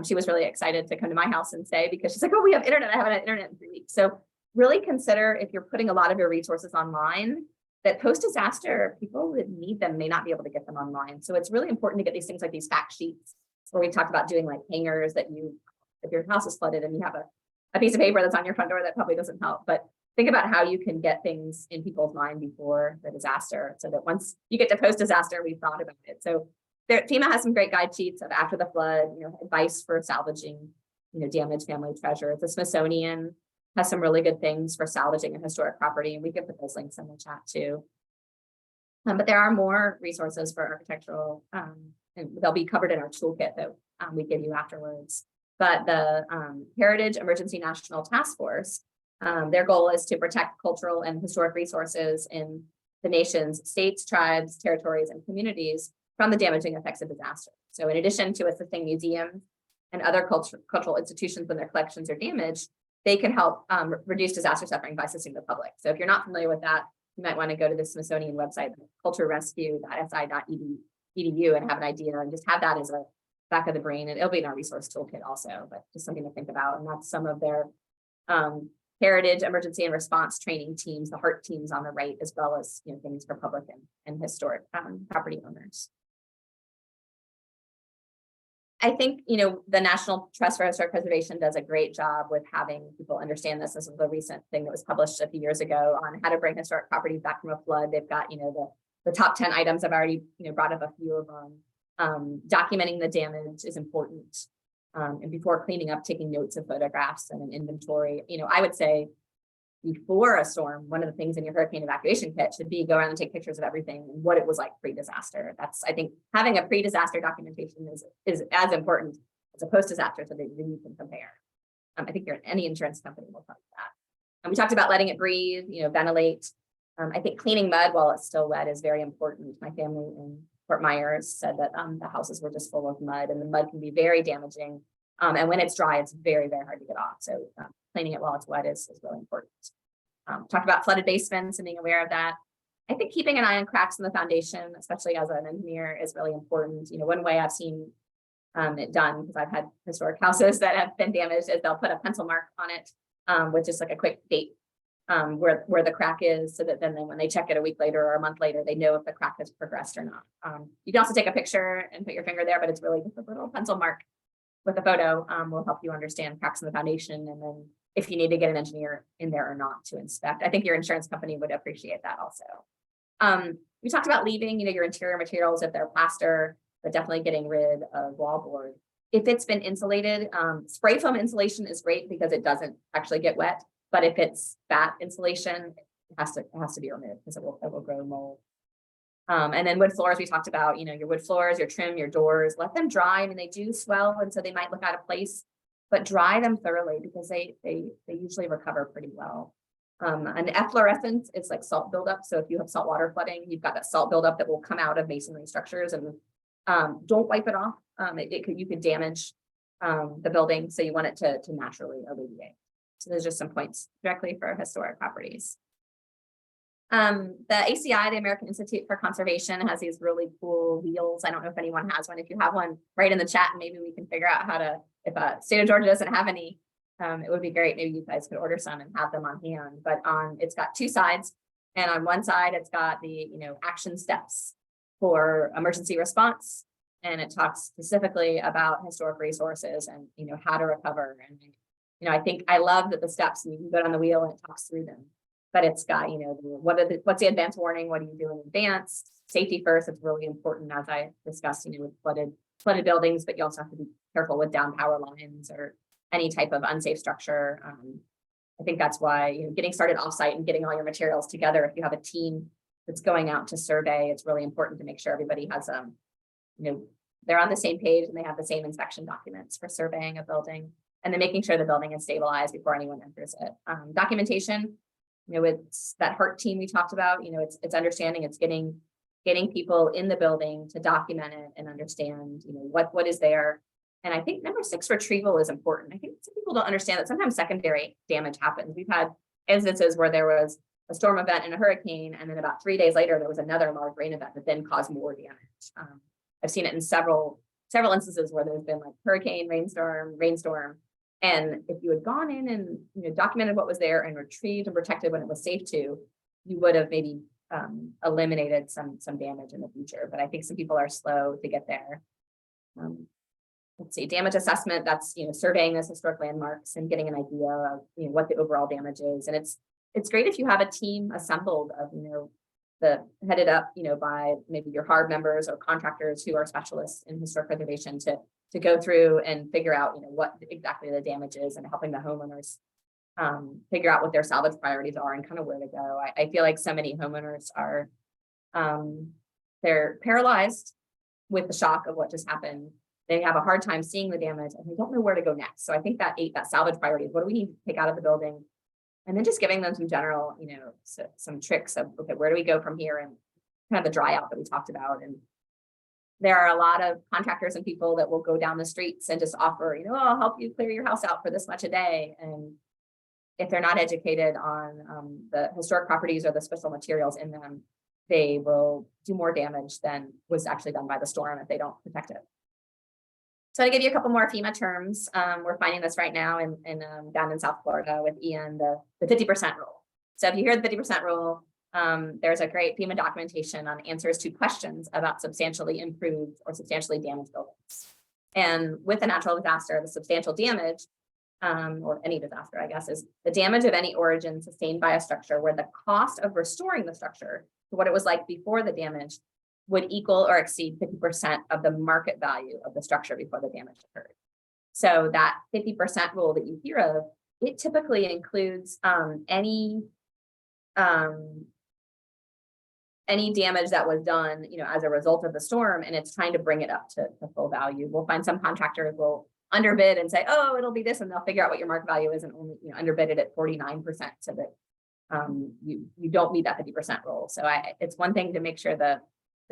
She was really excited to come to my house and say, because she's like, oh, we have internet. I haven't had internet in 3 weeks. So really consider, if you're putting a lot of your resources online, that post-disaster, people that need them may not be able to get them online. So it's really important to get these things like these fact sheets, where we talked about doing like hangers that if your house is flooded and you have a piece of paper that's on your front door, that probably doesn't help. But think about how you can get things in people's mind before the disaster, so that once you get to post-disaster, we've thought about it. So FEMA has some great guide sheets of after the flood, advice for salvaging, damaged family treasures. The Smithsonian has some really good things for salvaging a historic property, and we can put those links in the chat too. But there are more resources for architectural, and they'll be covered in our toolkit that we give you afterwards. But the Heritage Emergency National Task Force, their goal is to protect cultural and historic resources in the nation's states, tribes, territories, and communities from the damaging effects of disaster. So in addition to assisting museums and other cultural institutions when their collections are damaged, they can help reduce disaster suffering by assisting the public. So if you're not familiar with that, you might want to go to the Smithsonian website, culturerescue.si.edu, and have an idea, and just have that as a back of the brain. And it'll be in our resource toolkit also, but just something to think about. And that's some of their heritage, emergency, and response training teams, the HEART teams on the right, as well as things for public and historic property owners. I think, the National Trust for Historic Preservation does a great job with having people understand this. This is the recent thing that was published a few years ago on how to bring historic properties back from a flood. They've got, the top 10 items. I've already, brought up a few of them. Documenting the damage is important. And before cleaning up, taking notes of photographs and an inventory. I would say before a storm, one of the things in your hurricane evacuation kit should be go around and take pictures of everything and what it was like pre-disaster. I think having a pre-disaster documentation is as important as a post-disaster, so that you can compare. I think any insurance company will tell you that. And we talked about letting it breathe, ventilate. I think cleaning mud while it's still wet is very important. My family in Fort Myers said that the houses were just full of mud, and the mud can be very damaging. And when it's dry, it's very, very hard to get off. So cleaning it while it's wet is really important. Talked about flooded basements and being aware of that. I think keeping an eye on cracks in the foundation, especially as an engineer, is really important. One way I've seen it done, because I've had historic houses that have been damaged, is they'll put a pencil mark on it with just like a quick date where the crack is, so that then when they check it a week later or a month later, they know if the crack has progressed or not. You can also take a picture and put your finger there, but it's really just a little pencil mark with a photo will help you understand cracks in the foundation, and then if you need to get an engineer in there or not to inspect. I think your insurance company would appreciate that also. We talked about leaving, your interior materials if they're plaster, but definitely getting rid of wallboard. If it's been insulated, spray foam insulation is great because it doesn't actually get wet. But if it's batt insulation, it has to be removed because it will grow mold. And then wood floors, we talked about, your wood floors, your trim, your doors, let them dry. I mean, they do swell, and so they might look out of place, but dry them thoroughly because they usually recover pretty well. An efflorescence is like salt buildup. So if you have saltwater flooding, you've got that salt buildup that will come out of masonry structures, and don't wipe it off. You could damage the building, so you want it to naturally alleviate. So there's just some points directly for historic properties. The ACI, the American Institute for Conservation, has these really cool wheels. I don't know if anyone has one. If you have one, write in the chat, and maybe we can figure out how to, if state of Georgia doesn't have any, it would be great. Maybe you guys could order some and have them on hand. But it's got two sides. And on one side, it's got the, action steps for emergency response. And it talks specifically about historic resources and, how to recover. And, I think I love that the steps, and you can go down the wheel and it talks through them. But it's got, what's the advance warning? What do you do in advance? Safety first, it's really important, as I discussed, with flooded buildings, but you also have to be careful with down power lines or any type of unsafe structure. I think that's why, getting started offsite and getting all your materials together. If you have a team that's going out to survey, it's really important to make sure everybody has, they're on the same page and they have the same inspection documents for surveying a building, and then making sure the building is stabilized before anyone enters it. Documentation, it's that HEART team we talked about, it's understanding, it's getting people in the building to document it and understand, what is there. And I think number 6, retrieval is important. I think some people don't understand that sometimes secondary damage happens. We've had instances where there was a storm event and a hurricane, and then about 3 days later, there was another large rain event that then caused more damage. I've seen it in several instances where there's been like hurricane, rainstorm. And if you had gone in and documented what was there and retrieved and protected when it was safe to, you would have maybe eliminated some damage in the future. But I think some people are slow to get there. Let's see, damage assessment, that's, surveying those historic landmarks and getting an idea of, what the overall damage is. And it's great if you have a team assembled of, headed up, by maybe your HARB members or contractors who are specialists in historic preservation to go through and figure out, what exactly the damage is, and helping the homeowners figure out what their salvage priorities are and kind of where to go. I feel like so many homeowners are, they're paralyzed with the shock of what just happened. They have a hard time seeing the damage and they don't know where to go next. So I think that salvage priorities, what do we need to take out of the building? And then just giving them some general, some tricks of, okay, where do we go from here? And kind of the dry out that we talked about. And there are a lot of contractors and people that will go down the streets and just offer, I'll help you clear your house out for this much a day. And if they're not educated on the historic properties or the special materials in them, they will do more damage than was actually done by the storm if they don't protect it. So to give you a couple more FEMA terms, we're finding this right now in down in South Florida with Ian, the 50% rule. So if you hear the 50% rule, there's a great FEMA documentation on answers to questions about substantially improved or substantially damaged buildings. And with a natural disaster, the substantial damage, or any disaster, I guess, is the damage of any origin sustained by a structure where the cost of restoring the structure to what it was like before the damage would equal or exceed 50% of the market value of the structure before the damage occurred. So that 50% rule that you hear of, it typically includes any damage that was done, as a result of the storm, and it's trying to bring it up to full value. We'll find some contractors will underbid and say, oh, it'll be this, and they'll figure out what your market value is and only underbid it at 49%, so that you don't meet that 50% rule. So it's one thing to make sure the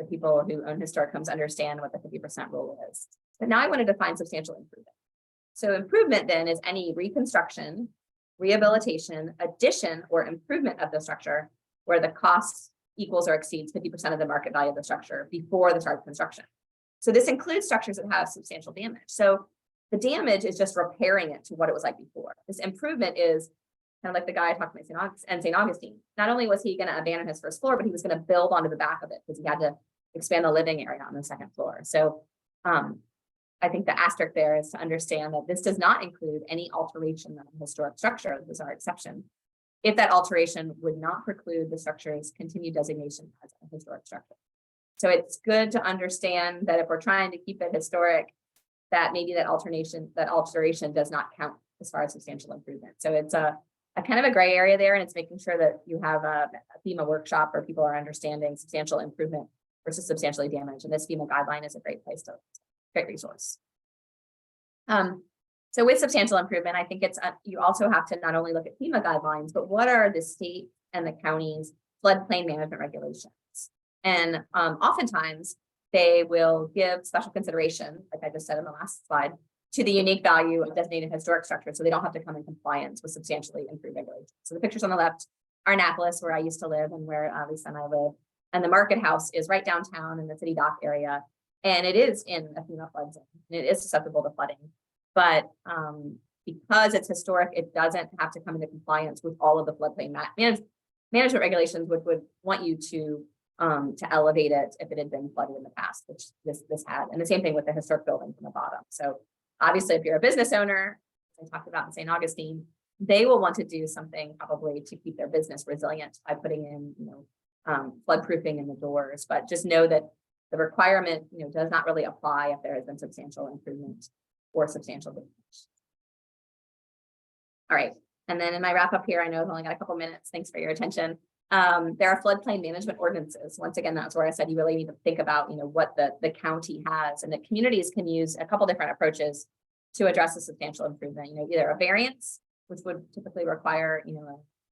people who own historic homes understand what the 50% rule is. But now I want to define substantial improvement. So improvement then is any reconstruction, rehabilitation, addition, or improvement of the structure where the cost equals or exceeds 50% of the market value of the structure before the start of construction. So this includes structures that have substantial damage. So the damage is just repairing it to what it was like before. This improvement is kind of like the guy I talked about St. Augustine. Not only was he going to abandon his first floor, but he was going to build onto the back of it because he had to expand the living area on the second floor. So I think the asterisk there is to understand that this does not include any alteration of the historic structure. This is our exception. If that alteration would not preclude the structure's continued designation as a historic structure. So it's good to understand that if we're trying to keep it historic, that maybe that alteration does not count as far as substantial improvement. So it's a kind of a gray area there, and it's making sure that you have a FEMA workshop where people are understanding substantial improvement versus substantially damaged. And this FEMA guideline is a great resource. So with substantial improvement, I think you also have to not only look at FEMA guidelines, but what are the state and the county's floodplain management regulations? And oftentimes they will give special consideration, like I just said in the last slide, to the unique value of designated historic structures, so they don't have to come in compliance with substantially improved regulations. So the pictures on the left are Annapolis, where I used to live and where Lisa and I live. And the Market House is right downtown in the city dock area. And it is in a FEMA flood zone. And it is susceptible to flooding. But because it's historic, it doesn't have to come into compliance with all of the floodplain management regulations would want you to elevate it if it had been flooded in the past, which this had. And the same thing with the historic building from the bottom. So obviously, if you're a business owner, as I talked about in St. Augustine, they will want to do something probably to keep their business resilient by putting in, flood proofing in the doors. But just know that the requirement, does not really apply if there has been substantial improvement or substantial damage. All right. And then in my wrap up here, I know I've only got a couple minutes. Thanks for your attention. There are floodplain management ordinances. Once again, that's where I said you really need to think about, what the county has, and that communities can use a couple different approaches to address a substantial improvement. Either a variance, which would typically require, a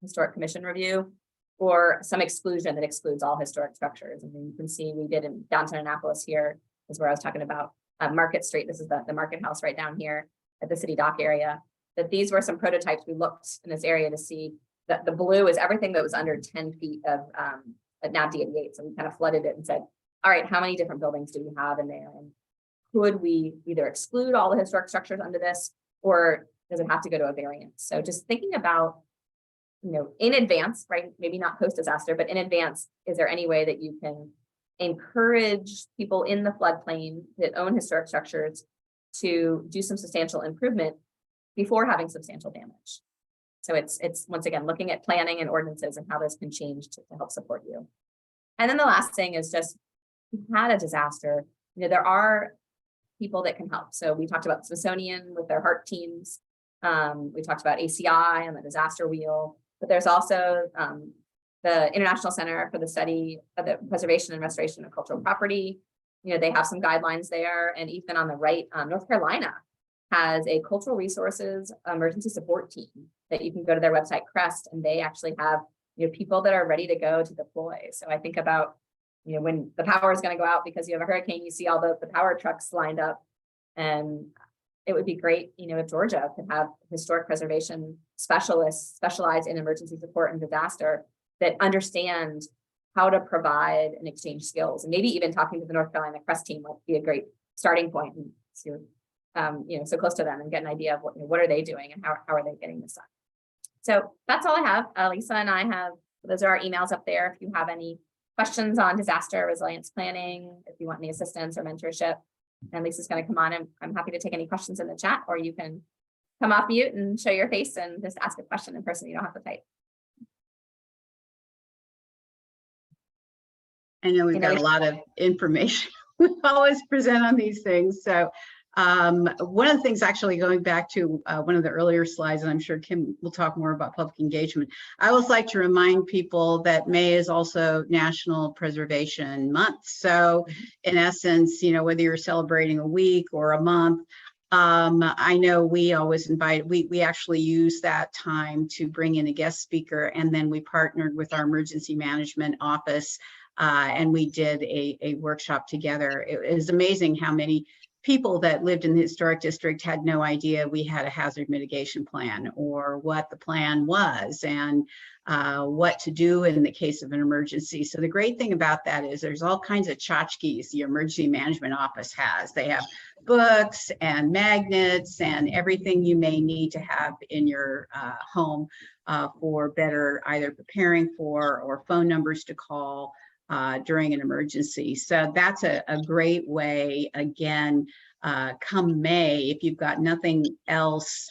historic commission review, or some exclusion that excludes all historic structures. And then you can see we did in downtown Annapolis here is where I was talking about Market Street. This is the Market House right down here at the city dock area. That these were some prototypes we looked in this area to see that the blue is everything that was under 10 feet of NAV D88. So we kind of flooded it and said, all right, how many different buildings do we have in there? And could we either exclude all the historic structures under this, or does it have to go to a variance? So just thinking about, in advance, right? Maybe not post-disaster, but in advance, is there any way that you can encourage people in the floodplain that own historic structures to do some substantial improvement before having substantial damage? So it's once again, looking at planning and ordinances and how this can change to help support you. And then the last thing is just, if you've had a disaster, there are people that can help. So we talked about Smithsonian with their HEART teams. We talked about ACI and the disaster wheel, but there's also the International Center for the Study of the Preservation and Restoration of Cultural Property. They have some guidelines there. And even on the right, North Carolina has a cultural resources emergency support team that you can go to their website, CREST, and they actually have people that are ready to go to deploy. So I think about when the power is going to go out because you have a hurricane, you see all the power trucks lined up, and it would be great, if Georgia could have historic preservation specialists specialized in emergency support and disaster that understand how to provide and exchange skills. And maybe even talking to the North Carolina CREST team would be a great starting point. And so so close to them and get an idea of what are they doing and how are they getting this done. So that's all I have. Lisa and I have, those are our emails up there. If you have any questions on disaster resilience planning, if you want any assistance or mentorship, and Lisa's going to come on, and I'm happy to take any questions in the chat, or you can come off mute and show your face and just ask a question in person. You don't have to type. I know we've got a lot of information we always present on these things. So one of the things, actually going back to one of the earlier slides, and I'm sure Kim will talk more about public engagement, I always like to remind people that May is also National Preservation Month. So in essence, whether you're celebrating a week or a month, I know we always invite, we actually use that time to bring in a guest speaker, and then we partnered with our emergency management office and we did a workshop together. It is amazing how many people that lived in the historic district had no idea we had a hazard mitigation plan, or what the plan was, and what to do in the case of an emergency. So the great thing about that is there's all kinds of tchotchkes the emergency management office has. They have books and magnets and everything you may need to have in your home for better either preparing for or phone numbers to call during an emergency. So that's a great way, again, come May, if you've got nothing else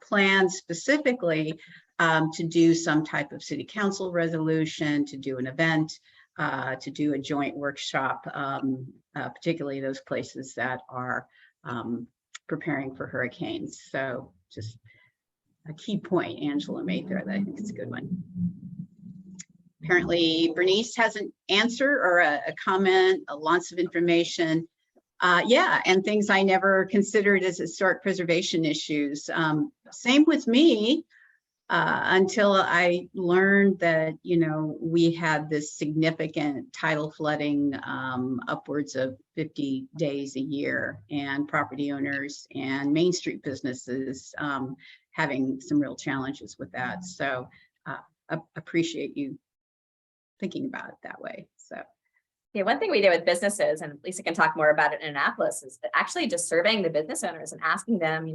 planned specifically, to do some type of city council resolution, to do an event, to do a joint workshop, particularly those places that are preparing for hurricanes. So just a key point Angela made there that I think is a good one. Apparently Bernice has an answer or a comment, lots of information. Yeah, and things I never considered as historic preservation issues. Same with me until I learned that, we had this significant tidal flooding upwards of 50 days a year, and property owners and Main Street businesses having some real challenges with that. So appreciate you thinking about it that way. So yeah, one thing we did with businesses, and Lisa can talk more about it in Annapolis, is actually just surveying the business owners and asking them,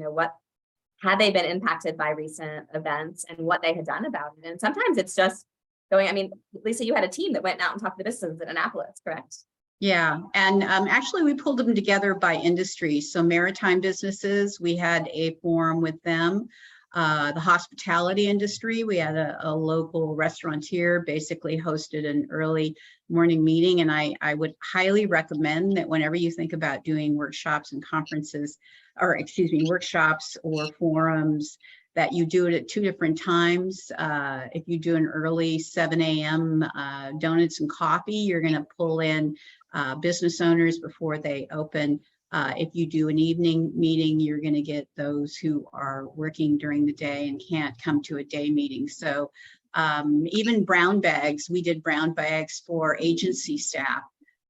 had they been impacted by recent events and what they had done about it. And sometimes it's just going, I mean, Lisa, you had a team that went out and talked to the businesses in Annapolis, correct? Yeah, and actually we pulled them together by industry. So maritime businesses, we had a forum with them. The hospitality industry, we had a local restaurateur basically hosted an early morning meeting. And I would highly recommend that whenever you think about doing workshops and conferences, or excuse me, workshops or forums, that you do it at 2 different times. If you do an early 7 a.m. Donuts and coffee, you're going to pull in business owners before they open. If you do an evening meeting, you're going to get those who are working during the day and can't come to a day meeting. So even brown bags, we did brown bags for agency staff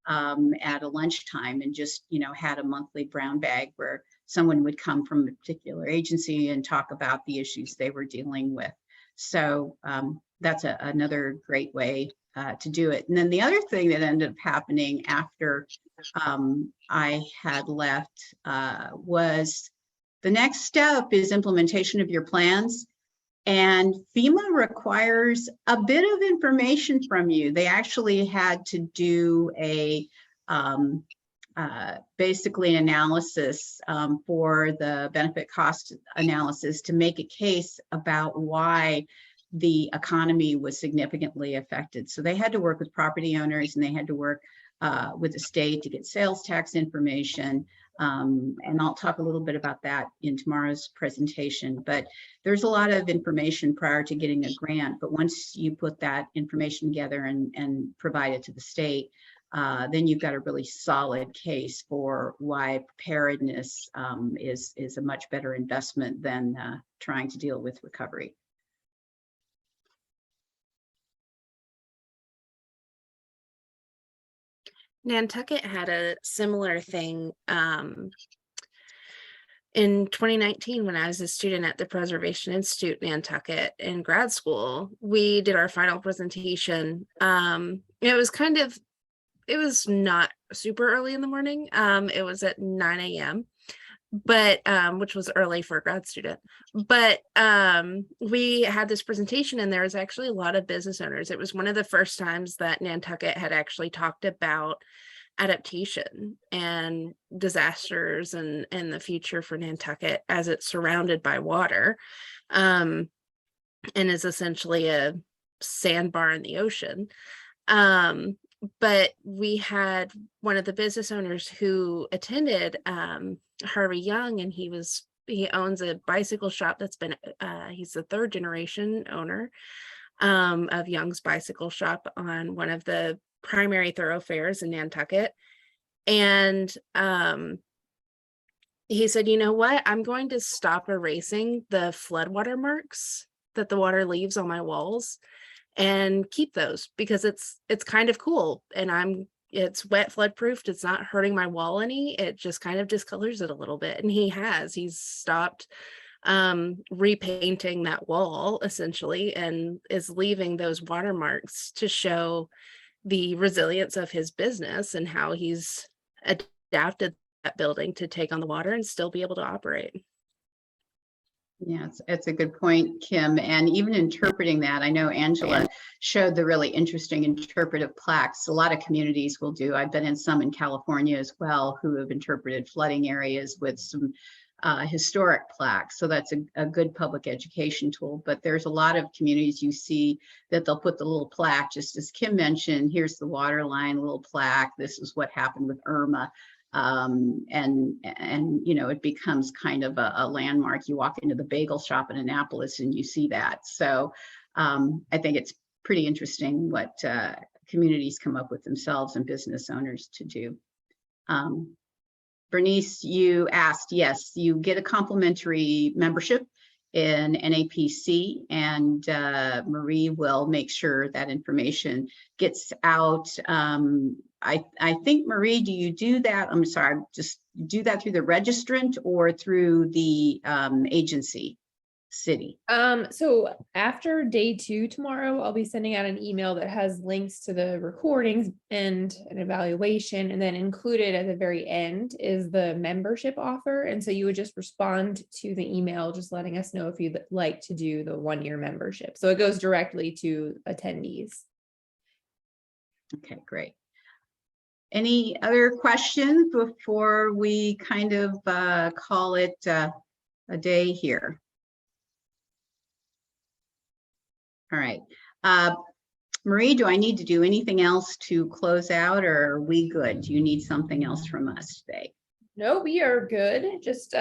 at a lunchtime, and just, you know, had a monthly brown bag where someone would come from a particular agency and talk about the issues they were dealing with. So that's another great way to do it. And then the other thing that ended up happening after I had left was the next step is implementation of your plans. And FEMA requires a bit of information from you. They actually had to do a basically an analysis for the benefit cost analysis to make a case about why the economy was significantly affected. So they had to work with property owners, and they had to work with the state to get sales tax information. And I'll talk a little bit about that in tomorrow's presentation. But there's a lot of information prior to getting a grant. But once you put that information together and provide it to the state, then you've got a really solid case for why preparedness is a much better investment than trying to deal with recovery. Nantucket had a similar thing in 2019 when I was a student at the Preservation Institute Nantucket in grad school. We did our final presentation. It was not super early in the morning. It was at 9 a.m. but which was early for a grad student. But we had this presentation, and there was actually a lot of business owners. It was one of the first times that Nantucket had actually talked about adaptation and disasters and the future for Nantucket as it's surrounded by water, and is essentially a sandbar in the ocean. But we had one of the business owners who attended, Harvey Young, and he owns a bicycle shop that's been, he's the 3rd generation owner of Young's Bicycle Shop on one of the primary thoroughfares in Nantucket. And he said, you know what, I'm going to stop erasing the floodwater marks that the water leaves on my walls and keep those, because it's kind of cool, and it's wet flood proofed. It's not hurting my wall any. It just kind of discolors it a little bit. And he's stopped repainting that wall essentially, and is leaving those watermarks to show the resilience of his business and how he's adapted that building to take on the water and still be able to operate. Yeah, it's a good point, Kim. And even interpreting that, I know Angela showed the really interesting interpretive plaques. A lot of communities will do. I've been in some in California as well who have interpreted flooding areas with some historic plaques. So that's a good public education tool. But there's a lot of communities you see that they'll put the little plaque, just as Kim mentioned, here's the water line, little plaque. This is what happened with Irma. And you know, it becomes kind of a landmark. You walk into the bagel shop in Annapolis and you see that. So I think it's pretty interesting what communities come up with themselves and business owners to do. Bernice, you asked, yes, you get a complimentary membership in NAPC, and Marie will make sure that information gets out. I think, Marie, do you do that? I'm sorry, just do that through the registrant or through the agency? city? So after day 2 tomorrow, I'll be sending out an email that has links to the recordings and an evaluation, and then included at the very end is the membership offer. And so you would just respond to the email, just letting us know if you'd like to do the 1-year membership. So it goes directly to attendees. Okay, great. Any other questions before we kind of call it a day here? All right. Marie, do I need to do anything else to close out, or are we good? Do you need something else from us today? No, we are good. Just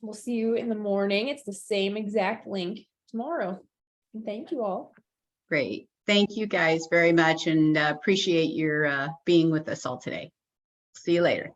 we'll see you in the morning. It's the same exact link tomorrow. And thank you all. Great. Thank you guys very much, and appreciate your being with us all today. See you later.